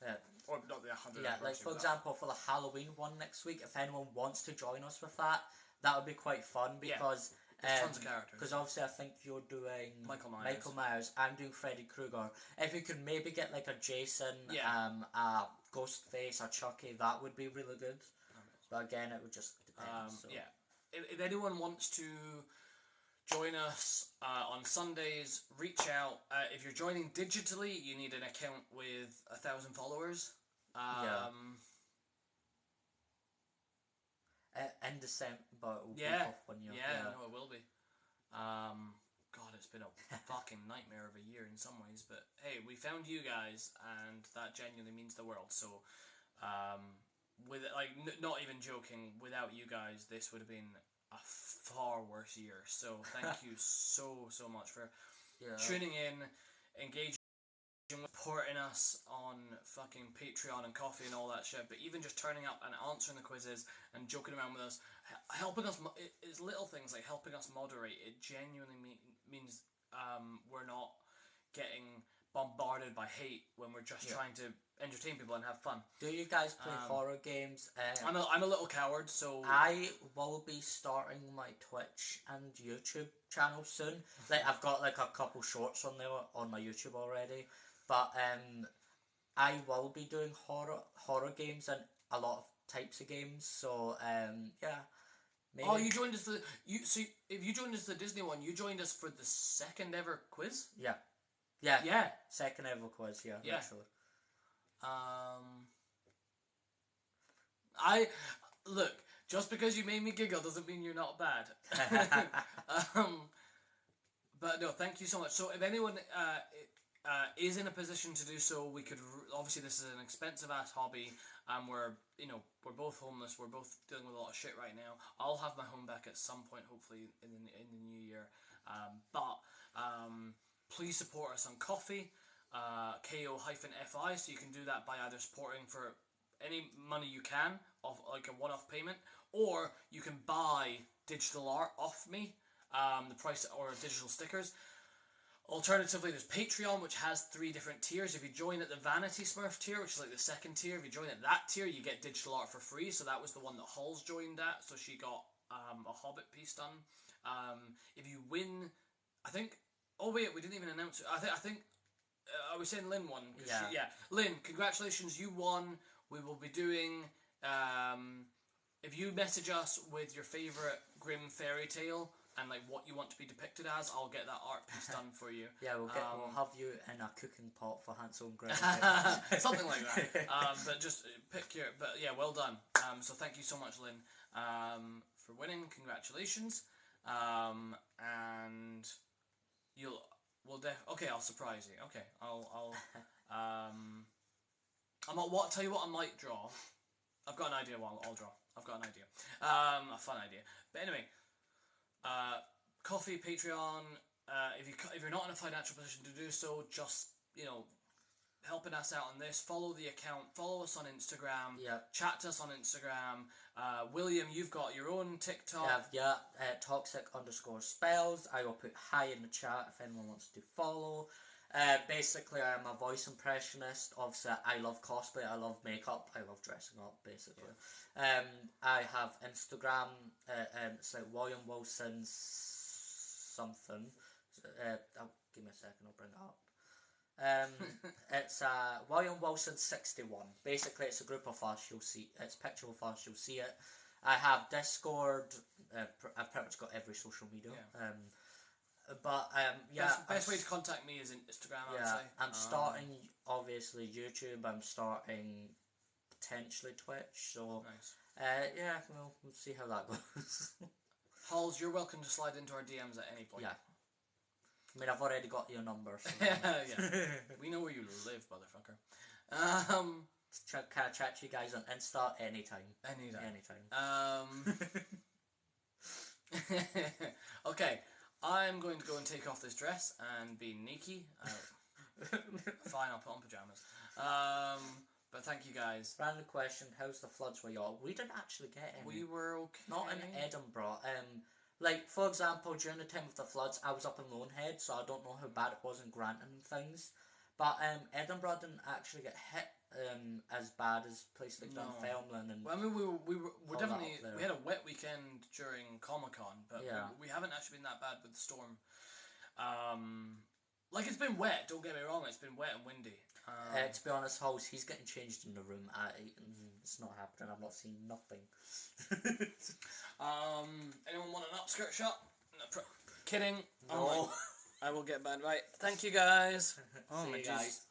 [SPEAKER 2] Yeah.
[SPEAKER 1] Or not the 100th
[SPEAKER 2] Yeah, like for example, for the Halloween one next week, if anyone wants to join us with that, that would be quite fun, because
[SPEAKER 1] there's tons of characters.
[SPEAKER 2] Because obviously I think you're doing
[SPEAKER 1] Michael Myers.
[SPEAKER 2] I'm doing Freddy Krueger. If you could maybe get like a Jason,
[SPEAKER 1] Yeah.
[SPEAKER 2] a Ghostface, a Chucky, that would be really good. But again, it would just depend.
[SPEAKER 1] Yeah. If anyone wants to join us on Sundays, reach out. If you're joining digitally, you need an account with 1,000 followers.
[SPEAKER 2] In December, it will be
[SPEAKER 1] Yeah.
[SPEAKER 2] off 1 year.
[SPEAKER 1] Yeah, no, it will be. God, it's been a fucking nightmare of a year in some ways, but hey, we found you guys, and that genuinely means the world. So, with not even joking, without you guys, this would have been a far worse year. So thank you so much for tuning in, engaging, supporting us on fucking Patreon and Coffee and all that shit. But even just turning up and answering the quizzes and joking around with us, helping us. It's little things like helping us moderate. It genuinely means we're not getting bombarded by hate when we're just trying to entertain people and have fun.
[SPEAKER 2] Do you guys play horror games?
[SPEAKER 1] I'm a little coward, so
[SPEAKER 2] I will be starting my Twitch and YouTube channel soon. Like, I've got like a couple shorts on there on my YouTube already, but I will be doing horror games and a lot of types of games. So yeah. Maybe.
[SPEAKER 1] Oh, you joined us if you joined us the Disney one, you joined us for the second ever quiz?
[SPEAKER 2] Yeah. Second ever quiz, literally.
[SPEAKER 1] Look, just because you made me giggle doesn't mean you're not bad. But no, thank you so much. So if anyone is in a position to do so, we could obviously, this is an expensive ass hobby, and we're both homeless, we're both dealing with a lot of shit right now. I'll have my home back at some point, hopefully in the new year. But please support us on Coffee, KO-FI, so you can do that by either supporting for any money you can, of like a one-off payment, or you can buy digital art off me, the price, or digital stickers. Alternatively, there's Patreon, which has 3 different tiers. If you join at the Vanity Smurf tier, which is like the second tier, if you join at that tier, you get digital art for free. So that was the one that Halls joined at, so she got a Hobbit piece done. If you win, I think. Oh wait, we didn't even announce it. I think. I was saying Lynn won. Lynn, congratulations, you won. We will be doing. If you message us with your favourite Grimm fairy tale and like what you want to be depicted as, I'll get that art piece done for you.
[SPEAKER 2] Yeah, we'll have you in a cooking pot for Hansel and Gretel.
[SPEAKER 1] Something like that. But just pick your. But yeah, well done. So thank you so much, Lynn, for winning. Congratulations. And okay, I'll surprise you. Okay, I'll tell you what, I might draw. I've got an idea what I'll draw. I've got an idea. A fun idea. But anyway, Coffee, Patreon, if you're not in a financial position to do so, just, helping us out on this, follow the account, follow us on Instagram, chat to us on Instagram. William, you've got your own TikTok.
[SPEAKER 2] toxic_spells. I will put hi in the chat if anyone wants to follow. Basically, I'm a voice impressionist. Obviously, I love cosplay, I love makeup, I love dressing up, basically. I have Instagram, it's like William Wilson something. Give me a second, I'll bring it up. It's William Wilson 61. Basically, it's a group of us. You'll see it's picture of us. You'll see it. I have Discord. I've pretty much got every social media.
[SPEAKER 1] Yeah.
[SPEAKER 2] Yeah.
[SPEAKER 1] Best way to contact me is in Instagram. I would say.
[SPEAKER 2] I'm starting obviously YouTube. I'm starting potentially Twitch. So
[SPEAKER 1] nice.
[SPEAKER 2] Yeah, we'll see how that goes.
[SPEAKER 1] Halls, you're welcome to slide into our DMs at any point.
[SPEAKER 2] Yeah. I mean, I've already got your number. So
[SPEAKER 1] yeah. We know where you live, motherfucker.
[SPEAKER 2] Can I chat to you guys on Insta anytime?
[SPEAKER 1] Anytime. Okay, I'm going to go and take off this dress and be Nikki. Fine, I'll put on pajamas. But thank you guys.
[SPEAKER 2] Random question: how's the floods where y'all? We didn't actually get any.
[SPEAKER 1] We were okay.
[SPEAKER 2] Not in Edinburgh. Like, for example, during the time of the floods, I was up in Lonehead, so I don't know how bad it was in Granton and things. But Edinburgh didn't actually get hit as bad as places like Dunfermline and.
[SPEAKER 1] Well, I mean, we were definitely we had a wet weekend during Comic-Con, but we haven't actually been that bad with the storm. Like, it's been wet. Don't get me wrong, it's been wet and windy.
[SPEAKER 2] To be honest, Halls, he's getting changed in the room. It's not happening. I'm not seeing nothing.
[SPEAKER 1] Anyone want an upskirt shot? No, kidding.
[SPEAKER 2] No.
[SPEAKER 1] I will get banned. Right. Thank you guys.
[SPEAKER 2] See you guys.